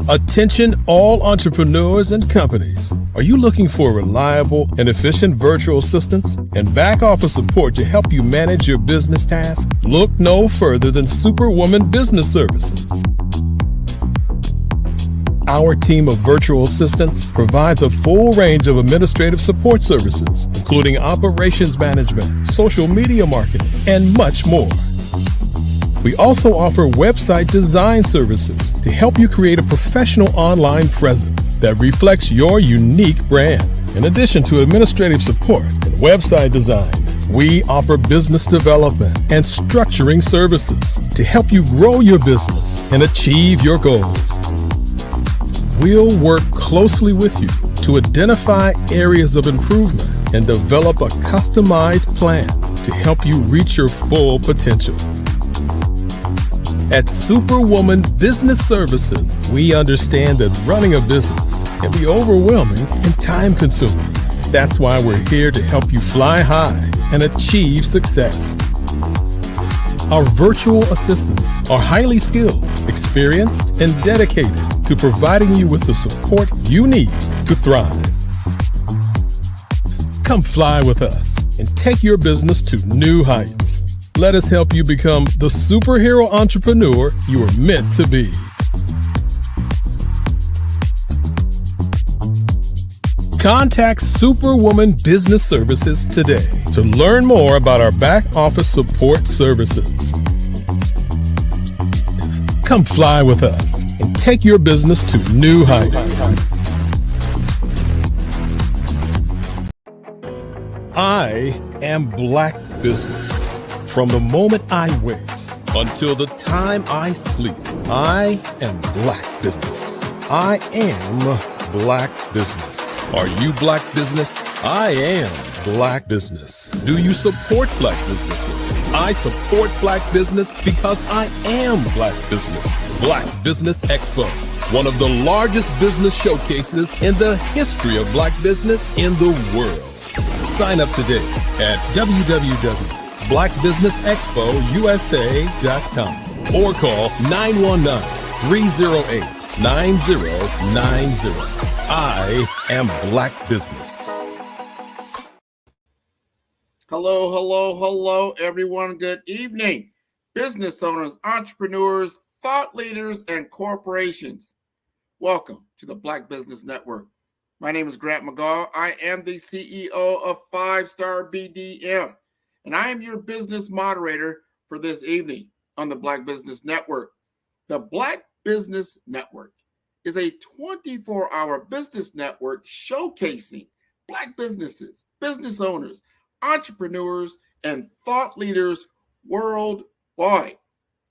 Attention all entrepreneurs and companies. Are you looking for reliable and efficient virtual assistants and back office support to help you manage your business tasks? Look no further than Superwoman Business Services. Our team of virtual assistants provides a full range of administrative support services, including operations management, social media marketing, and much more. We also offer website design services to help you create a professional online presence that reflects your unique brand. In addition to administrative support and website design, we offer business development and structuring services to help you grow your business and achieve your goals. We'll work closely with you to identify areas of improvement and develop a customized plan to help you reach your full potential. At Superwoman Business Services, we understand that running a business can be overwhelming and time-consuming. That's why we're here to help you fly high and achieve success. Our virtual assistants are highly skilled, experienced, and dedicated to providing you with the support you need to thrive. Come fly with us and take your business to new heights. Let us help you become the superhero entrepreneur you are meant to be. Contact Superwoman Business Services today to learn more about our back office support services. Come fly with us and take your business to new heights. I am Black Business. From the moment I wake until the time I sleep, I am Black Business. I am Black Business. Are you Black Business? I am Black Business. Do you support Black businesses? I support Black business because I am Black Business. Black Business Expo, one of the largest business showcases in the history of Black business in the world. Sign up today at www.blackbusinessexpousa.com or call 919-308-9090. I am Black Business. Hello, everyone. Good evening. Business owners, entrepreneurs, thought leaders, and corporations. Welcome to the Black Business Network. My name is Grant McGaw. I am the CEO of 5-Star BDM, and I am your business moderator for this evening on the Black Business Network. The Black Business Network is a 24-hour business network showcasing Black businesses, business owners, entrepreneurs, and thought leaders worldwide.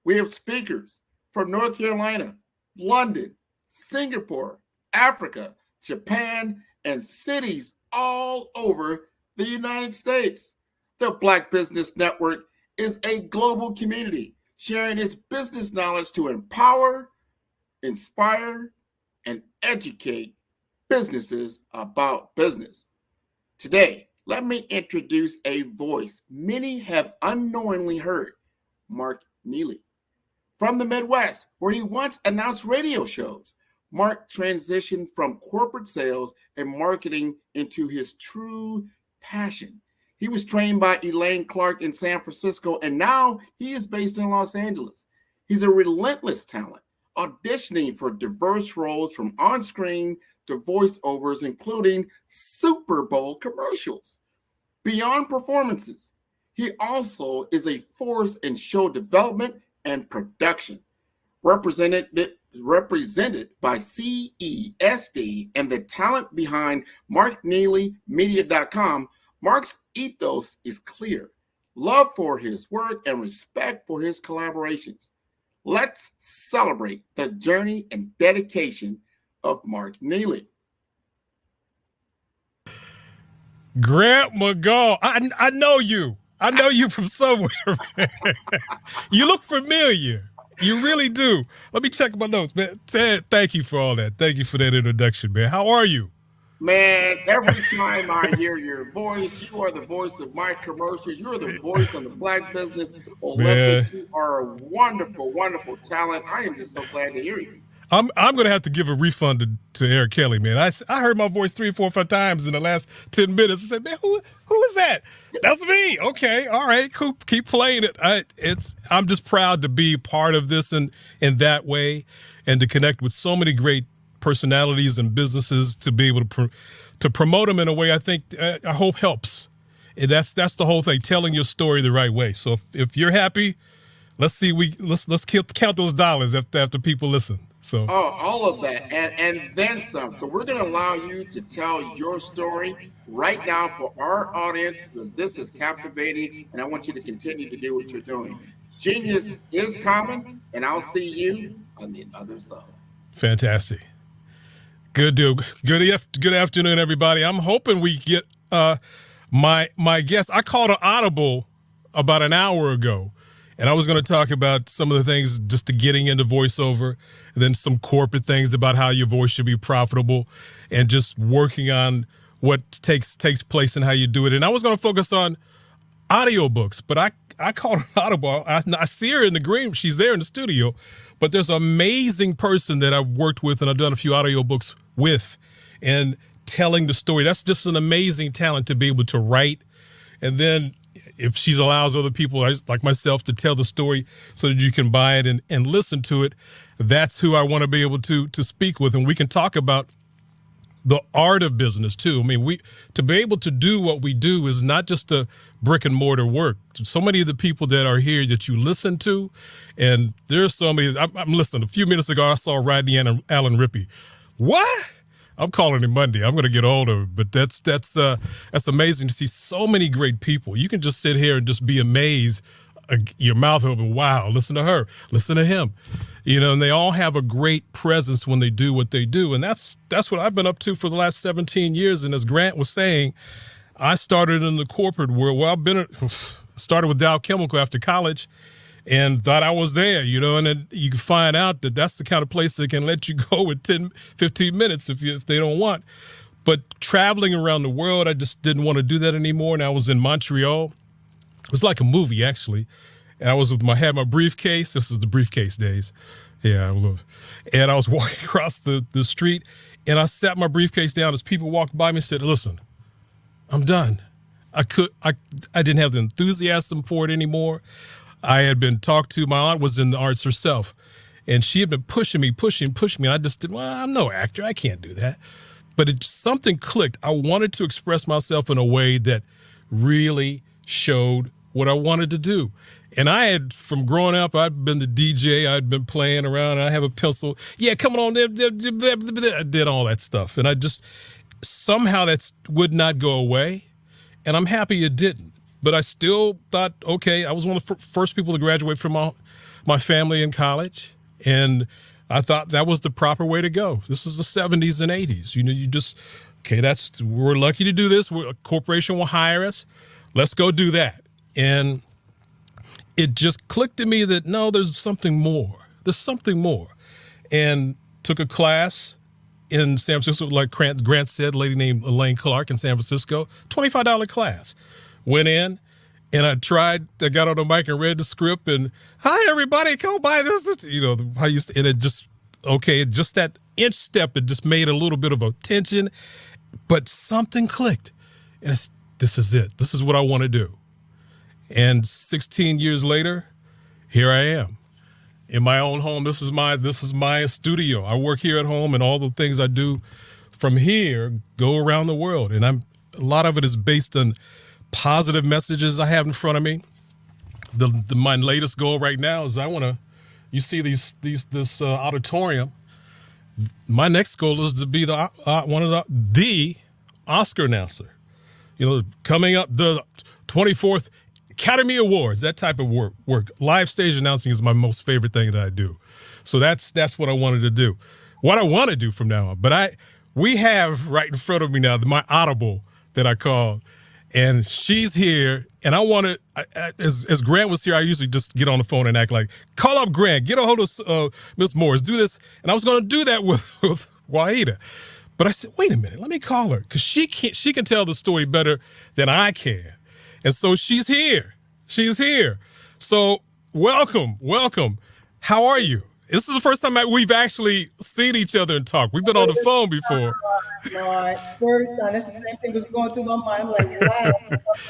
We have speakers from North Carolina, London, Singapore, Africa, Japan, and cities all over the United States. The Black Business Network is a global community sharing its business knowledge to empower, inspire, and educate businesses about business. Today, let me introduce a voice many have unknowingly heard, Mark Neely. From the Midwest, where he once announced radio shows, Mark transitioned from corporate sales and marketing into his true passion. He was trained by Elaine Clark in San Francisco, and now he is based in Los Angeles. He's a relentless talent, auditioning for diverse roles from on-screen to voiceovers, including Super Bowl commercials. Beyond performances, he also is a force in show development and production, represented by CESD and the talent behind MarkNeelyMedia.com. Mark's ethos is clear: love for his work and respect for his collaborations. Let's celebrate the journey and dedication of Mark Neely. Grant McGaw, I know you. I know you from somewhere. You look familiar. You really do. Let me check my notes, man. Ted, thank you for all that. Thank you for that introduction, man. How are you? Man, every time I hear your voice, you are the voice of my commercials. You're the voice of the Black Business Olympics. Man. You are a wonderful, wonderful talent. I am just so glad to hear you. I'm going to have to give a refund to Eric Kelly, man. I heard my voice 3, 4, 5 times in the last 10 minutes. I said, man, who is that? That's me. Okay, all right, cool. Keep playing it. I'm just proud to be part of this in that way, and to connect with so many great personalities and businesses, to be able to promote them in a way I think I hope helps. And that's the whole thing, telling your story the right way. So if you're happy, let's count those dollars after people listen. So all of that and then some. So we're going to allow you to tell your story right now for our audience, because this is captivating, and I want you to continue to do what you're doing. Genius is common, and I'll see you on the other side. Fantastic. Good deal. Good afternoon, everybody. I'm hoping we get my guest. I called an audible about an hour ago, and I was going to talk about some of the things just to getting into voiceover, and then some corporate things about how your voice should be profitable, and just working on what takes place and how you do it. And I was going to focus on audiobooks, but I I called her audible. I see her in the green. She's there in the studio. But there's an amazing person that I've worked with and I've done a few audiobooks with and telling the story. That's just an amazing talent to be able to write. And then if she allows other people like myself to tell the story so that you can buy it and listen to it, that's who I want to be able to speak with. And we can talk about the art of business too. I mean, to be able to do what we do is not just a brick and mortar work. So many of the people that are here that you listen to, and there's so many. I'm listening. A few minutes ago, I saw Rodney and Alan Rippey. What? I'm calling him Monday. I'm going to get older, but that's amazing to see so many great people. You can just sit here and just be amazed, your mouth open. Wow, listen to her, listen to him. And they all have a great presence when they do what they do. And that's what I've been up to for the last 17 years. And as Grant was saying, I started in the corporate world. Well, started with Dow Chemical after college and thought I was there, and then you can find out that that's the kind of place that can let you go in 10, 15 minutes if they don't want. But traveling around the world, I just didn't want to do that anymore. And I was in Montreal. It was like a movie, actually. And I was had my briefcase. This is the briefcase days. Yeah, and I was walking across the street, and I sat my briefcase down as people walked by me and said, listen, I'm done. I didn't have the enthusiasm for it anymore. I had been talked to. My aunt was in the arts herself, and she had been pushing me. And I just did, I'm no actor. I can't do that. But something clicked. I wanted to express myself in a way that really showed what I wanted to do. And I had, from growing up, I'd been the DJ, I'd been playing around, and I have a pencil. Yeah, come on, I did all that stuff. And I just, somehow that would not go away. And I'm happy it didn't. But I still thought, okay, I was one of the first people to graduate from my family in college. And I thought that was the proper way to go. This is the 70s and 80s. You just, okay, we're lucky to do this. A corporation will hire us. Let's go do that. And it just clicked to me that, no, there's something more. There's something more. And took a class in San Francisco, like Grant said, a lady named Elaine Clark in San Francisco, $25 class. Went in, and I got on the mic and read the script, and, hi, everybody, come buy this. And it just, just that inch step, it just made a little bit of a tension, but something clicked. And this is it. This is what I want to do. And 16 years later, here I am in my own home. This is my studio. I work here at home, and all the things I do from here go around the world. And a lot of it is based on positive messages I have in front of me. My latest goal right now is you see this auditorium. My next goal is to be the Oscar announcer. Coming up, the 24th Academy Awards, that type of work. Live stage announcing is my most favorite thing that I do. So that's what I wanted to do. What I want to do from now on. But we have right in front of me now my Audible that I call, and she's here. And I want to, as Grant was here, I usually just get on the phone and act like, call up Grant, get a hold of Miss Morris, do this. And I was going to do that with Wahida. But I said, wait a minute, let me call her, because she can tell the story better than I can. And so she's here. She's here. So welcome. How are you? This is the first time we've actually seen each other and talked. We've been on the phone before. Lord, first time. That's the same thing was going through my mind. I'm like, wow,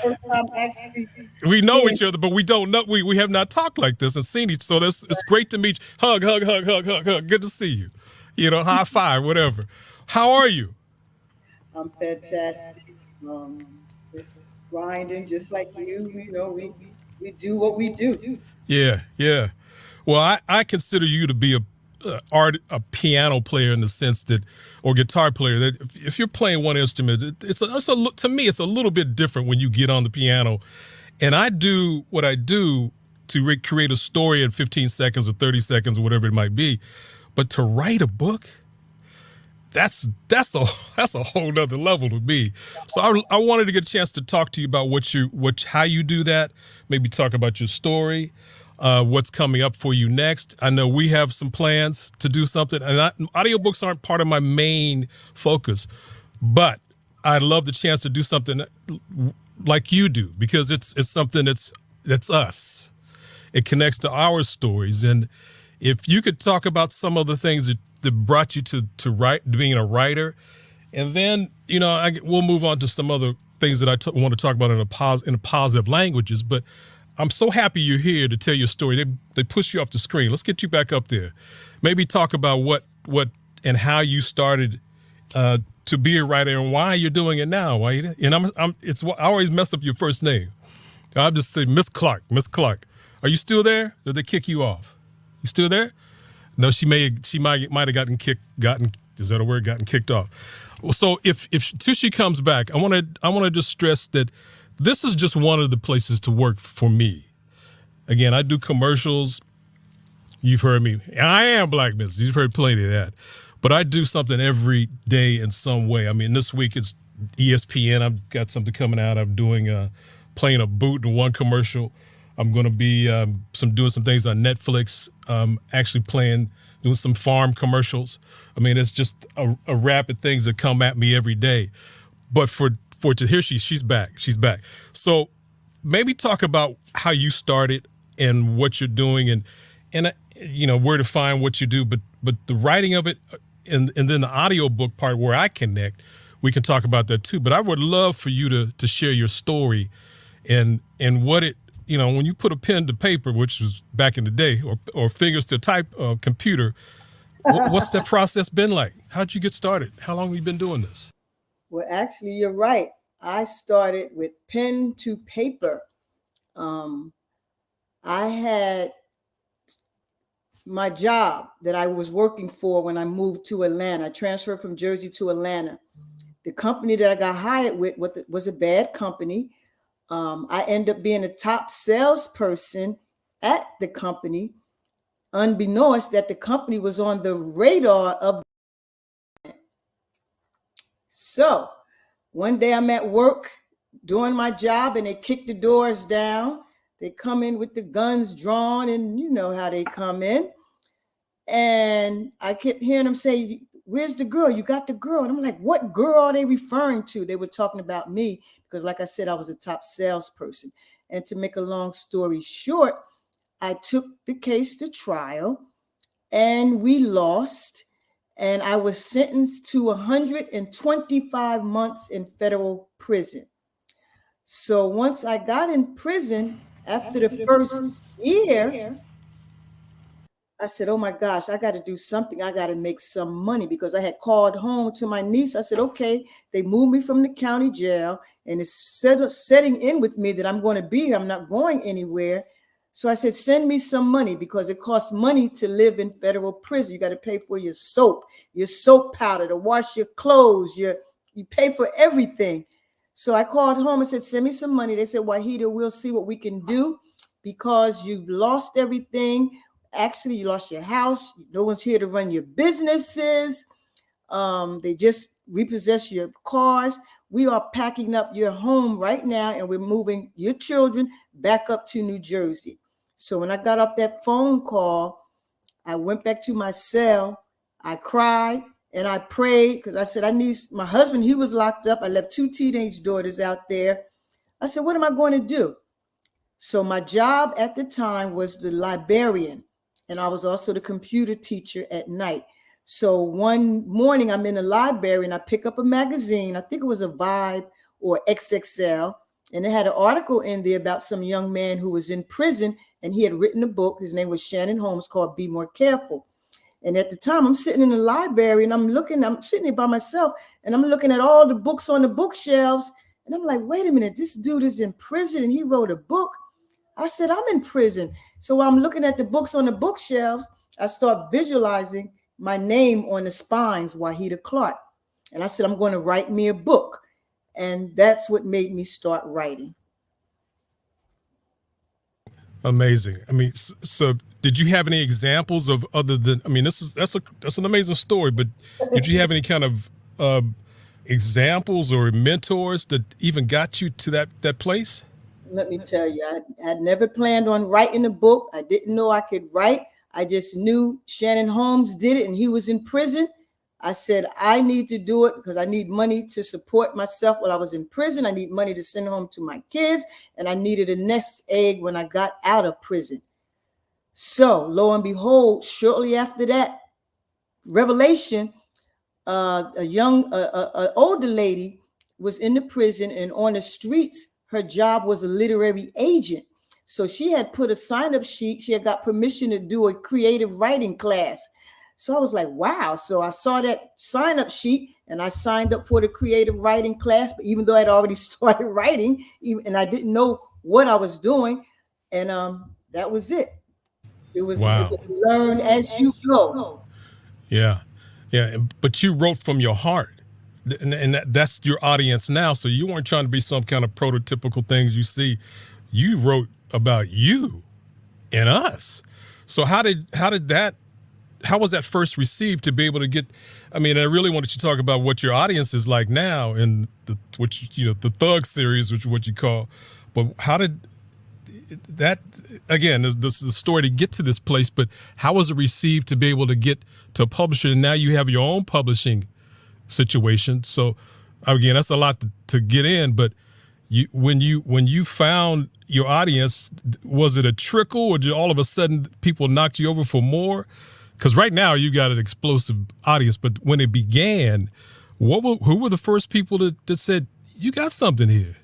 first time actually. We know each other, but we don't know. We have not talked like this and seen each. So it's great to meet you. Hug. Good to see you. High five, whatever. How are you? I'm fantastic. This is grinding just like you. We do what we do. Yeah. Well, I consider you to be a piano player in the sense that, or guitar player, that if you're playing one instrument, to me, it's a little bit different when you get on the piano. And I do what I do to create a story in 15 seconds or 30 seconds or whatever it might be. But to write a book, that's a whole nother level to me. So I wanted to get a chance to talk to you about how you do that. Maybe talk about your story, what's coming up for you next. I know we have some plans to do something, and audiobooks aren't part of my main focus, but I'd love the chance to do something like you do, because it's something that's that's us. It connects to our stories. And if you could talk about some of the things that brought you to being a writer, and then, we'll move on to some other things that I want to talk about in positive languages. But I'm so happy you're here to tell your story. They push you off the screen. Let's get you back up there. Maybe talk about what and how you started to be a writer and why you're doing it now. I always mess up your first name. I'll just say Miss Clark. Miss Clark, are you still there? Did they kick you off? You still there? No, she might have gotten kicked off. So if till she comes back, I want to just stress that this is just one of the places to work for me. Again, I do commercials. You've heard me. I am Black Business. You've heard plenty of that. But I do something every day in some way. I mean, this week it's ESPN. I've got something coming out. I'm doing playing a boot in one commercial. I'm going to be doing some things on Netflix. Actually doing some farm commercials. I mean, it's just a rapid things that come at me every day. But here she's back. She's back. So maybe talk about how you started and what you're doing and where to find what you do. But the writing of it and then the audio book part where I connect, we can talk about that too. But I would love for you to share your story and what it, when you put a pen to paper, which was back in the day, or fingers to type computer, what's that process been like? How'd you get started? How long have you been doing this? Well, actually, you're right. I started with pen to paper. I had my job that I was working for when I moved to Atlanta. I transferred from Jersey to Atlanta. The company that I got hired with was a bad company. I ended up being a top salesperson at the company, unbeknownst that the company was on the radar of. So one day I'm at work doing my job and they kick the doors down. They come in with the guns drawn and you know how they come in. And I kept hearing them say, "Where's the girl? You got the girl." And I'm like, what girl are they referring to? They were talking about me because, like I said, I was a top salesperson. And to make a long story short, I took the case to trial and we lost. And I was sentenced to 125 months in federal prison. So once I got in prison, after the first year, I said, oh my gosh, I got to do something. I got to make some money because I had called home to my niece. I said, okay, they moved me from the county jail and it's setting in with me that I'm going to be here. I'm not going anywhere. So I said, send me some money because it costs money to live in federal prison. You got to pay for your soap powder, to wash your clothes. You pay for everything. So I called home and said, send me some money. They said, Wahida, we'll see what we can do because you've lost everything. Actually, you lost your house. No one's here to run your businesses. They just repossess your cars. We are packing up your home right now and we're moving your children back up to New Jersey. So when I got off that phone call, I went back to my cell. I cried and I prayed because I said, I need my husband. He was locked up. I left 2 teenage daughters out there. I said, what am I going to do? So my job at the time was the librarian. And I was also the computer teacher at night. So one morning I'm in the library and I pick up a magazine. I think it was a Vibe or XXL. And it had an article in there about some young man who was in prison and he had written a book. His name was Shannon Holmes, called Be More Careful. And at the time I'm sitting in the library and I'm sitting there by myself and I'm looking at all the books on the bookshelves. And I'm like, wait a minute, this dude is in prison and he wrote a book. I said, I'm in prison. So while I'm looking at the books on the bookshelves, I start visualizing my name on the spines, Wahida Clark. And I said, I'm going to write me a book. And that's what made me start writing. Amazing. I mean, so did you have any examples of other than, I mean, that's an amazing story, but did you have any kind of examples or mentors that even got you to that place? Let me tell you, I had never planned on writing a book. I didn't know I could write. I just knew Shannon Holmes did it and he was in prison. I said, I need to do it because I need money to support myself while I was in prison. I need money to send home to my kids, and I needed a nest egg when I got out of prison. So lo and behold, shortly after that revelation, an older lady was in the prison, and on the streets, her job was a literary agent. So she had put a sign-up sheet. She had got permission to do a creative writing class. So I was like, wow. So I saw that sign-up sheet and I signed up for the creative writing class, but even though I'd already started writing, and I didn't know what I was doing. And that was it. It was learn as you go. Yeah. Yeah. But you wrote from your heart. And that's your audience now. So you weren't trying to be some kind of prototypical things you see. You wrote about you and us. So how was that first received to be able to get? I mean, I really wanted you to talk about what your audience is like now and the Thug series, which is what you call. But how did that? Again, this is the story to get to this place. But how was it received to be able to get to a publisher? And now you have your own publishing situation. So again, that's a lot to get in. But when you found your audience, was it a trickle, or did all of a sudden people knocked you over for more? Because right now you got an explosive audience, but when it began, who were the first people that said, you got something here?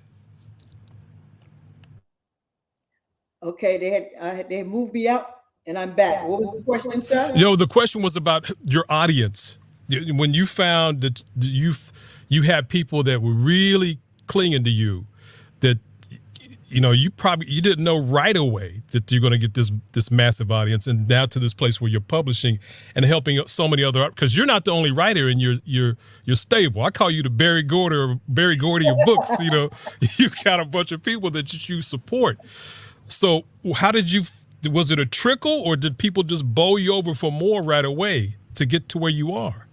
Okay, they had moved me out and I'm back. What was the question, sir? The question was about your audience. When you found that you had people that were really clinging to you, that you didn't know right away that you're going to get this massive audience, and now to this place where you're publishing and helping so many other, because you're not the only writer in your stable. I call you the Barry Gordy of books. You got a bunch of people that you support. So how was it a trickle, or did people just bowl you over for more right away to get to where you are?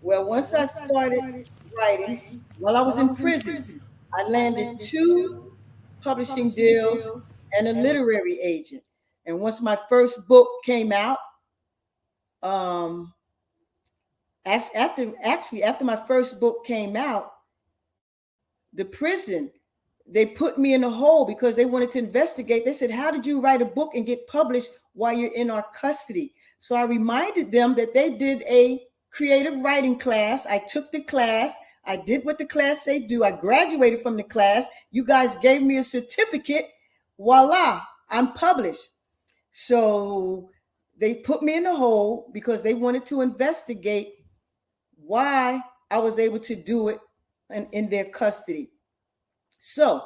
Well, once I started writing, while I was in prison, I landed 2 publishing deals and a literary agent. And once my first book came out, after my first book came out, the prison, they put me in a hole because they wanted to investigate. They said, how did you write a book and get published while you're in our custody? So I reminded them that they did a creative writing class. I took the class. I did what the class say do. I graduated from the class. You guys gave me a certificate. Voila, I'm published. So they put me in a hole because they wanted to investigate why I was able to do it in their custody. So,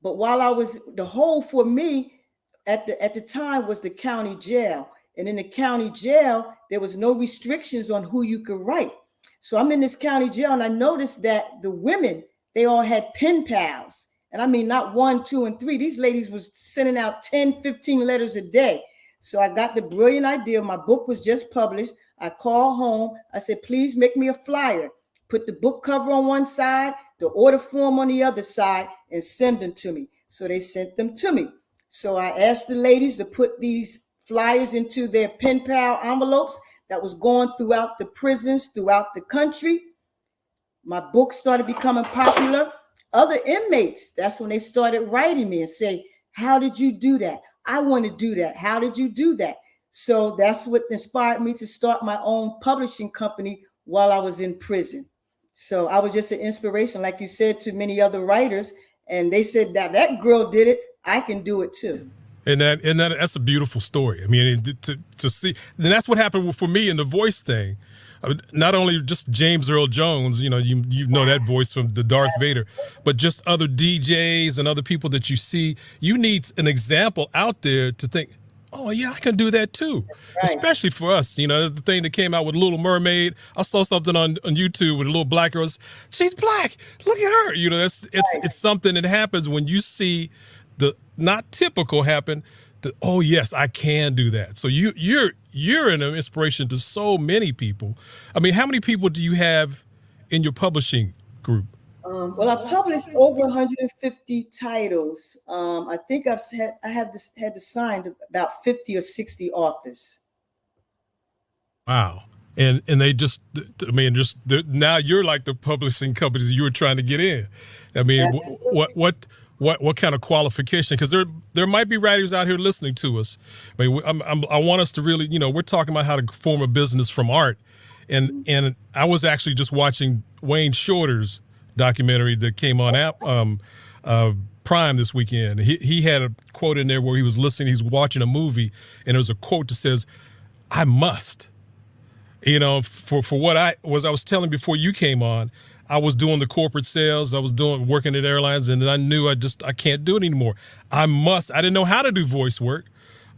but while I was, the hole for me at the time was the county jail. And in the county jail, there was no restrictions on who you could write. So I'm in this county jail and I noticed that the women, they all had pen pals. And I mean, not 1, 2, and 3. These ladies was sending out 10, 15 letters a day. So I got the brilliant idea. My book was just published. I called home. I said, please make me a flyer. Put the book cover on one side, the order form on the other side, and send them to me. So they sent them to me. So I asked the ladies to put these flyers into their pen pal envelopes that was going throughout the prisons, throughout the country. My book started becoming popular. Other inmates, that's when they started writing me and say, how did you do that? I want to do that. How did you do that? So that's what inspired me to start my own publishing company while I was in prison. So I was just an inspiration, like you said, to many other writers. And they said that girl did it. I can do it too. And that's a beautiful story. I mean, to see, and that's what happened for me in the voice thing. Not only just James Earl Jones, you know that voice from the Darth Vader, but just other DJs and other people that you see. You need an example out there to think, oh yeah, I can do that too. Right. Especially for us, the thing that came out with Little Mermaid. I saw something on YouTube with a little black girl. She's black. Look at her. It's something that happens when you see the not typical happen. Oh yes, I can do that. So you're an inspiration to so many people. I mean, how many people do you have in your publishing group? Well, I published over 150 titles. I think I had to sign about 50 or 60 authors. Wow. and they just, I mean, just now you're like the publishing companies you were trying to get in. I mean, what kind of qualification? Because there might be writers out here listening to us. I mean, I want us to really, we're talking about how to form a business from art, and I was actually just watching Wayne Shorter's documentary that came on Prime this weekend. He had a quote in there where he was listening, he's watching a movie, and there's a quote that says, "I must." For what I was telling before you came on, I was doing the corporate sales, I was working at airlines, and I knew I can't do it anymore. I didn't know how to do voice work,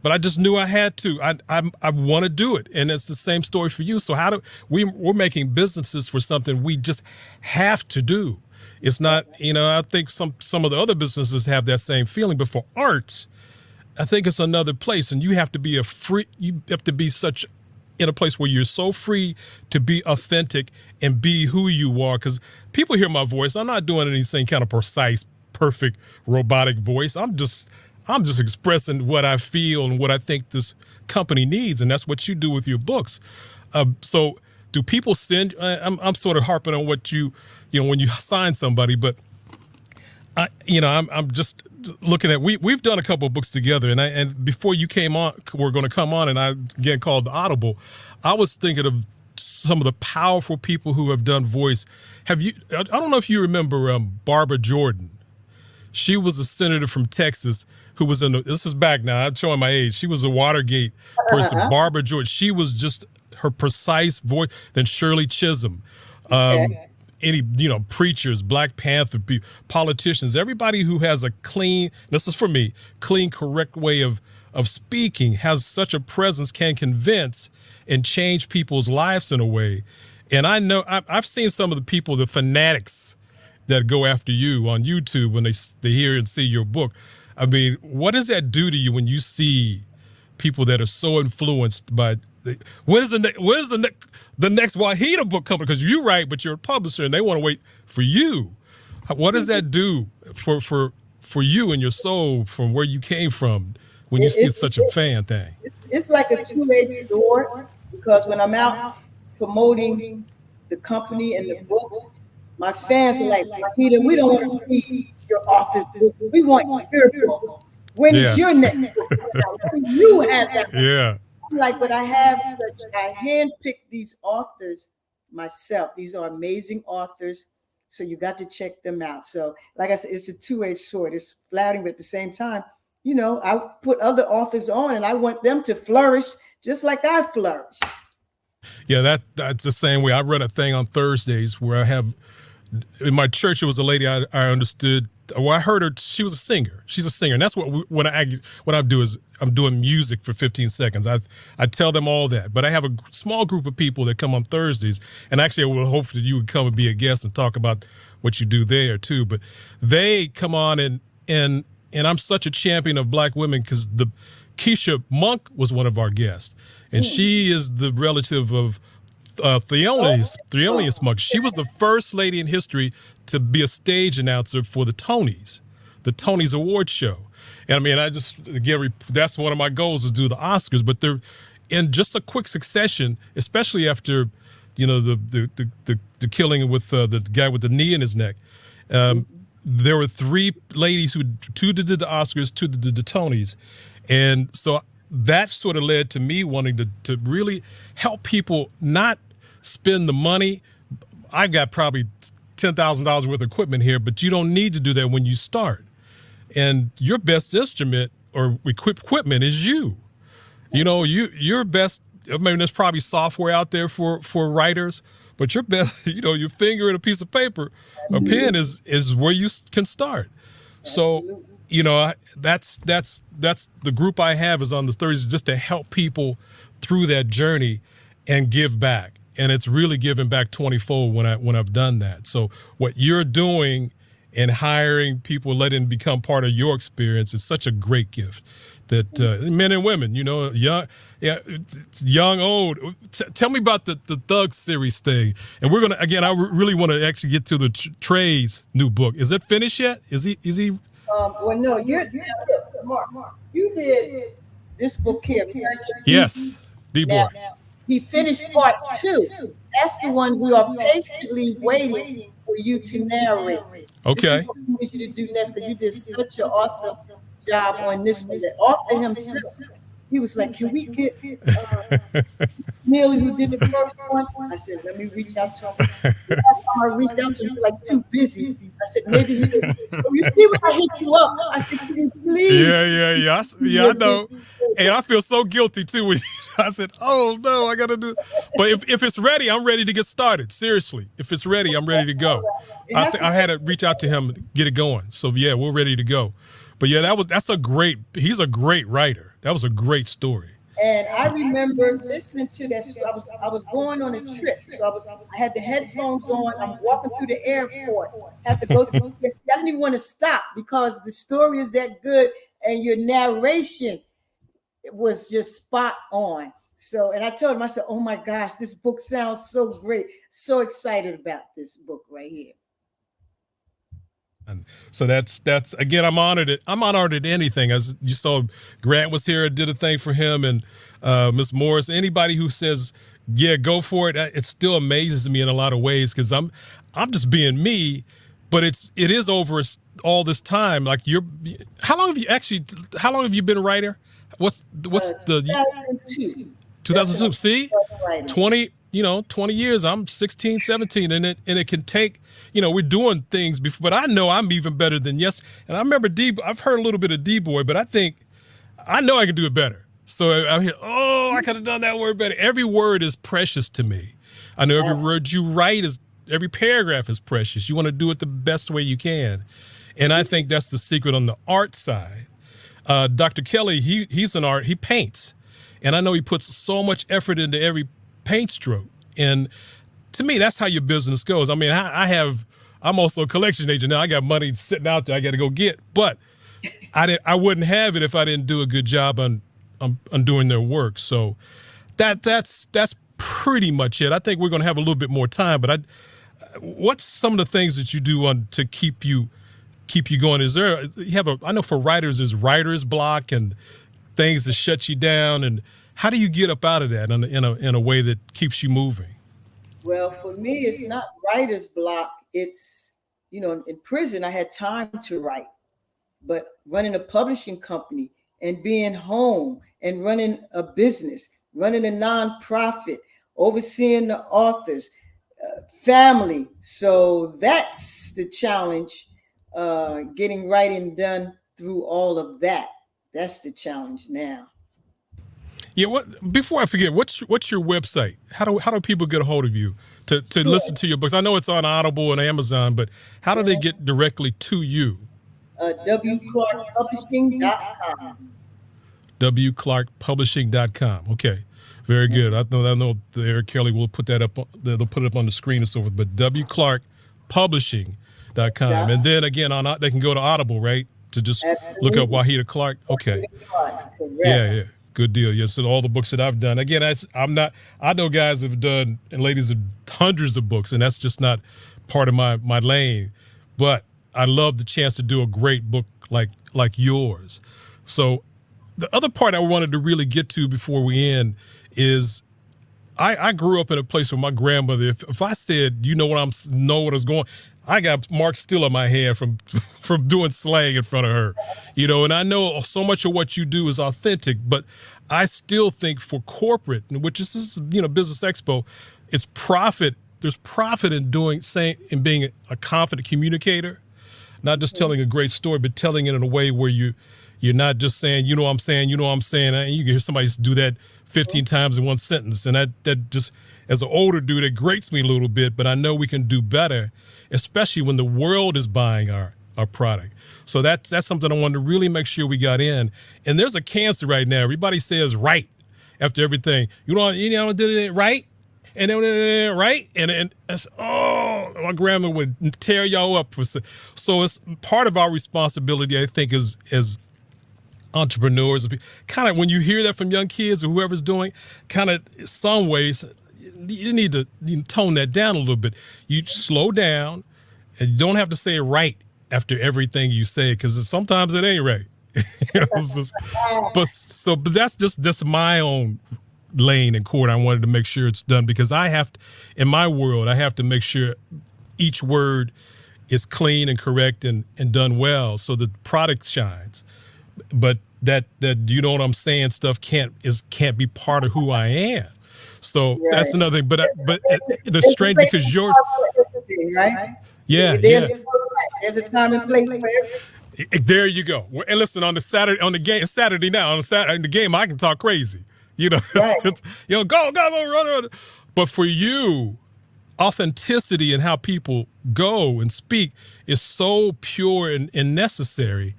but I just knew I had to. I want to do it, and it's the same story for you. So we're making businesses for something we just have to do. It's not, I think some of the other businesses have that same feeling, but for arts, I think it's another place, and you have to be in a place where you're so free to be authentic and be who you are. Because people hear my voice. I'm not doing anything kind of precise, perfect, robotic voice. I'm just expressing what I feel and what I think this company needs, and that's what you do with your books. So do people send? I'm sort of harping on what when you sign somebody, but I'm just looking at, we've done a couple of books together, and before you came on, we're going to come on, and I again called the Audible. I was thinking of some of the powerful people who have done voice. I don't know if you remember Barbara Jordan. She was a senator from Texas who was this is back now, I'm showing my age. She was a Watergate person. Barbara Jordan. She was just her precise voice. Then Shirley Chisholm. Any preachers, Black Panther, politicians, everybody who has a clean, this is for me, clean, correct way of speaking, has such a presence, can convince and change people's lives in a way. And I know I've seen some of the people, the fanatics that go after you on YouTube when they hear and see your book. I mean, what does that do to you when you see people that are so influenced by when's the next Wahida book coming? Because you write, but you're a publisher, and they want to wait for you. What does that do for you and your soul from where you came from when you see such a fan thing? It's like a two-edged sword, because when I'm out promoting the company and the books, my fans are like, "Wahida, we don't want to read your author's book. We want your book. When is your next book? When you have that?" Yeah. But I handpicked these authors myself. These are amazing authors, so you got to check them out. So, like I said, it's a two-edged sword. It's flattering, but at the same time, I put other authors on, and I want them to flourish just like I flourished. Yeah, that's the same way. I run a thing on Thursdays where I have, in my church, it was a lady I understood. Well, I heard her. She was a singer. She's a singer, and that's what I do is I'm doing music for 15 seconds. I tell them all that, but I have a small group of people that come on Thursdays, and actually, I will hope that you would come and be a guest and talk about what you do there too. But they come on, and I'm such a champion of Black women because the Keisha Monk was one of our guests, and she is the relative of Theolius Monk. She was the first lady in history to be a stage announcer for the Tonys Award show. And I mean, that's one of my goals is do the Oscars, but they're in just a quick succession, especially after, the killing with the guy with the knee in his neck. There were three ladies two did the Oscars, two did the Tonys. And so that sort of led to me wanting to really help people not spend the money. I've got probably $10,000 worth of equipment here, but you don't need to do that when you start. And your best instrument or equipment is you. Your best, I mean, there's probably software out there for writers, but your best, your finger and a piece of paper, a pen is where you can start. So, that's the group I have is on the Thursdays just to help people through that journey and give back. And it's really giving back 20-fold when I've done that. So what you're doing and hiring people, letting them become part of your experience is such a great gift that men and women, young, old. Tell me about the Thug series thing. And we're going to, again, I really want to actually get to the Trey's new book. Is it finished yet? Is he? Well, no, Mark, you did this book here. Yes, D-Boy. He finished part 2. That's the one we are patiently waiting for you to narrate. Okay. This is what we need you to do next, because you did such an awesome job on this one. The author himself, he was like, can we get Neely, who did the first one? I said, let me reach out to him. The last time I reached out to him, he was like too busy. I said, maybe he would. Oh, you see when I hit you up? I said, can you please? Yeah, I know. And I feel so guilty too when I said, oh no, I gotta do. But if it's ready, I'm ready to get started. Seriously, if it's ready, I'm ready to go. I had to reach out to him and get it going. So yeah, we're ready to go. But yeah, he's a great writer. That was a great story. And I remember listening to that. So I was going on a trip. So I had the headphones on. I'm walking through the airport. Have to go through. I didn't even want to stop because the story is that good and your narration was just spot on. So, and I told him, I said, oh my gosh, this book sounds so great. So excited about this book right here. And so that's again, I'm honored at anything. As you saw, Grant was here, did a thing for him, and Miss Morris. Anybody who says, yeah, go for it, it still amazes me in a lot of ways, because I'm just being me, but it is over all this time. Like how long have you been a writer? What's the 2002? See, 20 years. I'm 16, 17, and it can take. We're doing things before, but I know I'm even better than yes. And I remember I've heard a little bit of D-Boy, but I know I can do it better. So I'm here, I could have done that word better. Every word is precious to me. I know every word you write every paragraph is precious. You want to do it the best way you can. And I think that's the secret on the art side. Dr. Kelly, he's an art, he paints. And I know he puts so much effort into every paint stroke. And to me, that's how your business goes. I mean, I'm also a collection agent now. I got money sitting out there I got to go get, but I wouldn't have it if I didn't do a good job on doing their work. So that's pretty much it. I think we're going to have a little bit more time, but what's some of the things that you do to keep you going? I know for writers, there's writer's block and things that shut you down. And how do you get up out of that in a way that keeps you moving? Well, for me, it's not writer's block. It's, in prison, I had time to write, but running a publishing company and being home and running a business, running a nonprofit, overseeing the authors, family. So that's the challenge, getting writing done through all of that. That's the challenge now. Yeah. Before I forget, what's your website? How do people get a hold of you to listen to your books? I know it's on Audible and Amazon, but how do they get directly to you? wclarkpublishing.com. wclarkpublishing.com. Okay, very good. I know Eric Kelly will put that up. They'll put it up on the screen and so forth. But wclarkpublishing.com, and then again they can go to Audible, right? To just look up Wahida Clark. Okay. Yeah. Good deal. Yes, so all the books that I've done. Again, I know guys have done and ladies have hundreds of books, and that's just not part of my lane. But I love the chance to do a great book like yours. So the other part I wanted to really get to before we end is I grew up in a place where my grandmother, if I said, know what I was going, I got marks still on my head from doing slang in front of her, and I know so much of what you do is authentic, but I still think for corporate, which is, Business Expo, it's profit. There's profit in being a confident communicator, not just telling a great story, but telling it in a way where you're not just saying, what I'm saying, what I'm saying. And you can hear somebody do that 15 times in one sentence. And that just, as an older dude, it grates me a little bit, but I know we can do better, especially when the world is buying our product. So that's something I wanted to really make sure we got in. And there's a cancer right now. Everybody says right after everything. You did it right, and then right, and my grandma would tear y'all up for. So it's part of our responsibility, I think, as entrepreneurs. Kind of when you hear that from young kids or whoever's doing, kind of some ways, you need to tone that down a little bit. You slow down, and you don't have to say it right after everything you say, because sometimes it ain't right. But that's just my own lane in court. I wanted to make sure it's done because in my world, I have to make sure each word is clean and correct and done well so the product shines. But that you know what I'm saying, stuff can't be part of who I am. So that's another thing. But the strength because you're right. Yeah, There's a time and place for everything. There you go. And listen, on the game, it's Saturday now. In the game, I can talk crazy. You know, go, run. But for you, authenticity and how people go and speak is so pure and necessary.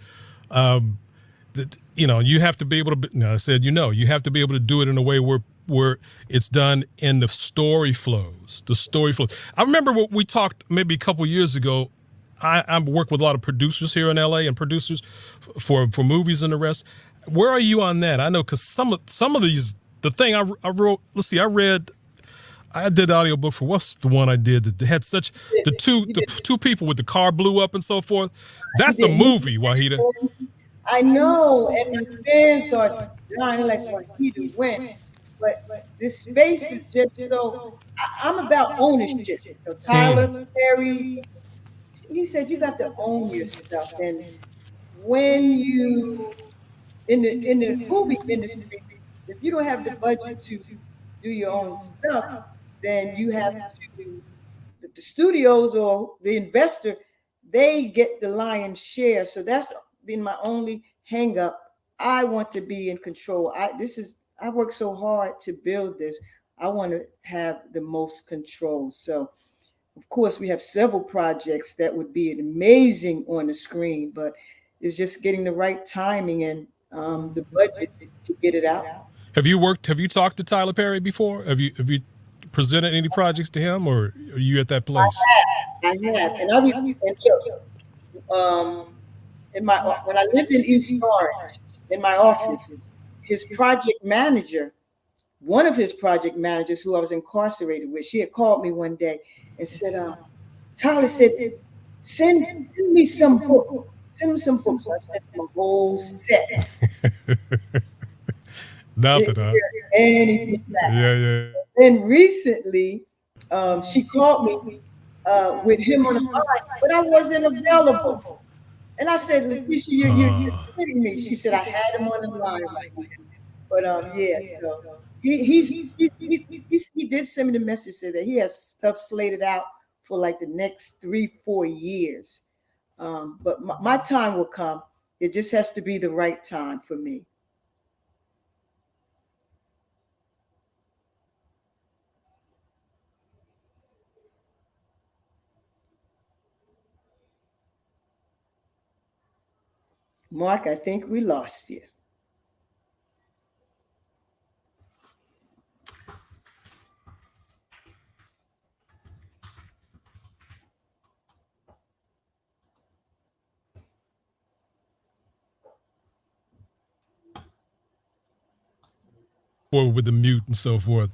That you have to be able to. I said, you have to be able to do it in a way where it's done in the story flows. I remember what we talked maybe a couple years ago. I work with a lot of producers here in LA and producers for movies and the rest. Where are you on that? I know because some of these, the thing I wrote. Let's see, I did the audiobook for what's the one I did that had such the two people with the car blew up and so forth. That's a movie, Wahida. I know, and my fans are dying like Wahida went. But this space is just so. I'm about ownership. Tyler Perry, he said you got to own your stuff, and when you in the movie industry, if you don't have the budget to do your own stuff, then you have to. The studios or the investor, they get the lion's share. So that's been my only hang up. I want to be in control. I work so hard to build this. I want to have the most control. So, of course, we have several projects that would be amazing on the screen, but it's just getting the right timing and the budget to get it out. Have you talked to Tyler Perry before? Have you presented any projects to him, or are you at that place? I have. And when I lived in East Orange, in my office, his project manager, one of his project managers who I was incarcerated with, she had called me one day and said, Tyler said, send me some books. Send me some books. I sent him a whole set. Nothing, huh? Anything back. Yeah. And recently, she called me with him on the line, but I wasn't available. And I said, Letitia, you're kidding me. She said, I had him on the line right now. But so he did send me the message, said that he has stuff slated out for like the next 3-4 years. But my time will come. It just has to be the right time for me. Mark, I think we lost you. With the mute and so forth.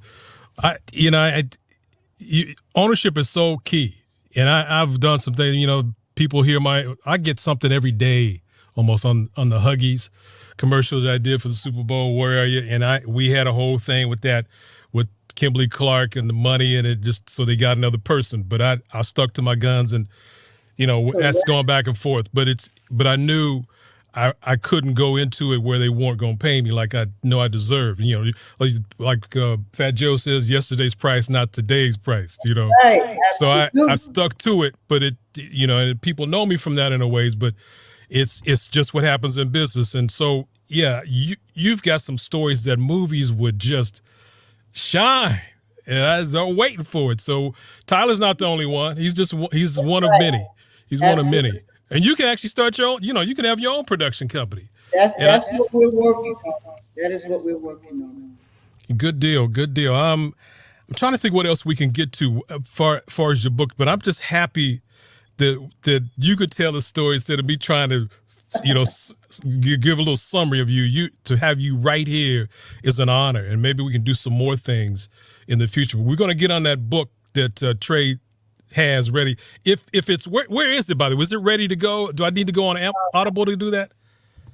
Ownership is so key. And I've done some things, people hear I get something every day almost on the Huggies commercial that I did for the Super Bowl. Where are you? And we had a whole thing with that, with Kimberly Clark and the money, and it just so they got another person. But I stuck to my guns, and that's going back and forth. But I knew I couldn't go into it where they weren't going to pay me like I know I deserve. Like Fat Joe says, yesterday's price, not today's price. Right. So I stuck to it. But and people know me from that in a ways, but. It's just what happens in business. And so, yeah, you've got some stories that movies would just shine. And I'm waiting for it. So Tyler's not the only one. He's one of many. He's one of many. And you can actually start your own, you can have your own production company. That's what we're working on. That is what we're working on. Good deal. I'm trying to think what else we can get to far as your book, but I'm just happy that you could tell the story instead of me trying to, give a little summary of you. To have you right here is an honor, and maybe we can do some more things in the future. We're going to get on that book that Trey has ready. If it's where is it, by the way? Is it ready to go? Do I need to go on Audible to do that?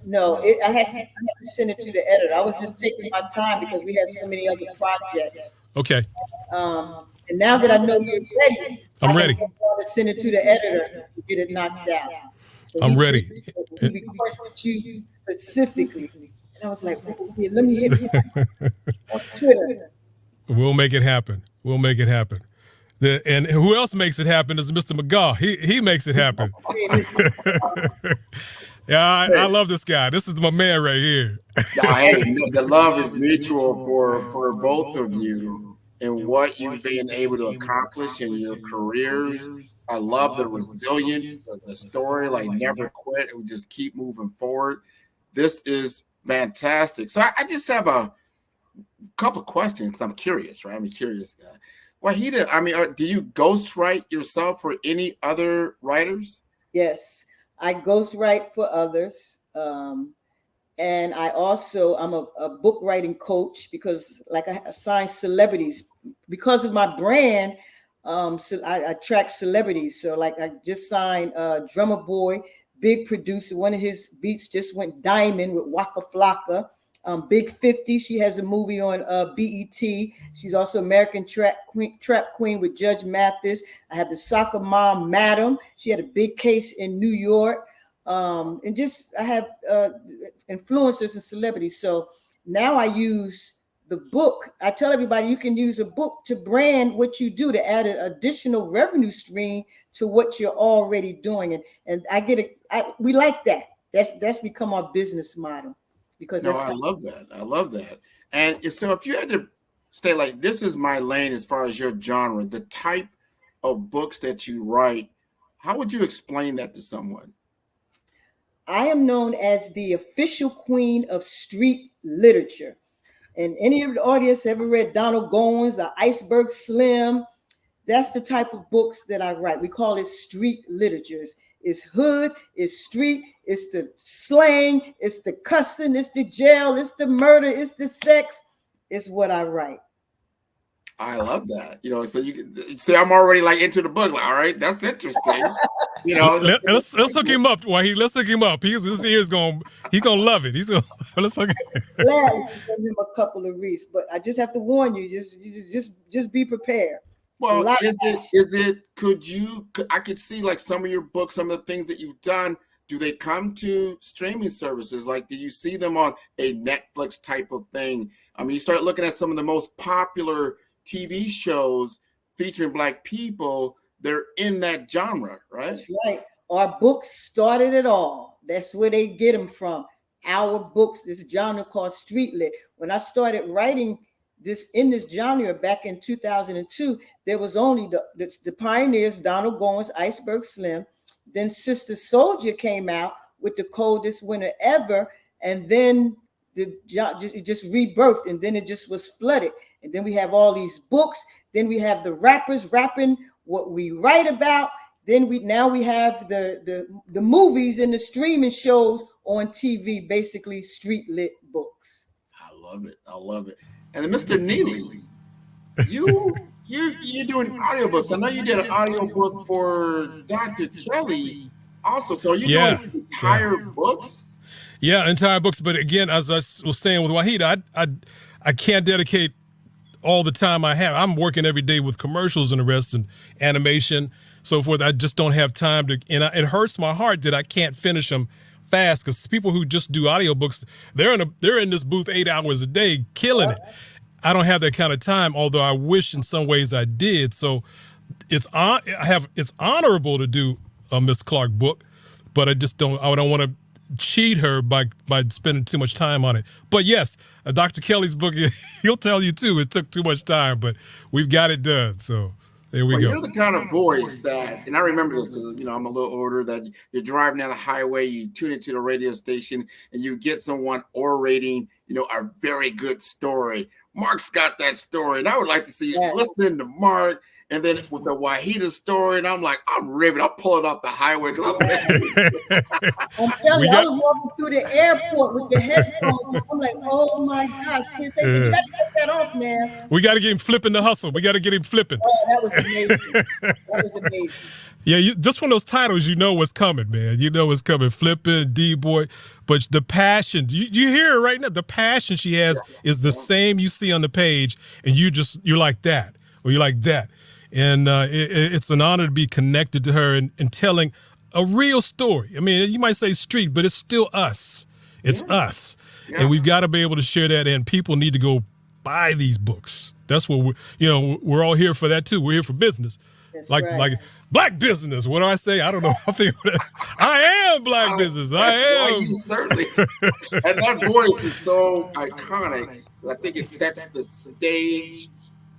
No, I had to send it to the editor. I was just taking my time because we had so many other projects. Okay. And now that I know you're ready, I'm ready. I can send it to the editor to get it knocked out. So I'm ready. He requested you specifically. And I was like, oh, yeah, let me hit you on Twitter. We'll make it happen. We'll make it happen. And who else makes it happen is Mr. McGaw. He makes it happen. Yeah, I love this guy. This is my man right here. Hey, the love is mutual for both of you and what you've been able to accomplish in your careers. I love the resilience, the story, like never quit. We just keep moving forward. This is fantastic. So I just have a couple of questions. I'm curious, right? I'm a curious guy. Wahida, I mean, do you ghostwrite yourself for any other writers? Yes, I ghostwrite for others. And I'm a book writing coach because like I assign celebrities because of my brand. So I attract celebrities. So like I just signed Drummer Boy, big producer. One of his beats just went diamond with Waka Flocka. Big 50, she has a movie on BET. She's also American Trap Queen with Judge Mathis. I have the soccer mom, Madam. She had a big case in New York. And just I have influencers and celebrities. So now I use the book. I tell everybody you can use a book to brand what you do, to add an additional revenue stream to what you're already doing. And we like that. That's become our business model. Because I love that. I love that. And if you had to say like, this is my lane as far as your genre, the type of books that you write, how would you explain that to someone? I am known as the official queen of street literature. And any of the audience ever read Donald Goins, The Iceberg Slim? That's the type of books that I write. We call it street literature. It's hood, it's street, it's the slang, it's the cussing, it's the jail, it's the murder, it's the sex. It's what I write. I love that. So you can say I'm already like into the book. Like, all right, that's interesting. Let's hook him up. Let's hook him up. He's gonna love it. Let's hook him. Glad to give him a couple of reads, but I just have to warn you, just be prepared. Well, I could see like some of your books, some of the things that you've done, do they come to streaming services? Like, do you see them on a Netflix type of thing? I mean, you start looking at some of the most popular TV shows featuring Black people, they're in that genre, right? That's right. Our books started it all. That's where they get them from. Our books, this genre called street lit. When I started writing in this genre back in 2002, there was only the pioneers, Donald Goins, Iceberg Slim. Then Sister Soldier came out with The Coldest Winter Ever, and then it just rebirthed, and then it just was flooded. And then we have all these books. Then we have the rappers rapping what we write about. Then we have the movies and the streaming shows on TV, basically street lit books. I love it. I love it. And then Mr. Neely, you're doing audiobooks. I know you did an audiobook for Dr. Kelly also. So are you doing entire books? Yeah, entire books. But again, as I was saying with Wahida, I can't dedicate all the time I have. I'm working every day with commercials and the rest and animation, so forth. I just don't have time to, and it hurts my heart that I can't finish them fast, because people who just do audiobooks, they're in this booth 8 hours a day, killing it. I don't have that kind of time, although I wish in some ways I did. So it's honorable to do a Miss Clark book, but I don't want to cheat her by spending too much time on it. But yes, Dr. Kelly's book, he'll tell you too, it took too much time, but we've got it done. So there we go. You're the kind of voice that, and I remember this because I'm a little older, that you're driving down the highway, you tune into the radio station, and you get someone orating, a very good story. Mark's got that story, and I would like to see you listening to Mark And then with the Wahida story, and I'm like, I'm riveted. I'm pulling off the highway because I'm listening. I'm telling you, I was walking through the airport with the headphones. I'm like, oh my gosh. You got to take that off, man. We got to get him flipping the hustle. We got to get him flipping. Oh, that was amazing. That was amazing. Yeah, just from those titles, you know what's coming, man. You know what's coming. Flipping, D-Boy. But the passion, you hear it right now. The passion she has is the same you see on the page, and you're like that, or you're like that. And it's an honor to be connected to her and telling a real story. I mean, you might say street, but it's still us. It's us. Yeah. And we've got to be able to share that, and people need to go buy these books. That's what we're all here for that too. We're here for business. That's like Black business. What do I say? I don't know. I am Black business. I am. You certainly. And that voice is so iconic. I think it sets the stage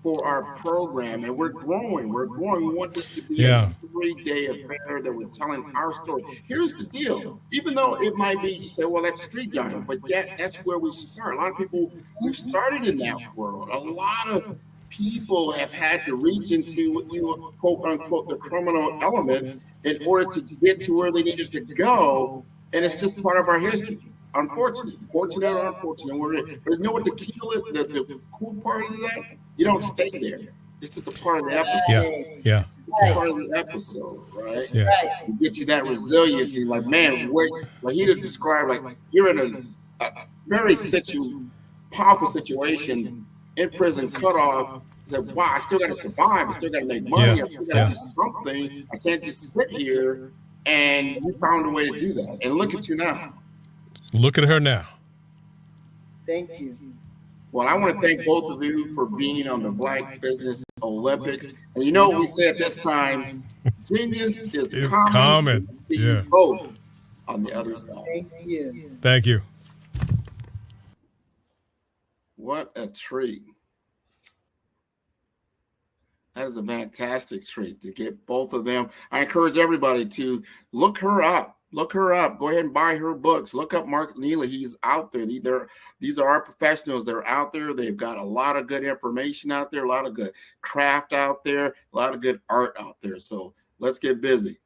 for our program, and we're growing. We want this to be a 3-day affair that we're telling our story. Here's the deal. Even though it might be, you say, well, that's street genre, but that's where we start. A lot of people, we've started in that world. A lot of people have had to reach into what we would quote unquote the criminal element in order to get to where they needed to go, and it's just part of our history. Unfortunate, fortunate or unfortunate. But you know what the key is? The cool part of that? You don't stay there. It's just a part of the episode. Yeah. Part of the episode, right? Yeah. To get you that resiliency. Like, man, like he described, like you're in a very powerful situation in prison, cut off. Said, wow, I still got to survive. I still got to make money. I still got to do something. I can't just sit here. And you found a way to do that. And look at you now. Look at her now. Thank you. Well, I want to thank both of you for being on the Black Business Olympics. And you know what we say at this time? Genius is common. Yeah. Both on the other side. Thank you. Thank you. What a treat. That is a fantastic treat to get both of them. I encourage everybody to look her up. Look her up. Go ahead and buy her books. Look up Mark Neely. He's out there. These are our professionals. They're out there. They've got a lot of good information out there, a lot of good craft out there, a lot of good art out there. So let's get busy.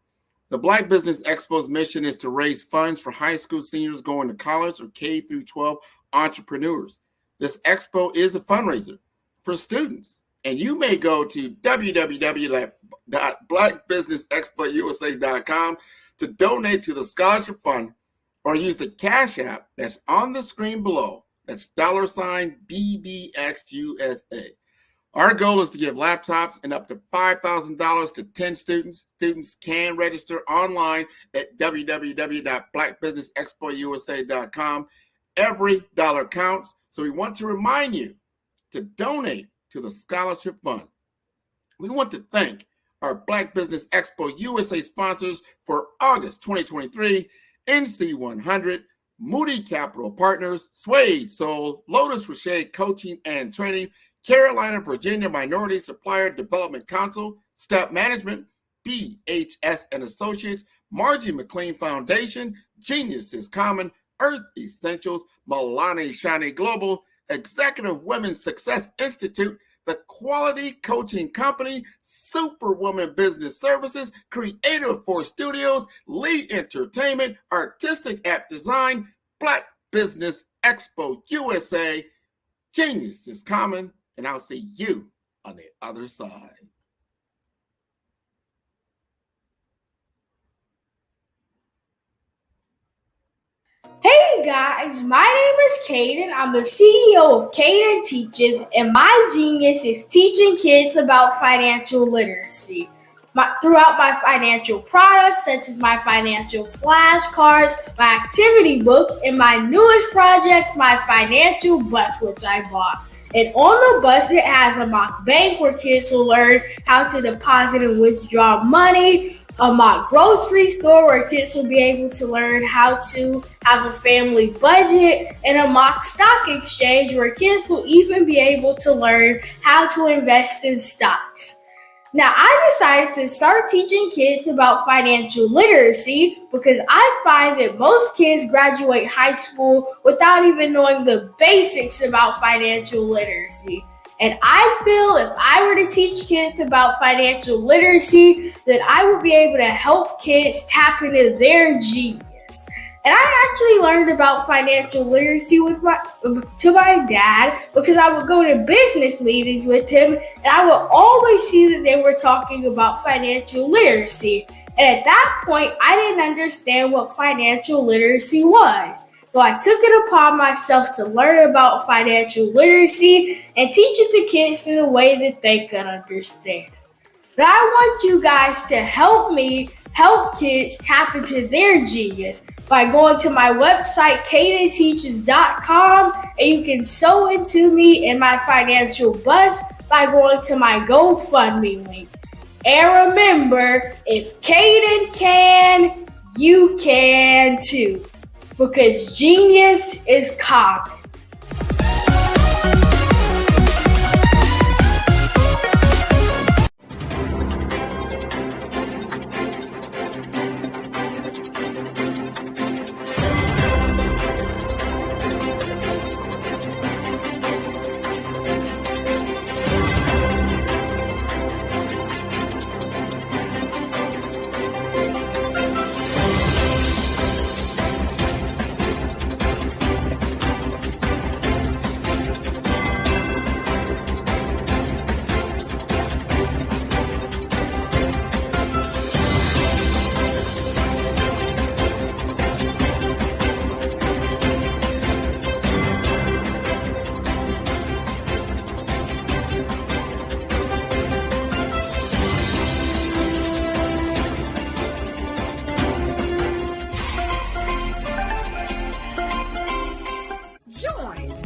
The Black Business Expo's mission is to raise funds for high school seniors going to college or K through 12 entrepreneurs. This expo is a fundraiser for students. And you may go to www.blackbusinessexpousa.com to donate to the scholarship fund, or use the Cash App that's on the screen below. That's $BBXUSA. Our goal is to give laptops and up to $5,000 to 10 students. Students can register online at www.blackbusinessexpousa.com. Every dollar counts, so we want to remind you to donate to the scholarship fund. We want to thank our Black Business Expo USA sponsors for August 2023, NC100, Moody Capital Partners, Suede Soul, Lotus for Shade Coaching and Training, Carolina, Virginia Minority Supplier Development Council, Step Management, BHS and Associates, Margie McLean Foundation, Genius is Common, Earth Essentials, Milani Shani Global, Executive Women's Success Institute, the Quality Coaching Company, Superwoman Business Services, Creative Force Studios, Lee Entertainment, Artistic App Design, Black Business Expo USA. Genius is common, and I'll see you on the other side. Hey guys, my name is Caden. I'm the CEO of Caden Teaches, and my genius is teaching kids about financial literacy. Throughout my financial products, such as my financial flashcards, my activity book, and my newest project, my financial bus, which I bought. And on the bus, it has a mock bank where kids will learn how to deposit and withdraw money, a mock grocery store where kids will be able to learn how to have a family budget, and a mock stock exchange where kids will even be able to learn how to invest in stocks. Now, I decided to start teaching kids about financial literacy because I find that most kids graduate high school without even knowing the basics about financial literacy. And I feel if I were to teach kids about financial literacy, that I would be able to help kids tap into their genius. And I actually learned about financial literacy to my dad because I would go to business meetings with him and I would always see that they were talking about financial literacy. And at that point, I didn't understand what financial literacy was. So I took it upon myself to learn about financial literacy and teach it to kids in a way that they could understand. But I want you guys to help me help kids tap into their genius by going to my website, cadenteaches.com, and you can sew into me in my financial bust by going to my GoFundMe link. And remember, if Caden can, you can too, because genius is common.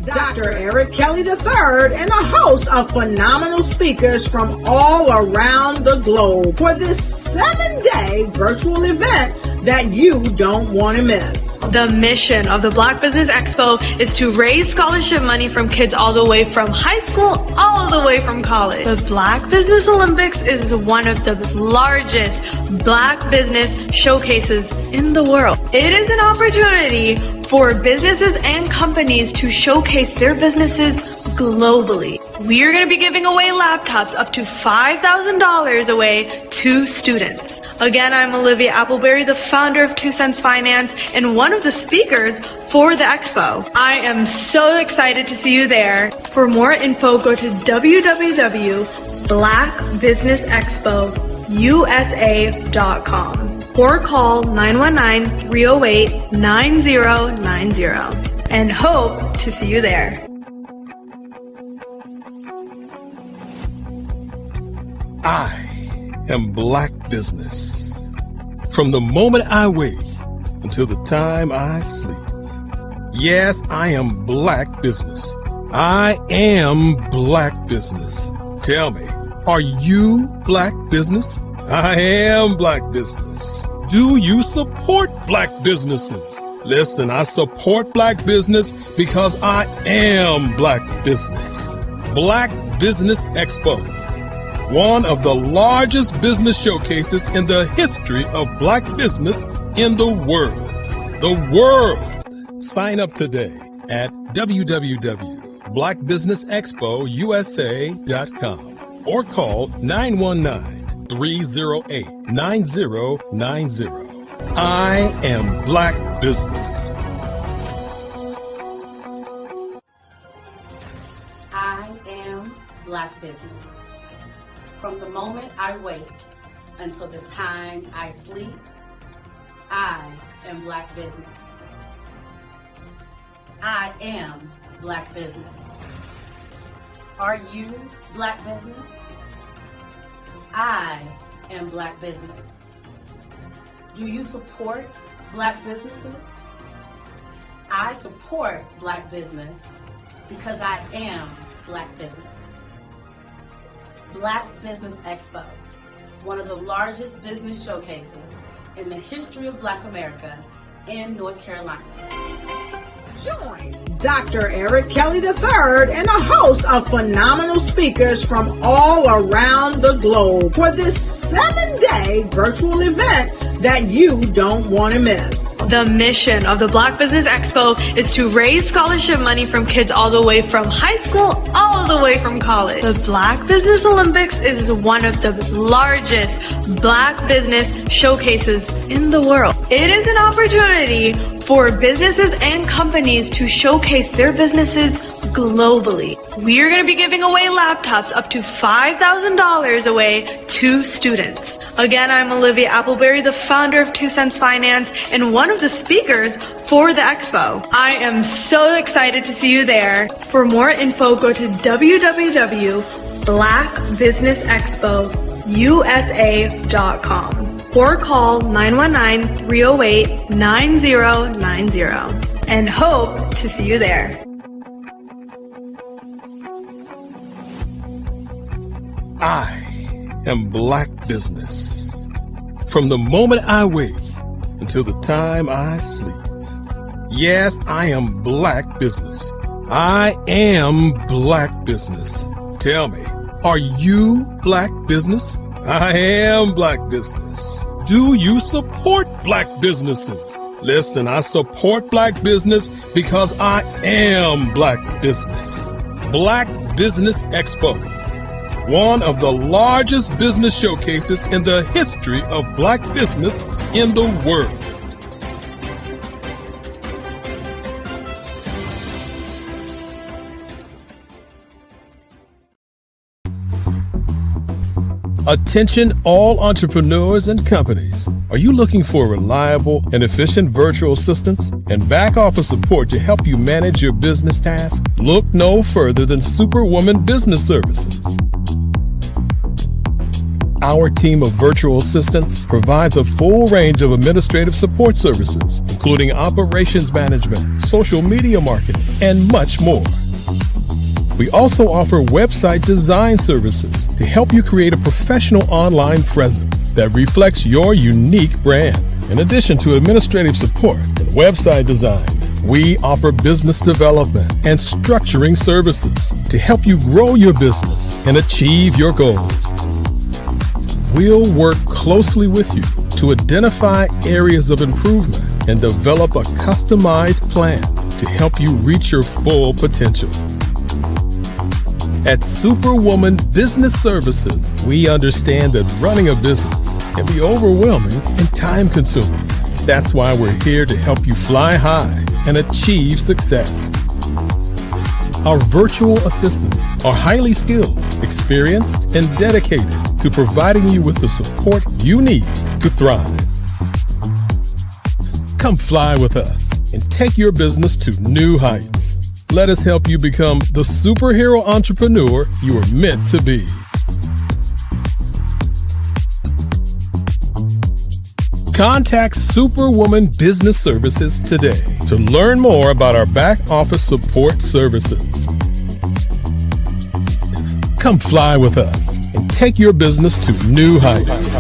Dr. Eric Kelly III and a host of phenomenal speakers from all around the globe for this 7-day virtual event that you don't want to miss. The mission of the Black Business Expo is to raise scholarship money from kids all the way from high school, all the way from college. The Black Business Olympics is one of the largest Black business showcases in the world. It is an opportunity for businesses and companies to showcase their businesses globally. We are going to be giving away laptops up to $5,000 away to students. Again, I'm Olivia Appleberry, the founder of 2 Cents Finance and one of the speakers for the expo. I am so excited to see you there. For more info, go to www.blackbusinessexpousa.com or call 919-308-9090 and hope to see you there. I am Black Business. From the moment I wake until the time I sleep. Yes, I am Black Business. I am Black Business. Tell me, are you Black Business? I am Black Business. Do you support Black businesses? Listen, I support Black business because I am Black Business. Black Business Expo, one of the largest business showcases in the history of Black business in the world. The world! Sign up today at www.blackbusinessexpousa.com or call 919-308-9090. I am Black Business. I am Black Business. From the moment I wake until the time I sleep, I am Black Business. I am Black Business. Are you Black Business? I am Black Business. Do you support Black businesses? I support Black business because I am Black Business. Black Business Expo, one of the largest business showcases in the history of Black America in North Carolina. Join Dr. Eric Kelly III and a host of phenomenal speakers from all around the globe for this 7-day virtual event that you don't want to miss. The mission of the Black Business Expo is to raise scholarship money from kids all the way from high school, all the way from college. The Black Business Olympics is one of the largest Black business showcases in the world. It is an opportunity for businesses and companies to showcase their businesses globally. We are going to be giving away laptops up to $5,000 away to students. Again, I'm Olivia Appleberry, the founder of 2 Cents Finance and one of the speakers for the expo. I am so excited to see you there. For more info, go to www.blackbusinessexpousa.com or call 919-308-9090 and hope to see you there. I am Black Business. From the moment I wake until the time I sleep. Yes, I am Black Business. I am Black Business. Tell me, are you Black Business? I am Black Business. Do you support Black businesses? Listen, I support Black business because I am Black Business. Black Business Expo, one of the largest business showcases in the history of Black business in the world. Attention all entrepreneurs and companies. Are you looking for reliable and efficient virtual assistants and back office support to help you manage your business tasks? Look no further than Superwoman Business Services. Our team of virtual assistants provides a full range of administrative support services, including operations management, social media marketing, and much more. We also offer website design services to help you create a professional online presence that reflects your unique brand. In addition to administrative support and website design, we offer business development and structuring services to help you grow your business and achieve your goals. We'll work closely with you to identify areas of improvement and develop a customized plan to help you reach your full potential. At Superwoman Business Services, we understand that running a business can be overwhelming and time-consuming. That's why we're here to help you fly high and achieve success. Our virtual assistants are highly skilled, experienced, and dedicated to providing you with the support you need to thrive. Come fly with us and take your business to new heights. Let us help you become the superhero entrepreneur you are meant to be. Contact Superwoman Business Services today to learn more about our back office support services. Come fly with us and take your business to new heights.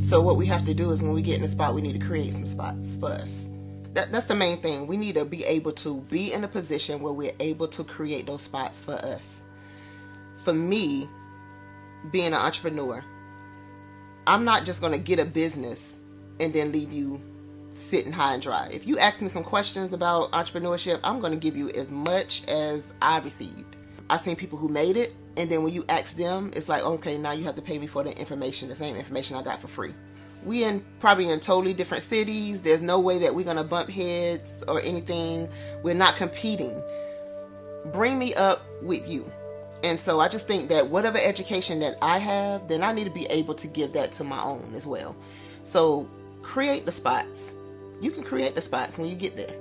So what we have to do is when we get in the spot, we need to create some spots for us. That's the main thing. We need to be able to be in a position where we're able to create those spots for us. For me, being an entrepreneur, I'm not just going to get a business and then leave you sitting high and dry. If you ask me some questions about entrepreneurship, I'm going to give you as much as I received. I've seen people who made it, and then when you ask them, it's like, okay, now you have to pay me for the information, the same information I got for free. We probably in totally different cities. There's no way that we're going to bump heads or anything. We're not competing. Bring me up with you. And so I just think that whatever education that I have, then I need to be able to give that to my own as well. So create the spots. You can create the spots when you get there.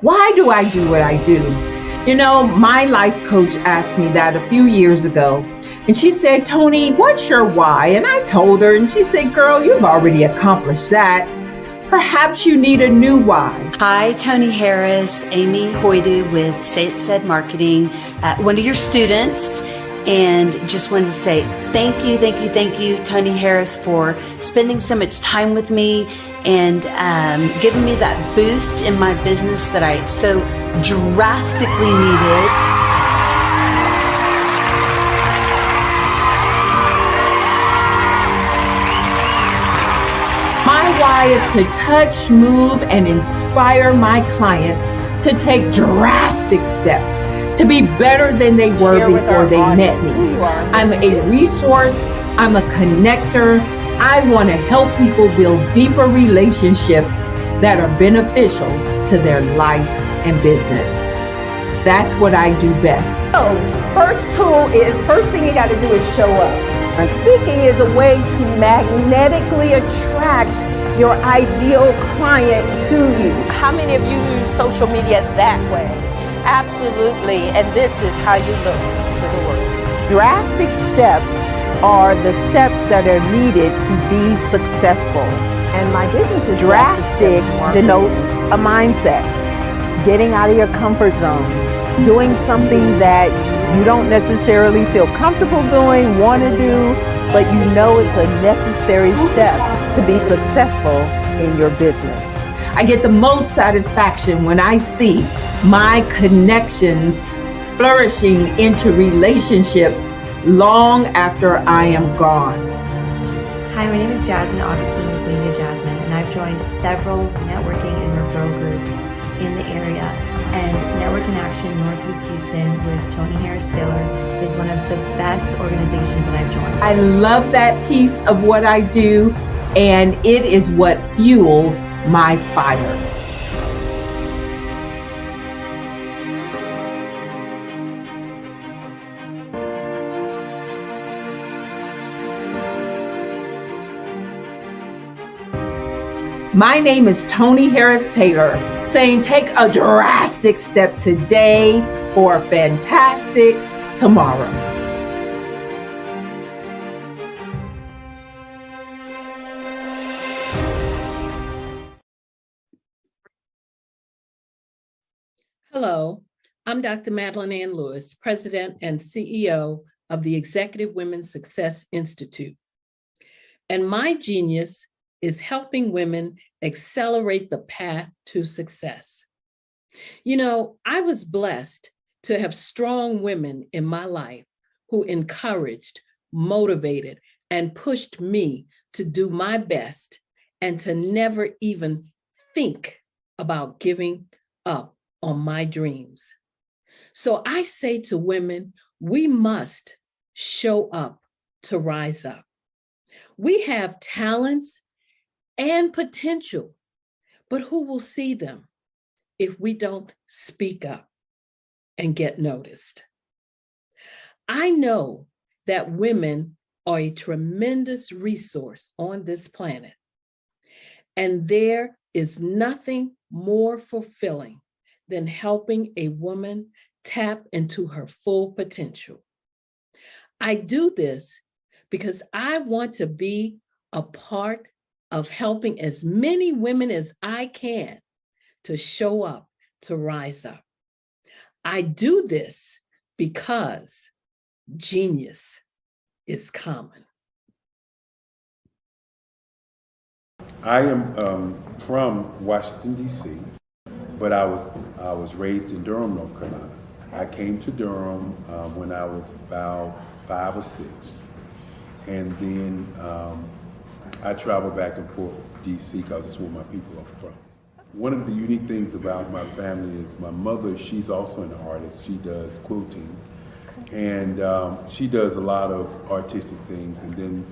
Why do I do what I do? You know, my life coach asked me that a few years ago. And she said, Tony, what's your why? And I told her, and she said, girl, you've already accomplished that. Perhaps you need a new why. Hi, Tony Harris, Amy Hoydu with Say It Said Marketing, one of your students. and just wanted to say thank you, Tony Harris, for spending so much time with me and giving me that boost in my business that I so drastically needed. My why is to touch, move, and inspire my clients to take drastic steps to be better than they were before they met me. I'm a resource. I'm a connector. I want to help people build deeper relationships that are beneficial to their life and business. That's what I do best. So, first thing you got to do is show up. And speaking is a way to magnetically attract your ideal client to you. How many of you use social media that way? Absolutely, and this is how you look to the world. Drastic steps are the steps that are needed to be successful. And my business is drastic denotes a mindset. Getting out of your comfort zone. Doing something that you don't necessarily feel comfortable doing, want to do, but you know it's a necessary step to be successful in your business. I get the most satisfaction when I see my connections flourishing into relationships long after I am gone. Hi, my name is Jasmine Augustine with Media Jasmine, and I've joined several networking and referral groups in the area. And Network in Action Northeast Houston with Tony Harris Taylor is one of the best organizations that I've joined. I love that piece of what I do, and it is what fuels my fire. My name is Tony Harris Taylor, saying take a drastic step today for a fantastic tomorrow. Hello, I'm Dr. Madeline Ann Lewis, President and CEO of the Executive Women's Success Institute. And my genius is helping women accelerate the path to success. You know, I was blessed to have strong women in my life who encouraged, motivated, and pushed me to do my best and to never even think about giving up on my dreams. So I say to women, we must show up to rise up. We have talents and potential, but who will see them if we don't speak up and get noticed? I know that women are a tremendous resource on this planet, and there is nothing more fulfilling than helping a woman tap into her full potential. I do this because I want to be a part of helping as many women as I can to show up, to rise up. I do this because genius is common. I am from Washington, D.C., but I was raised in Durham, North Carolina. I came to Durham when I was about 5 or 6, and then I travel back and forth to D.C. because it's where my people are from. One of the unique things about my family is my mother, she's also an artist. She does quilting, and she does a lot of artistic things. And then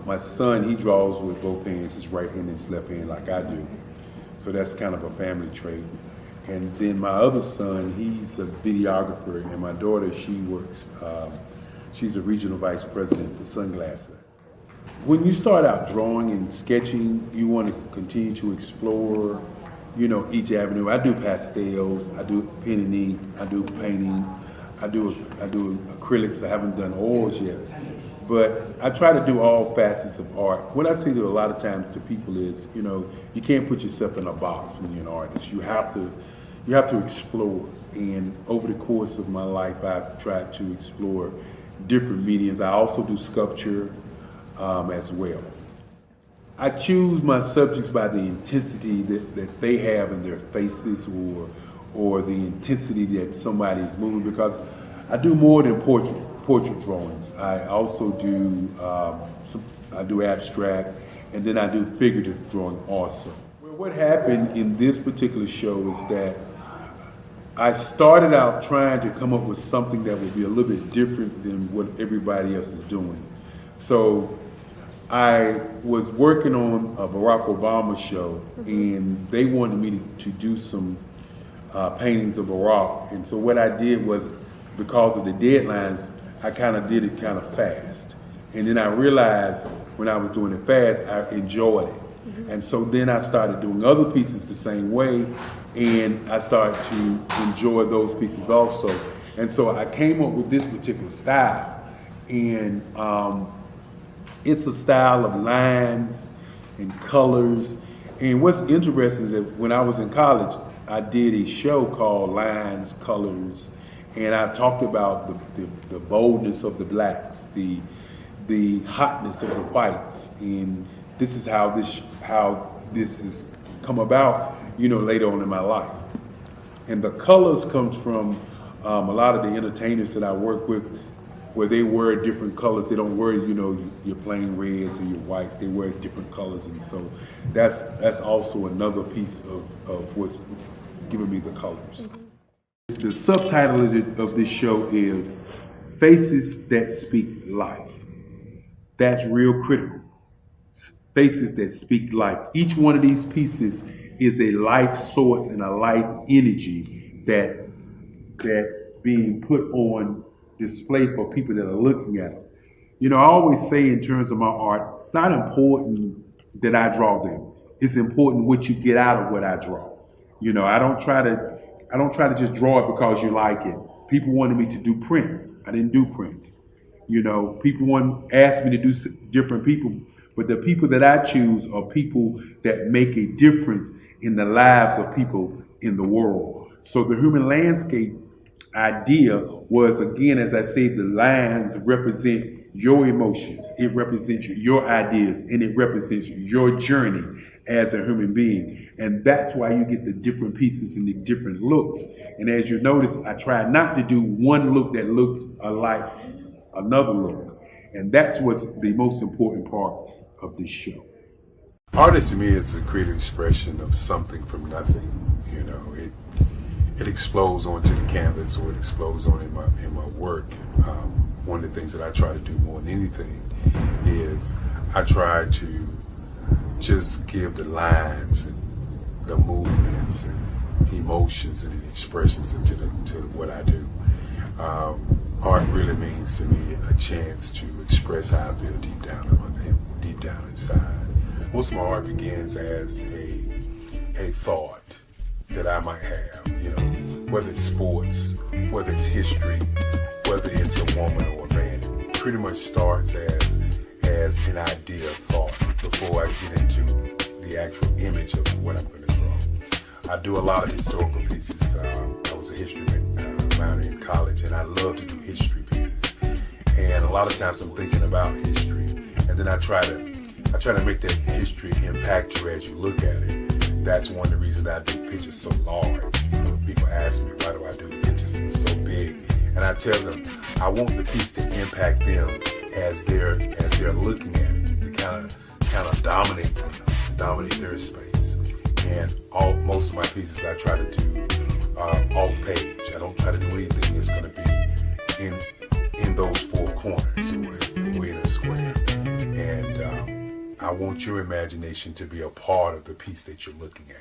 my son, he draws with both hands, his right hand and his left hand, like I do. So that's kind of a family trait. And then my other son, he's a videographer, and my daughter, she works, she's a regional vice president for Sunglasses. When you start out drawing and sketching, you want to continue to explore, you know, each avenue. I do pastels, I do pen and ink, I do painting, I do acrylics. I haven't done oils yet, but I try to do all facets of art. What I say to a lot of times to people is, you know, you can't put yourself in a box when you're an artist. You have to explore. And over the course of my life, I've tried to explore different mediums. I also do sculpture as well. I choose my subjects by the intensity that they have in their faces, or the intensity that somebody is moving, because I do more than portrait drawings. I also do I do abstract, and then I do figurative drawing also. Well, what happened in this particular show is that I started out trying to come up with something that would be a little bit different than what everybody else is doing. So I was working on a Barack Obama show, and they wanted me to do some paintings of Barack. And so what I did was, because of the deadlines, I kind of did it kind of fast. And then I realized when I was doing it fast, I enjoyed it. And so then I started doing other pieces the same way, and I started to enjoy those pieces also. And so I came up with this particular style. And it's a style of lines and colors. And what's interesting is that when I was in college, I did a show called Lines, Colors, and I talked about the boldness of the blacks, the hotness of the whites, and this is how this has come about, later on in my life. And the colors comes from a lot of the entertainers that I work with, where they wear different colors. They don't wear, your plain reds or your whites. They wear different colors, and so that's also another piece of what's giving me the colors. The subtitle of this show is Faces That Speak Life. That's real critical. Faces that speak life. Each one of these pieces is a life source and a life energy that's being put on display for people that are looking at it. I always say in terms of my art, it's not important that I draw them. It's important what you get out of what I draw. I don't try to just draw it because you like it. People wanted me to do prints. I didn't do prints. People asked me to do different people, but the people that I choose are people that make a difference in the lives of people in the world. So the human landscape idea was, again, as I say, the lines represent your emotions, it represents your ideas, and it represents your journey as a human being. And that's why you get the different pieces and the different looks. And as you notice, I try not to do one look that looks alike another look. And that's what's the most important part of this show. Art to me is a creative expression of something from nothing. It explodes onto the canvas, or it explodes on in my work. One of the things that I try to do more than anything is I try to just give the lines and the movements and emotions and expressions into what I do. Art really means to me a chance to express how I feel deep down inside. Most of my art begins as a thought that I might have, whether it's sports, whether it's history, whether it's a woman or a man. It pretty much starts as an idea of thought before I get into the actual image of what I'm going to draw. I do a lot of historical pieces. I was a history minor in college, and I love to do history pieces. And a lot of times I'm thinking about history, and then I try to make that history impact you as you look at it. That's one of the reasons I do pictures so large. People ask me, why do I do pictures so big? And I tell them, I want the piece to impact them as they're looking at it, to kind of dominate them, dominate their space. And most of my pieces I try to do off page. I don't try to do anything that's going to be in those four corners, or in a square. And I want your imagination to be a part of the piece that you're looking at.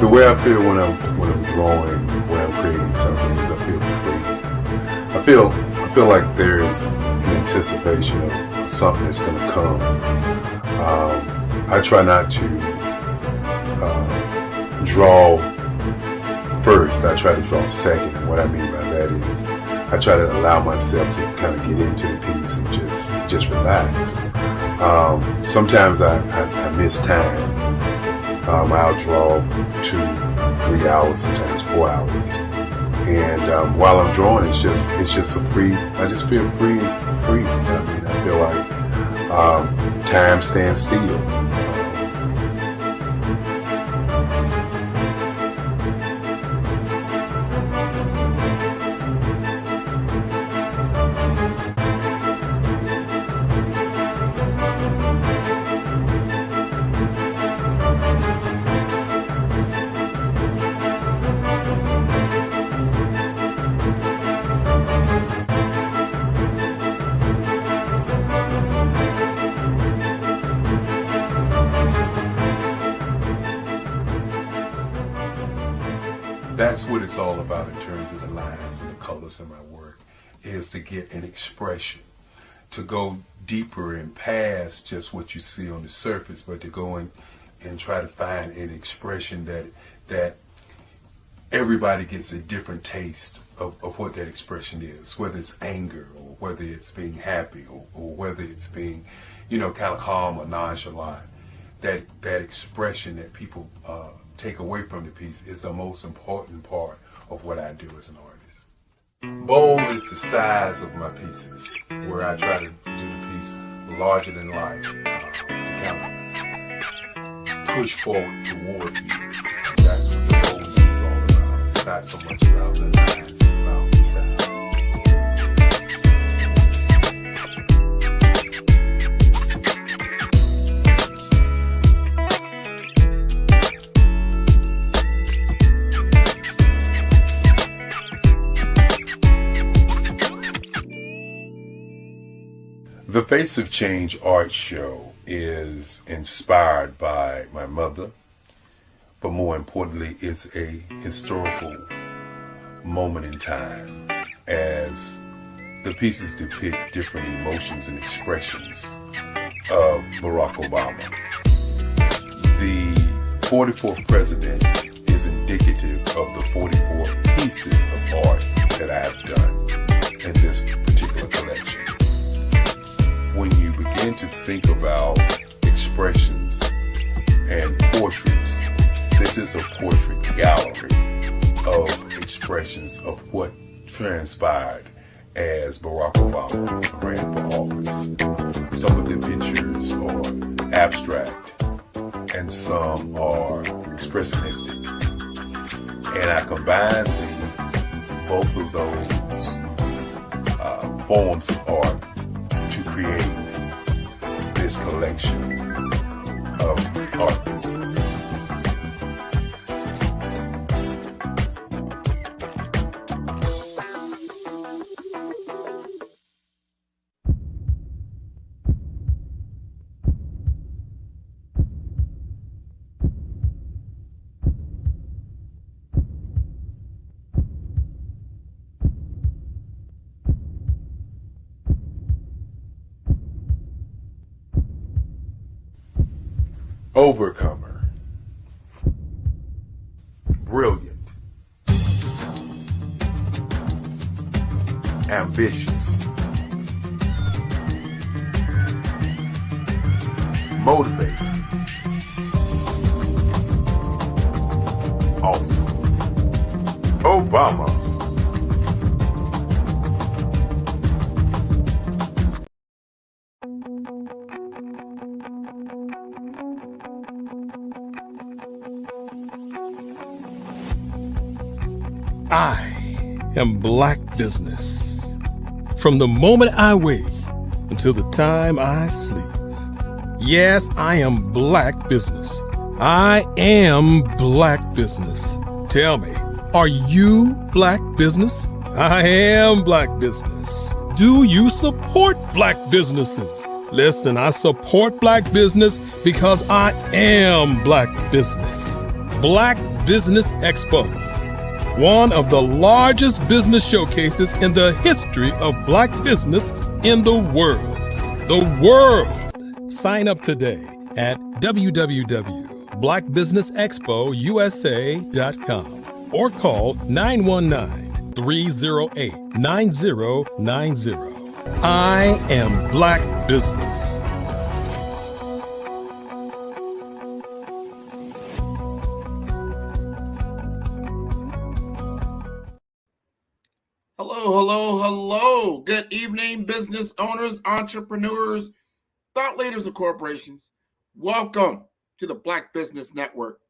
The way I feel when I'm drawing, when I'm creating something, is I feel free. I feel like there's an anticipation of something that's going to come. I try not to draw first, I try to draw second. And what I mean by that is I try to allow myself to kind of get into the piece and just relax. Sometimes I miss time. I'll draw 2, 3 hours, sometimes 4 hours. And while I'm drawing, it's just a free. I just feel free. I mean, I feel like time stands still. That's what it's all about in terms of the lines and the colors in my work, is to get an expression, to go deeper and past just what you see on the surface, but to go in and try to find an expression that everybody gets a different taste of what that expression is, whether it's anger or whether it's being happy or whether it's being, kind of calm or nonchalant. That expression that people take away from the piece is the most important part of what I do as an artist. Bold is the size of my pieces, where I try to do the piece larger than life, to kind of push forward toward you. That's what the boldness is all about. It's not so much about the lines, it's about the size. The Face of Change art show is inspired by my mother, but more importantly, it's a historical moment in time as the pieces depict different emotions and expressions of Barack Obama. The 44th president is indicative of the 44 pieces of art that I have done in this particular collection. When you begin to think about expressions and portraits, this is a portrait gallery of expressions of what transpired as Barack Obama ran for office. Some of the pictures are abstract and some are expressionistic. And I combined both of those forms of art to create this collection of art pieces. Overcomer, brilliant, ambitious, motivated, awesome. Obama. I am Black Business. From the moment I wake until the time I sleep. Yes, I am Black Business. I am Black Business. Tell me, are you Black Business? I am Black Business. Do you support Black businesses? Listen, I support Black business because I am Black Business. Black Business Expo, one of the largest business showcases in the history of Black business in the world. The world! Sign up today at www.blackbusinessexpousa.com. or call 919-308-9090. I am Black Business. Hello. Good evening, business owners, entrepreneurs, thought leaders, and corporations. Welcome to the Black Business Network.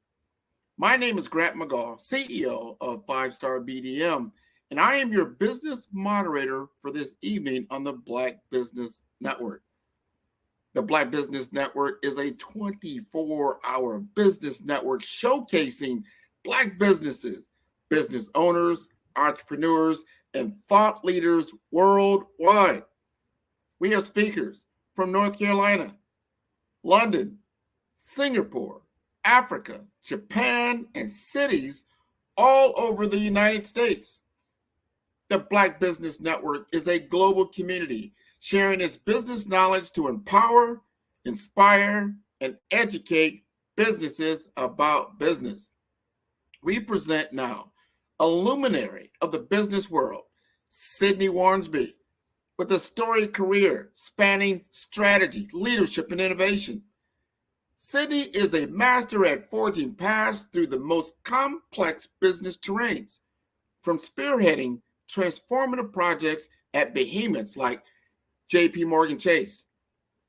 My name is Grant McGaw, CEO of 5-Star BDM, and I am your business moderator for this evening on the Black Business Network. The Black Business Network is a 24-hour business network showcasing Black businesses, business owners, entrepreneurs, and thought leaders worldwide. We have speakers from North Carolina, London, Singapore, Africa, Japan, and cities all over the United States. The Black Business Network is a global community sharing its business knowledge to empower, inspire, and educate businesses about business. We present now a luminary of the business world, Sydney Warnsby, with a storied career spanning strategy, leadership, and innovation. Sydney is a master at forging paths through the most complex business terrains, from spearheading transformative projects at behemoths like JP Morgan Chase,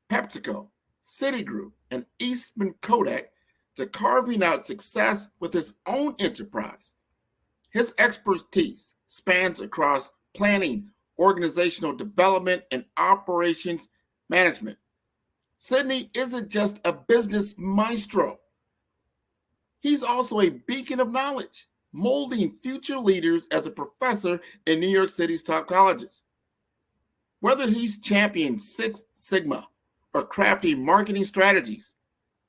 PepsiCo, Citigroup, and Eastman Kodak to carving out success with his own enterprise. His expertise spans across planning, organizational development, and operations management. Sydney isn't just a business maestro. He's also a beacon of knowledge, molding future leaders as a professor in New York City's top colleges. Whether he's championing Six Sigma or crafting marketing strategies,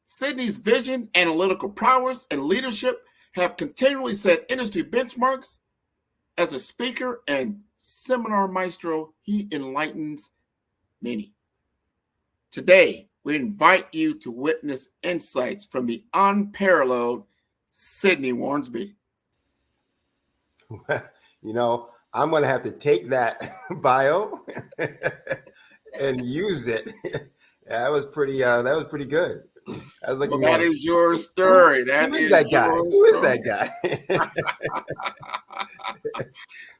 Sydney's vision, analytical prowess, and leadership have continually set industry benchmarks. As a speaker and seminar maestro, he enlightens many. Today, we invite you to witness insights from the unparalleled Sydney Warnsby. You know, I'm going to have to take that bio and use it. That was pretty good. I was looking. Well, that is your story. Who is that guy?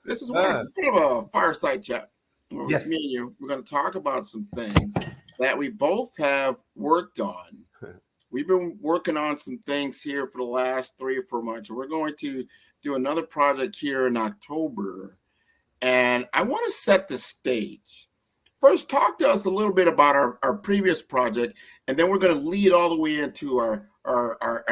This is one of a fireside chat. Yes. Me and you, we're going to talk about some things that we both have worked on. We've been working on some things here for the last 3 or 4 months. We're going to do another project here in October. And I want to set the stage. First, talk to us a little bit about our previous project, and then we're going to lead all the way into our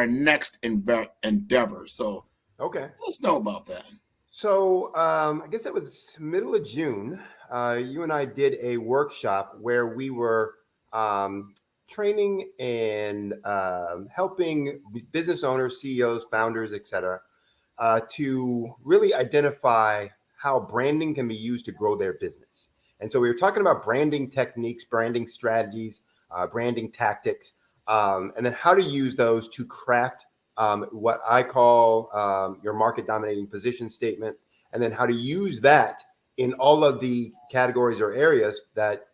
next endeavor. So, okay, let us know about that. So, I guess it was middle of June. You and I did a workshop where we were training and helping business owners, CEOs, founders, etc., to really identify how branding can be used to grow their business. And so we were talking about branding techniques, branding strategies, branding tactics, and then how to use those to craft what I call your market dominating position statement, and then how to use that in all of the categories or areas that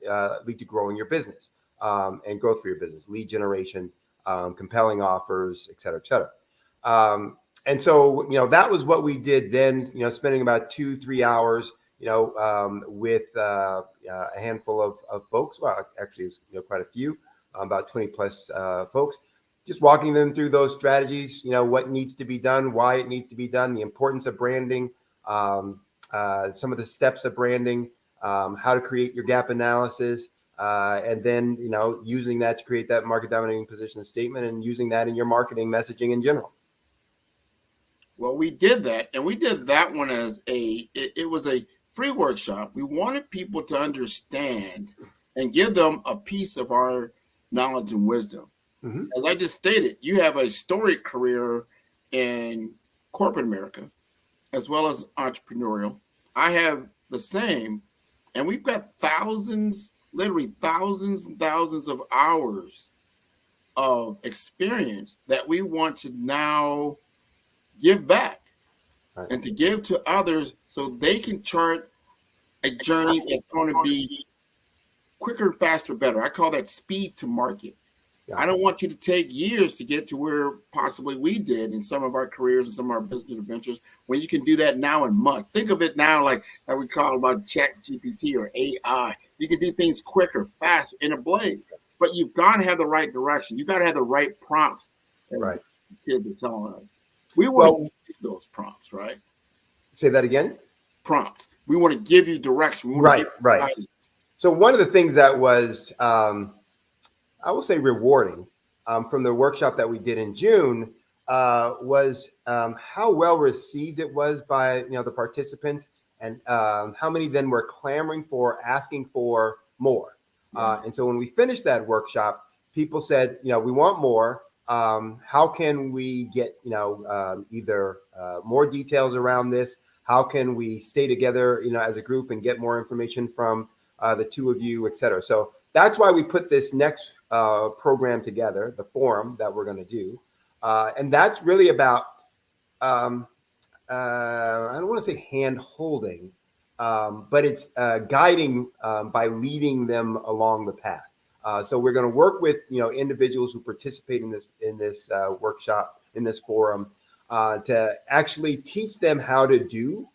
lead to growing your business and growth for your business, lead generation, compelling offers, et cetera, et cetera. And so, that was what we did then, spending about 2-3 hours, with a handful of folks. Well, actually, it's, quite a few, about 20 plus folks, just walking them through those strategies, what needs to be done, why it needs to be done, the importance of branding, some of the steps of branding, how to create your gap analysis, and then, using that to create that market dominating position statement and using that in your marketing messaging in general. Well, we did that, and we did that one as it was a free workshop. We wanted people to understand and give them a piece of our knowledge and wisdom. Mm-hmm. As I just stated, you have a storied career in corporate America, as well as entrepreneurial. I have the same, and we've got thousands, literally thousands and thousands of hours of experience that we want to now give back and to give to others so they can chart a journey that's going to be quicker, faster, better. I call that speed to market. I don't want you to take years to get to where possibly we did in some of our careers and some of our business adventures, when you can do that now in months. Think of it now like how we call about Chat GPT or AI. You can do things quicker, faster, in a blaze. But you've got to have the right direction. You've got to have the right prompts, as the kids are telling us. We want to give those prompts, right? Say that again? Prompts. We want to give you direction. We want to give you guidance. So one of the things that was, I will say, rewarding from the workshop that we did in June was how well received it was by the participants, and how many then were clamoring for, asking for more. And so when we finished that workshop, people said, we want more. How can we get either more details around this? How can we stay together as a group and get more information from the two of you, et cetera? So that's why we put this next program together, the forum that we're going to do. And that's really about, I don't want to say hand holding, but it's guiding by leading them along the path. So we're going to work with individuals who participate in this workshop, in this forum, to actually teach them how to do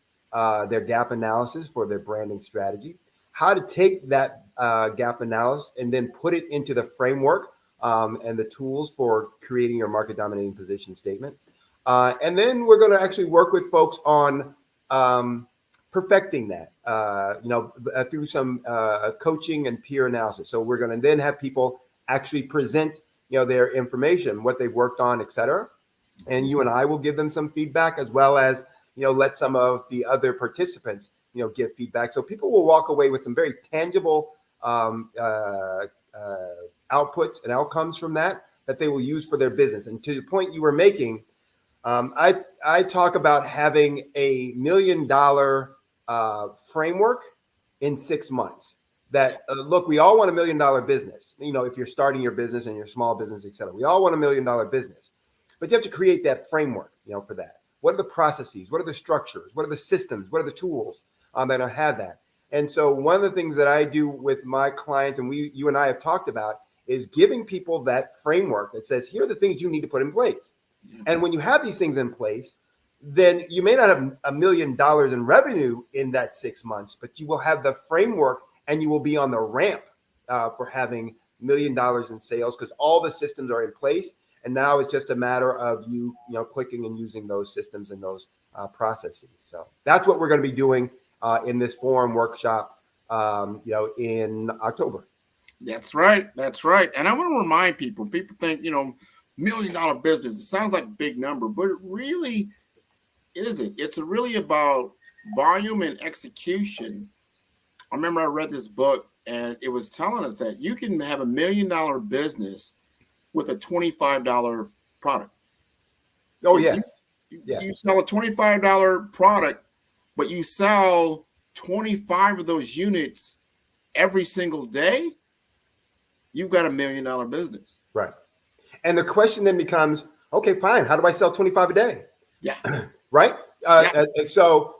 their gap analysis for their branding strategy, how to take that gap analysis and then put it into the framework and the tools for creating your market dominating position statement. And then we're going to actually work with folks on perfecting that, through some coaching and peer analysis. So we're going to then have people actually present, their information, what they've worked on, et cetera. And you and I will give them some feedback, as well as, let some of the other participants, give feedback. So people will walk away with some very tangible outputs and outcomes from that they will use for their business. And to the point you were making, I talk about having a $1 million framework in 6 months. That look, we all want $1 million business. If you're starting your business and your small business, et cetera, we all want $1 million business. But you have to create that framework, for that. What are the processes? What are the structures? What are the systems? What are the tools that have that? And so one of the things that I do with my clients, and you and I have talked about, is giving people that framework that says, here are the things you need to put in place. And when you have these things in place, then you may not have $1 million in revenue in that 6 months, but you will have the framework and you will be on the ramp for having $1 million in sales, because all the systems are in place. And now it's just a matter of you clicking and using those systems and those processes. So that's what we're going to be doing in this forum workshop, in October. That's right. That's right. And I want to remind people think, $1 million business, it sounds like a big number, but it really isn't. It's really about volume and execution. I remember I read this book, and it was telling us that you can have $1 million business with a $25 product. Oh, yes. You sell a $25 product, but you sell 25 of those units every single day, you've got $1 million business. Right. And the question then becomes, okay, fine. How do I sell 25 a day? Yeah. Right. So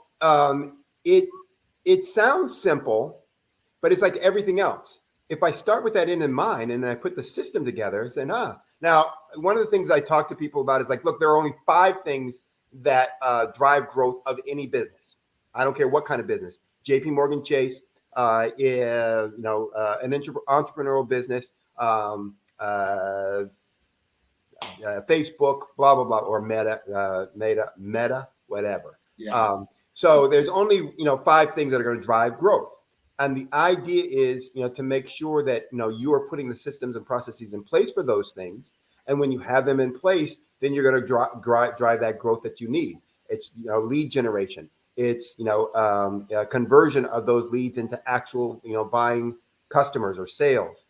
it sounds simple, but it's like everything else. If I start with that in mind and I put the system together and say, now, one of the things I talk to people about is like, look, there are only 5 things that drive growth of any business. I don't care what kind of business. JP Morgan Chase, an entrepreneurial business, Facebook, blah, blah, blah, or Meta, whatever. Yeah. So there's only, 5 things that are going to drive growth. And the idea is, to make sure that, you are putting the systems and processes in place for those things. And when you have them in place, then you're going to drive that growth that you need. It's, lead generation. It's, conversion of those leads into actual, buying customers or sales.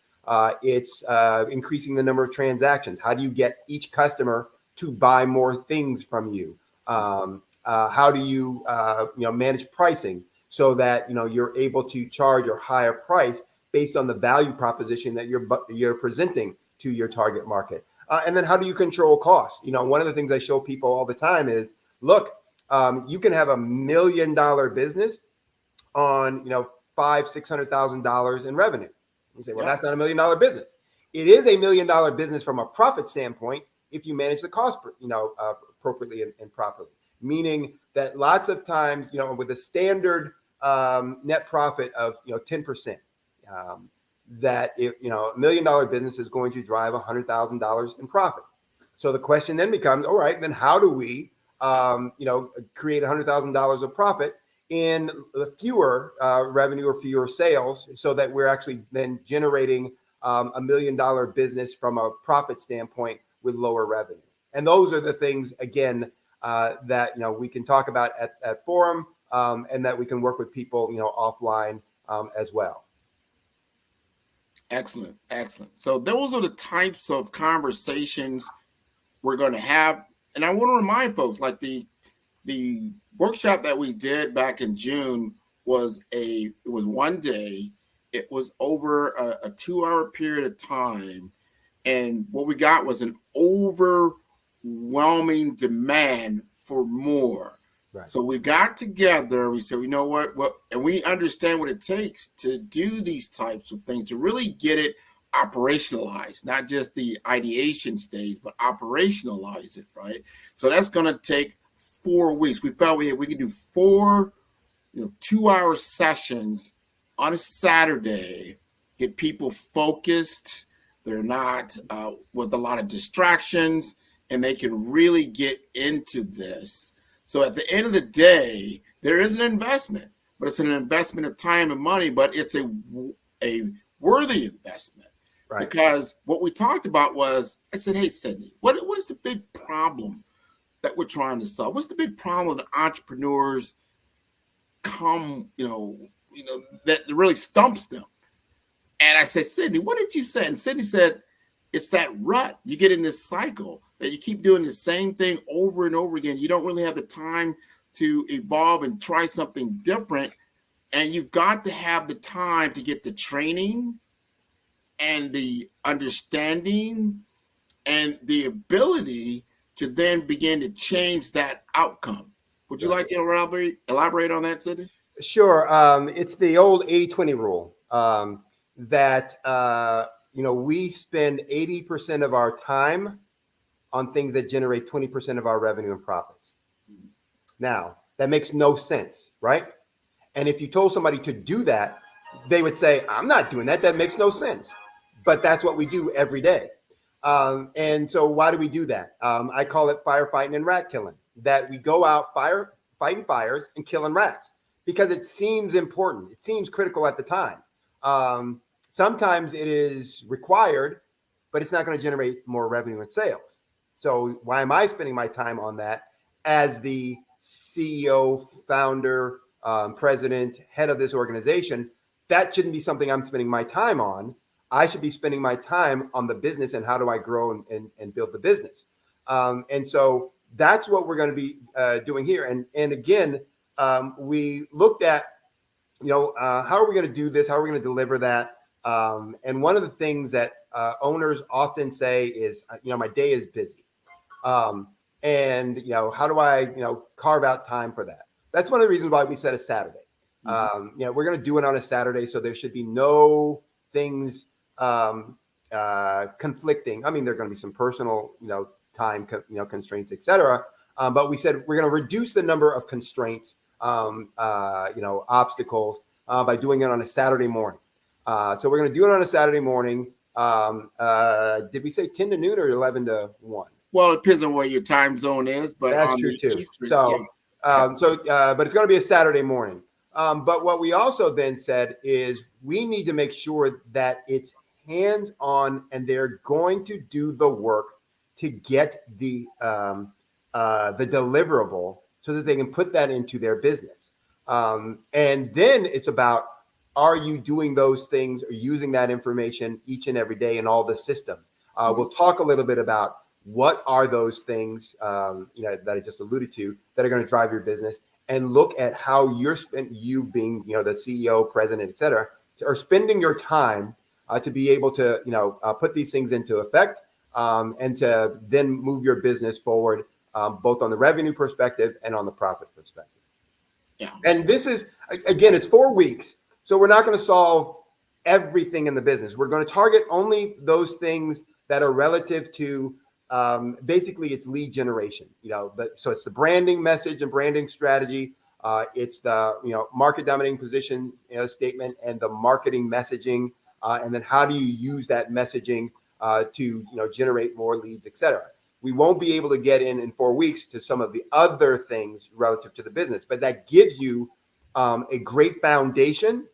It's increasing the number of transactions. How do you get each customer to buy more things from you? How do you, manage pricing so that, you're able to charge a higher price based on the value proposition that you're presenting to your target market? And then how do you control costs? One of the things I show people all the time is, look, You can have $1 million business on, $500,000-$600,000 in revenue. You say, well, that's not $1 million business. It is $1 million business from a profit standpoint if you manage the cost, appropriately and properly. Meaning that lots of times, with a standard net profit of 10%, that if $1 million business is going to drive $100,000 in profit. So the question then becomes, all right, then how do we create $100,000 of profit in fewer revenue or fewer sales, so that we're actually then generating $1 million business from a profit standpoint with lower revenue. And those are the things, again, that we can talk about at forum, and that we can work with people offline as well. Excellent. So those are the types of conversations we're going to have. And I want to remind folks, like the workshop that we did back in June was one day. It was over a 2-hour period of time. And what we got was an overwhelming demand for more. Right. So we got together, we said, you know what, and we understand what it takes to do these types of things, to really get it operationalized, not just the ideation stage, but operationalize it, right? So that's going to take 4 weeks. We felt we could do 4 2-hour sessions on a Saturday, get people focused. They're not with a lot of distractions, and they can really get into this. So at the end of the day, there is an investment, but it's an investment of time and money, but it's a worthy investment. Right. Because what we talked about was, I said, hey, Sydney, what is the big problem that we're trying to solve? What's the big problem that entrepreneurs that really stumps them? And I said, Sydney, what did you say? And Sydney said, it's that rut. You get in this cycle that you keep doing the same thing over and over again. You don't really have the time to evolve and try something different. And you've got to have the time to get the training and the understanding and the ability to then begin to change that outcome. Would you like to elaborate on that, Sydney? Sure. It's the old 80-20 rule, that we spend 80% of our time on things that generate 20% of our revenue and profits. Now, that makes no sense, right? And if you told somebody to do that, they would say, I'm not doing that. That makes no sense. But that's what we do every day. And so why do we do that? I call it firefighting and rat killing, that we go out fighting fires and killing rats, because it seems important. It seems critical at the time. Sometimes it is required, but it's not going to generate more revenue and sales. So why am I spending my time on that as the CEO, founder, president, head of this organization? That shouldn't be something I'm spending my time on. I should be spending my time on the business and how do I grow and build the business. And so that's what we're going to be doing here. And again, we looked at, how are we going to do this? How are we going to deliver that? And one of the things that owners often say is, my day is busy. And, how do I, carve out time for that? That's one of the reasons why we set a Saturday. We're going to do it on a Saturday, so there should be no things conflicting. I mean, there are going to be some personal, time, constraints, et cetera. But we said we're going to reduce the number of constraints, obstacles by doing it on a Saturday morning. So we're going to do it on a Saturday morning. Did we say 10 to noon or 11 to 1? Well, it depends on where your time zone is, but that's true too. Eastern, but it's going to be a Saturday morning. But what we also then said is we need to make sure that it's hands-on and they're going to do the work to get the deliverable so that they can put that into their business. And then it's about, are you doing those things or using that information each and every day in all the systems? We'll talk a little bit about what are those things, that I just alluded to that are going to drive your business, and look at how you being, the CEO, president, et cetera, are spending your time to be able to, put these things into effect and to then move your business forward both on the revenue perspective and on the profit perspective. Yeah. And this is, again, it's 4 weeks. So we're not going to solve everything in the business. We're going to target only those things that are relative to basically it's lead generation, so it's the branding message and branding strategy. It's the, market dominating position statement and the marketing messaging. And then how do you use that messaging to, generate more leads, et cetera. We won't be able to get in 4 weeks to some of the other things relative to the business, but that gives you a great foundation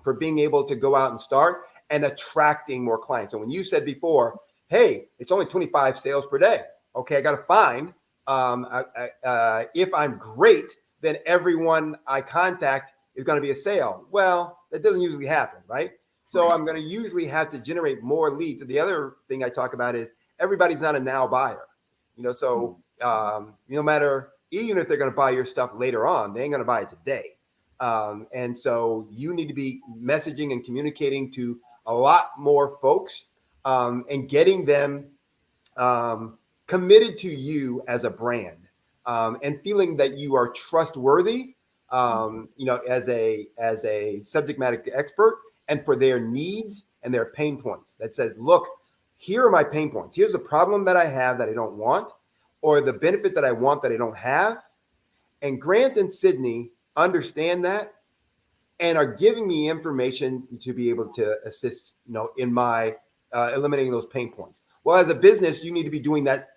for being able to go out and start and attracting more clients. And when you said before, hey, it's only 25 sales per day. Okay, I got to find, if I'm great, then everyone I contact is going to be a sale. Well, that doesn't usually happen, right? So I'm going to usually have to generate more leads. And the other thing I talk about is everybody's not a now buyer. So no matter, even if they're going to buy your stuff later on, they ain't going to buy it today. And so you need to be messaging and communicating to a lot more folks and getting them committed to you as a brand and feeling that you are trustworthy, as a subject matter expert and for their needs and their pain points. That says, look, here are my pain points. Here's the problem that I have that I don't want, or the benefit that I want that I don't have. And Grant and Sydney understand that and are giving me information to be able to assist, in my eliminating those pain points. Well, as a business, you need to be doing that,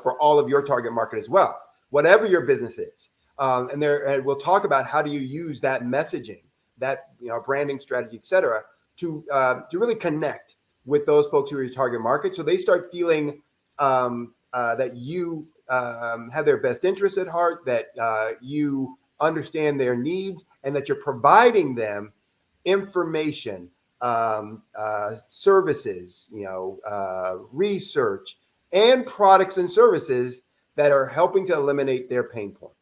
for all of your target market as well, whatever your business is. And we'll talk about how do you use that messaging, that branding strategy, et cetera, to really connect with those folks who are your target market, so they start feeling that you have their best interests at heart, that you understand their needs, and that you're providing them information, services, research, and products and services that are helping to eliminate their pain points.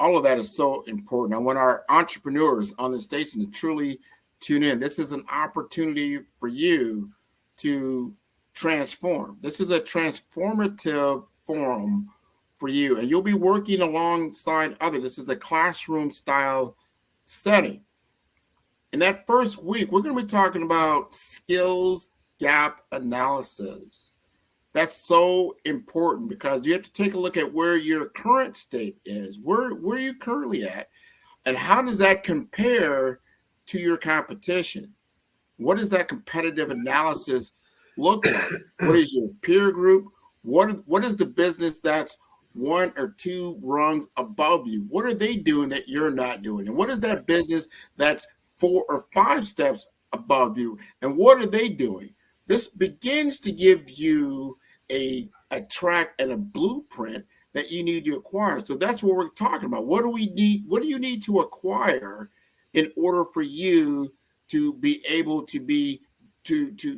All of that is so important. I want our entrepreneurs on the station to truly tune in. This is an opportunity for you to transform. This is a transformative forum for you, and you'll be working alongside others. This is a classroom style setting. In that first week, we're going to be talking about skills gap analysis. That's so important because you have to take a look at where your current state is, where are you currently at, and how does that compare to your competition? What does that competitive analysis look like? What is your peer group? What is the business that's 1 or 2 rungs above you? What are they doing that you're not doing? And what is that business that's 4 or 5 steps above you? And what are they doing? This begins to give you a track and a blueprint that you need to acquire. So that's what we're talking about. What do we need? What do you need to acquire in order for you to be able to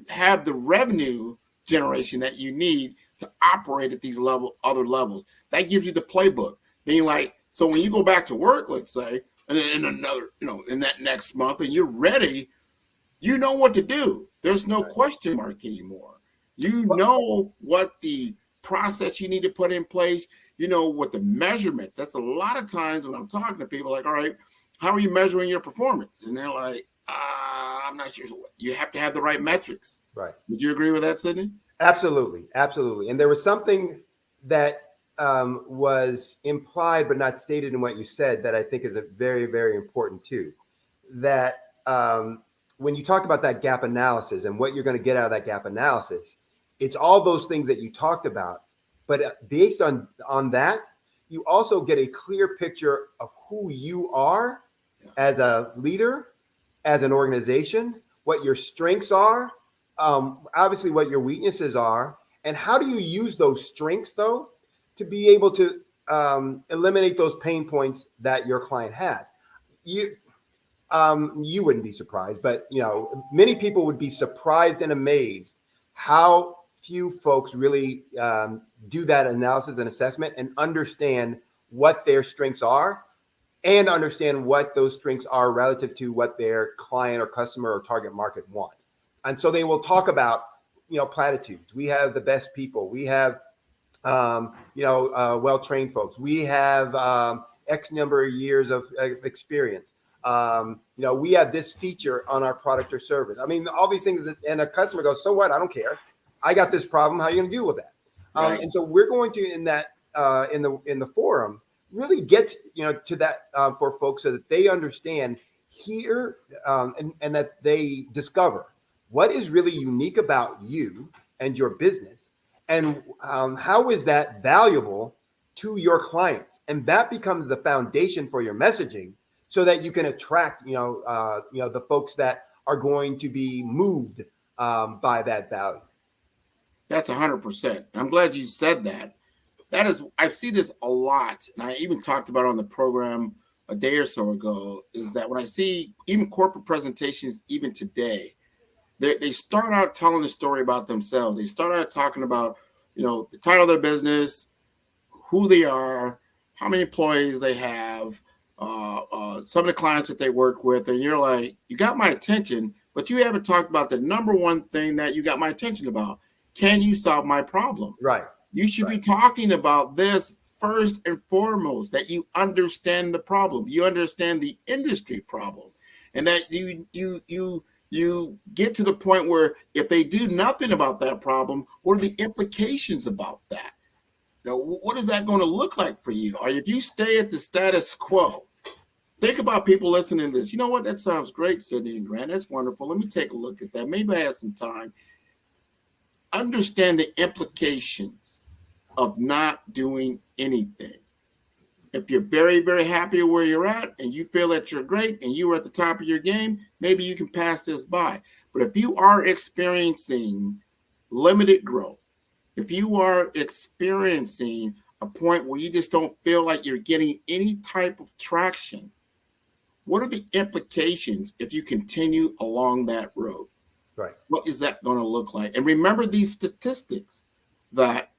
have the revenue generation that you need to operate at these other levels? That gives you the playbook. Then you're like, so when you go back to work, let's say, and in another, in that next month, and you're ready, you know what to do. There's no question mark anymore. You know what the process you need to put in place. You know what the measurements. That's a lot of times when I'm talking to people, like, all right, how are you measuring your performance? And they're like, I'm not sure. You have to have the right metrics. Right. Would you agree with that, Sydney? Absolutely. Absolutely. And there was something that was implied but not stated in what you said that I think is a very, very important too. That when you talk about that gap analysis and what you're going to get out of that gap analysis, it's all those things that you talked about. But based on that, you also get a clear picture of who you are as a leader, as an organization, what your strengths are, obviously what your weaknesses are, and how do you use those strengths, though, to be able to eliminate those pain points that your client has. You wouldn't be surprised, but many people would be surprised and amazed how few folks really do that analysis and assessment and understand what their strengths are and understand what those strengths are relative to what their client or customer or target market want. And so they will talk about, platitudes. We have the best people. We have well-trained folks. We have X number of years of experience. We have this feature on our product or service. I mean, all these things, and a customer goes, so what? I don't care. I got this problem. How are you going to deal with that? Right. And so we're going to, in the forum, really get to that for folks so that they understand here and that they discover what is really unique about you and your business, and how is that valuable to your clients, and that becomes the foundation for your messaging, so that you can attract the folks that are going to be moved by that value. That's 100%. I'm glad you said that. That is, I see this a lot, and I even talked about it on the program a day or so ago, is that when I see even corporate presentations, even today, they start out telling a story about themselves. They start out talking about, the title of their business, who they are, how many employees they have, some of the clients that they work with, and you're like, you got my attention, but you haven't talked about the number one thing that you got my attention about. Can you solve my problem? Right. You should be talking about this first and foremost, that you understand the problem, you understand the industry problem, and that you get to the point where if they do nothing about that problem, what are the implications about that? What is that going to look like for you? Or if you stay at the status quo, think about people listening to this. You know what? That sounds great, Sydney and Grant. That's wonderful. Let me take a look at that. Maybe I have some time. Understand the implications of not doing anything. If you're very, very happy where you're at and you feel that you're great and you are at the top of your game, maybe you can pass this by. But if you are experiencing limited growth, if you are experiencing a point where you just don't feel like you're getting any type of traction, what are the implications if you continue along that road? Right. What is that going to look like? And remember these statistics that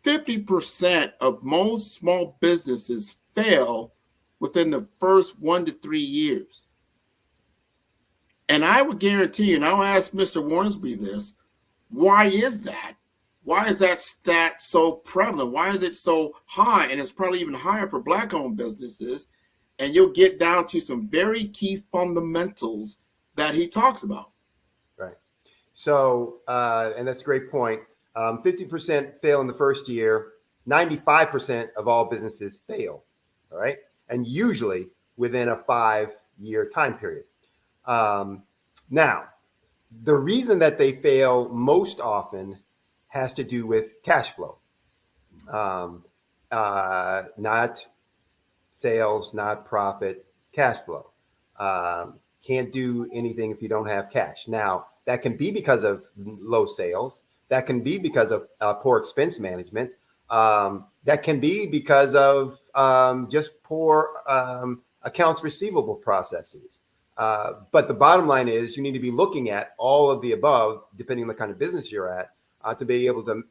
50% of most small businesses fail within the first 1 to 3 years. And I would guarantee you, and I'll ask Mr. Warnsby this, why is that? Why is that stat so prevalent? Why is it so high? And it's probably even higher for Black-owned businesses. And you'll get down to some very key fundamentals that he talks about. Right. So, and that's a great point. 50% fail in the first year. 95% of all businesses fail. All right. And usually within a 5-year time period. Now, the reason that they fail most often has to do with cash flow, not sales, not profit, cash flow. Can't do anything if you don't have cash. Now, that can be because of low sales. That can be because of poor expense management. That can be because of just poor accounts receivable processes. But the bottom line is you need to be looking at all of the above, depending on the kind of business you're at, to be able to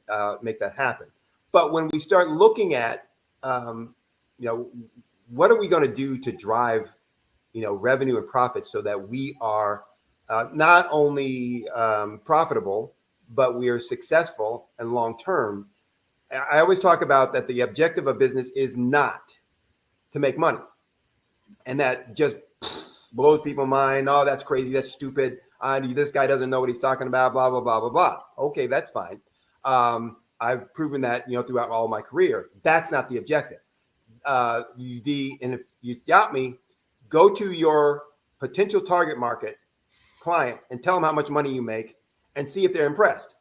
make that happen. But when we start looking at, what are we going to do to drive, revenue and profit so that we are not only profitable, but we are successful and long-term. I always talk about that the objective of business is not to make money. And that just blows people's mind. Oh, that's crazy. That's stupid. This guy doesn't know what he's talking about, blah, blah, blah, blah, blah. Okay, that's fine. I've proven that, throughout all my career. That's not the objective. And if you doubt me, go to your potential target market client and tell them how much money you make and see if they're impressed.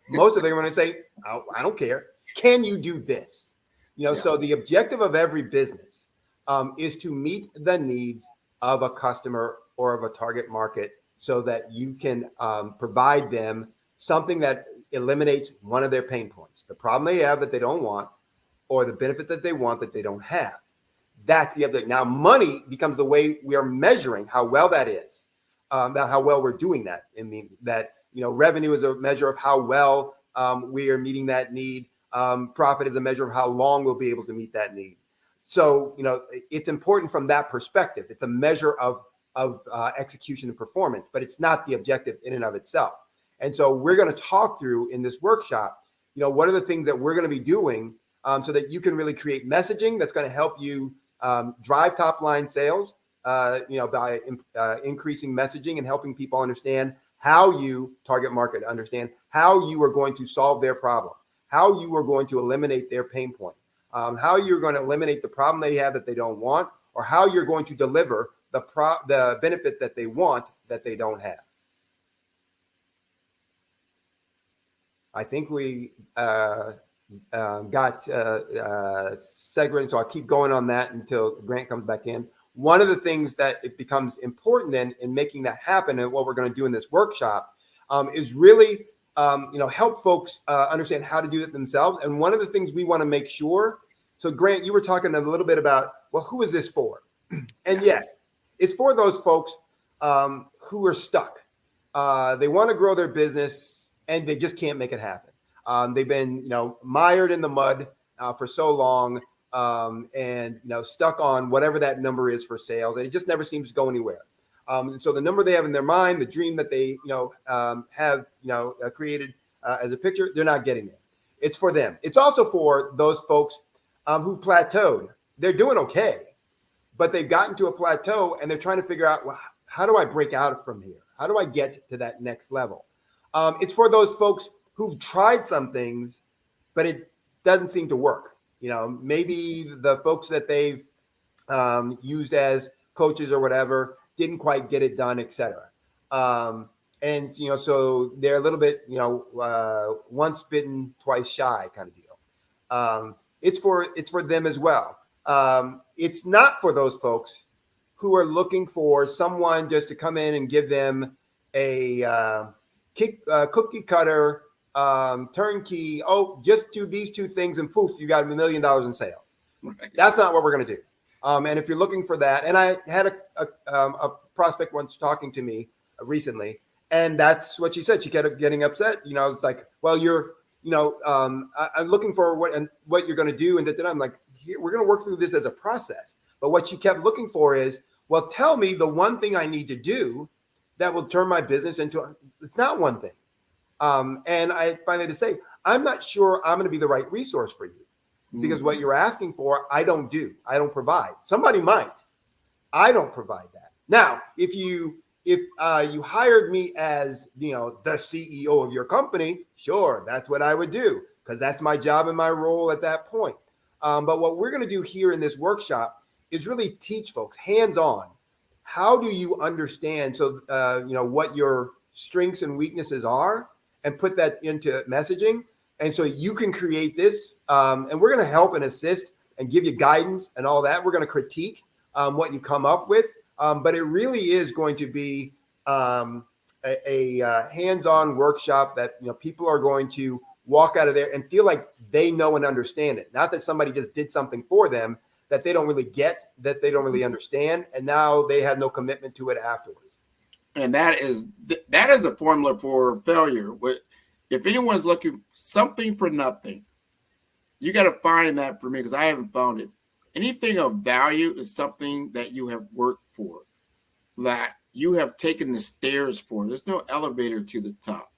Most of them are going to say, oh, I don't care. Can you do this? So the objective of every business is to meet the needs of a customer or of a target market so that you can provide them something that eliminates one of their pain points, the problem they have that they don't want, or the benefit that they want that they don't have. That's the object. Now, money becomes the way we are measuring how well that is, how well we're doing that. I mean, that, revenue is a measure of how well we are meeting that need. Profit is a measure of how long we'll be able to meet that need. So, it's important from that perspective. It's a measure of execution and performance, but it's not the objective in and of itself. And so we're going to talk through in this workshop, what are the things that we're going to be doing so that you can really create messaging that's going to help you drive top line sales, by increasing messaging and helping people understand how you target market, understand how you are going to solve their problem, how you are going to eliminate their pain point, how you're going to eliminate the problem they have that they don't want, or how you're going to deliver the benefit that they want that they don't have. I think we got segmented, so I'll keep going on that until Grant comes back in. One of the things that it becomes important then in making that happen, and what we're going to do in this workshop, is really help folks understand how to do it themselves. And one of the things we want to make sure, so Grant, you were talking a little bit about, well, who is this for? And yes, it's for those folks who are stuck. They want to grow their business and they just can't make it happen. They've been, mired in the mud for so long, and stuck on whatever that number is for sales, and it just never seems to go anywhere. And so the number they have in their mind, the dream that they have created as a picture, they're not getting it. It's for them. It's also for those folks who plateaued. They're doing okay, but they've gotten to a plateau and they're trying to figure out, well, how do I break out from here? How do I get to that next level? It's for those folks who've tried some things, but it doesn't seem to work. Maybe the folks that they've used as coaches or whatever didn't quite get it done, et cetera. And, so they're a little bit, once bitten, twice shy kind of deal. It's for them as well. It's not for those folks who are looking for someone just to come in and give them a cookie cutter, turnkey. Oh, just do these two things and poof, you got $1 million in sales. Right. That's not what we're going to do. And if you're looking for that, and I had a prospect once talking to me recently, and that's what she said. She kept getting upset. It's like, well, I'm looking for what you're going to do. And then I'm like, we're going to work through this as a process. But what she kept looking for is, well, tell me the one thing I need to do that will turn my business into, it's not one thing. And I finally had to say, I'm not sure I'm going to be the right resource for you, because what you're asking for, I don't do. I don't provide. Somebody might. I don't provide that. Now, if you hired me as, the CEO of your company, sure, that's what I would do, because that's my job and my role at that point. But what we're going to do here in this workshop is really teach folks hands-on. How do you understand what your strengths and weaknesses are, and put that into messaging? And so you can create this, and we're going to help and assist and give you guidance and all that. We're going to critique what you come up with. But it really is going to be a hands-on workshop that people are going to walk out of there and feel like they know and understand it. Not that somebody just did something for them that they don't really get, that they don't really understand, and now they have no commitment to it afterwards. And that is a formula for failure. If anyone's looking something for nothing, you got to find that for me, because I haven't found it. Anything of value is something that you have worked for, that you have taken the stairs for. There's no elevator to the top.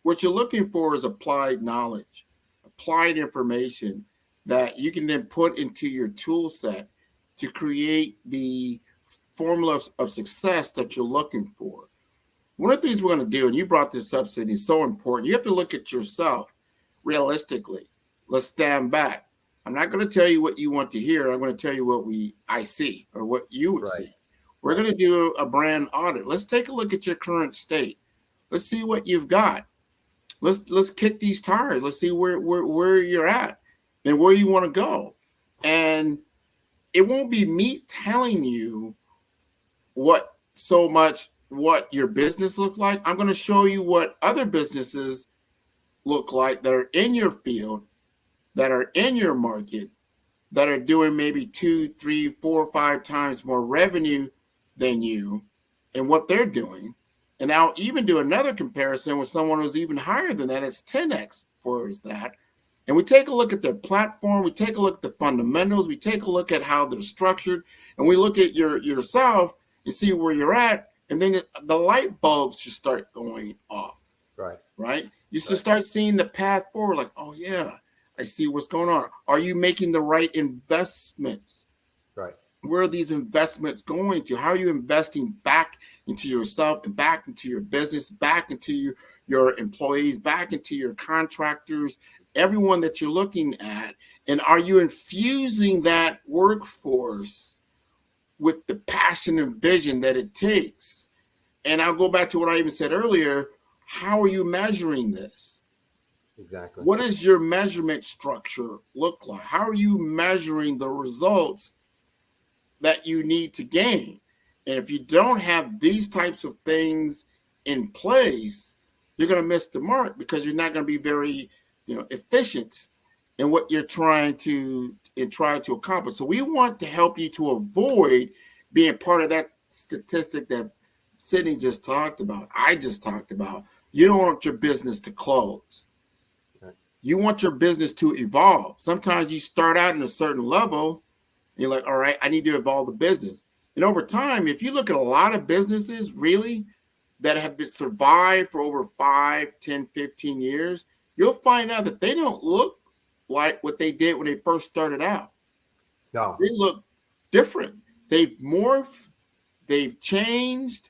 What you're looking for is applied knowledge, applied information that you can then put into your tool set to create the formula of success that you're looking for. One of the things we're going to do, and you brought this up, Sydney, is so important. You have to look at yourself realistically. Let's stand back. I'm not going to tell you what you want to hear. I'm going to tell you what I see, or what you would see. We're going to do a brand audit. Let's take a look at your current state. Let's see what you've got. Let's kick these tires. Let's see where you're at and where you want to go. And it won't be me telling you what your business looks like. I'm going to show you what other businesses look like that are in your field, that are in your market, that are doing maybe 2, 3, 4, 5 times more revenue than you, and what they're doing. And I'll even do another comparison with someone who's even higher than that. It's 10x for that. And we take a look at their platform. We take a look at the fundamentals. We take a look at how they're structured. And we look at yourself and see where you're at. And then the light bulbs should start going off. Right. Right. You should start seeing the path forward. Like, oh yeah, I see what's going on. Are you making the right investments? Right. Where are these investments going to? How are you investing back into yourself and back into your business, back into your employees, back into your contractors, everyone that you're looking at? And are you infusing that workforce with the passion and vision that it takes? And I'll go back to what I even said earlier. How are you measuring this? Exactly. What does your measurement structure look like? How are you measuring the results that you need to gain? And if you don't have these types of things in place, you're going to miss the mark because you're not going to be very, efficient in what you're trying to accomplish. So we want to help you to avoid being part of that statistic that Sydney just talked about. I just talked about. You don't want your business to close. You want your business to evolve. Sometimes you start out in a certain level and you're like, all right, I need to evolve the business. And over time, if you look at a lot of businesses really that have survived for over 5, 10, 15 years, you'll find out that they don't look like what they did when they first started out. No. They look different. They've morphed, they've changed,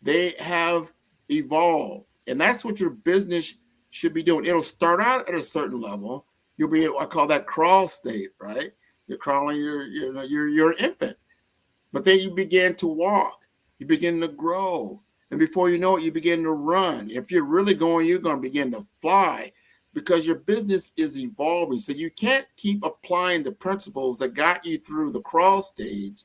they have evolved. And that's what your business should be doing. It'll start out at a certain level. You'll be, I call that crawl state, right? You're crawling, you're an infant. But then you begin to walk, you begin to grow. And before you know it, you begin to run. If you're really going, you're going to begin to fly because your business is evolving. So you can't keep applying the principles that got you through the crawl stage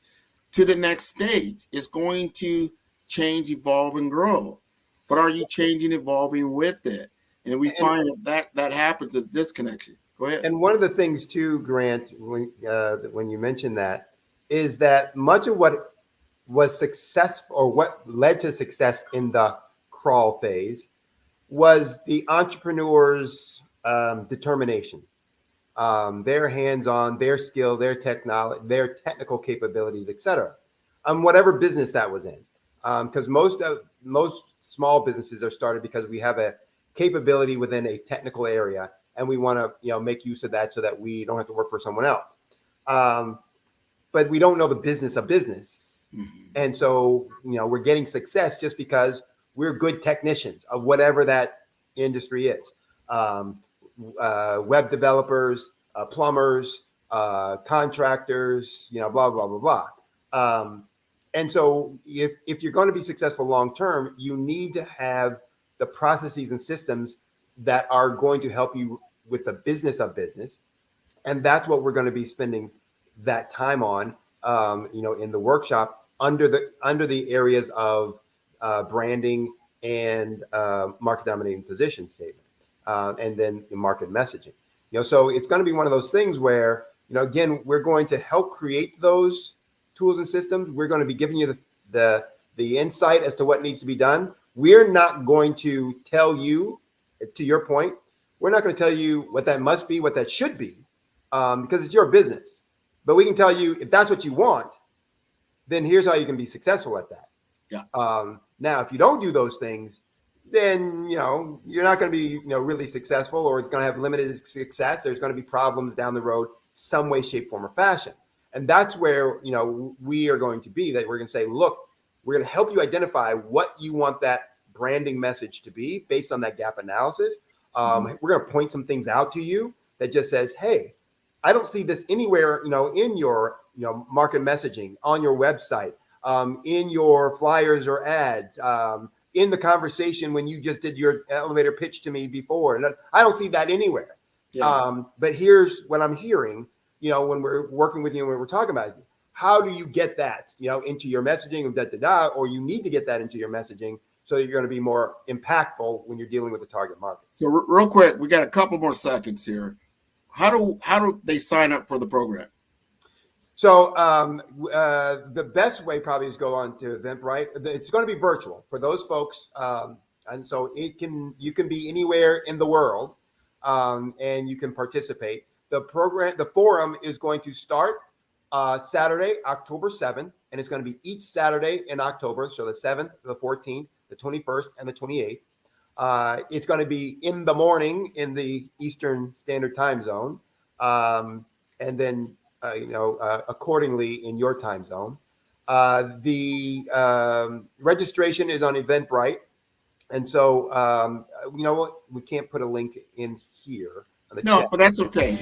to the next stage. It's going to change, evolve, and grow. But are you changing, evolving with it? And we find that happens as disconnection. Go ahead. And one of the things too, Grant, when you mentioned that, is that much of what was successful or what led to success in the crawl phase was the entrepreneur's determination, their hands-on, their skill, their technology, their technical capabilities, etc. Whatever business that was in, because most small businesses are started because we have a capability within a technical area, and we want to make use of that so that we don't have to work for someone else. But we don't know the business of business, and so we're getting success just because we're good technicians of whatever that industry is. Web developers, plumbers, contractors, blah, blah, blah, blah. And so if you're going to be successful long-term, you need to have the processes and systems that are going to help you with the business of business. And that's what we're going to be spending that time on, in the workshop under the areas of branding and market dominating position statement, and then the market messaging. So it's going to be one of those things where, again, we're going to help create those tools and systems. We're going to be giving you the insight as to what needs to be done. We're not going to tell you, to your point, we're not going to tell you what that must be, what that should be, because it's your business. But we can tell you if that's what you want, then here's how you can be successful at that. Yeah. Now, if you don't do those things, then you're not going to be really successful, or it's going to have limited success. There's going to be problems down the road, some way, shape, form, or fashion. And that's where we are going to be. That we're going to say, look, we're going to help you identify what you want that branding message to be based on that gap analysis. We're going to point some things out to you that just says, hey, I don't see this anywhere, in your, market messaging, on your website, in your flyers or ads, in the conversation when you just did your elevator pitch to me before. And I don't see that anywhere. Yeah. But here's what I'm hearing, when we're working with you, when we're talking about it. How do you get that, into your messaging or you need to get that into your messaging so that you're going to be more impactful when you're dealing with the target market. So real quick, we got a couple more seconds here. How do they sign up for the program? So the best way probably is go on to Eventbrite. It's going to be virtual for those folks. And so you can be anywhere in the world, and you can participate. The forum is going to start Saturday, October 7th, and it's going to be each Saturday in October. So the 7th, the 14th, the 21st, and the 28th. It's going to be in the morning in the Eastern Standard Time Zone, and then accordingly in your time zone. The registration is on Eventbrite, and so you know what? We can't put a link in here. No, but that's okay.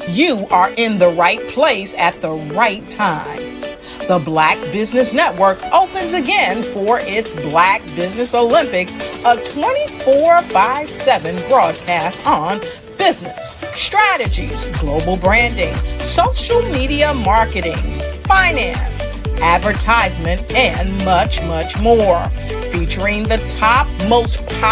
You are in the right place at the right time. The Black Business Network opens again for its Black Business Olympics, a 24/7 broadcast on business, strategies, global branding, social media marketing, finance, advertisement, and much, much more. Featuring the top, most popular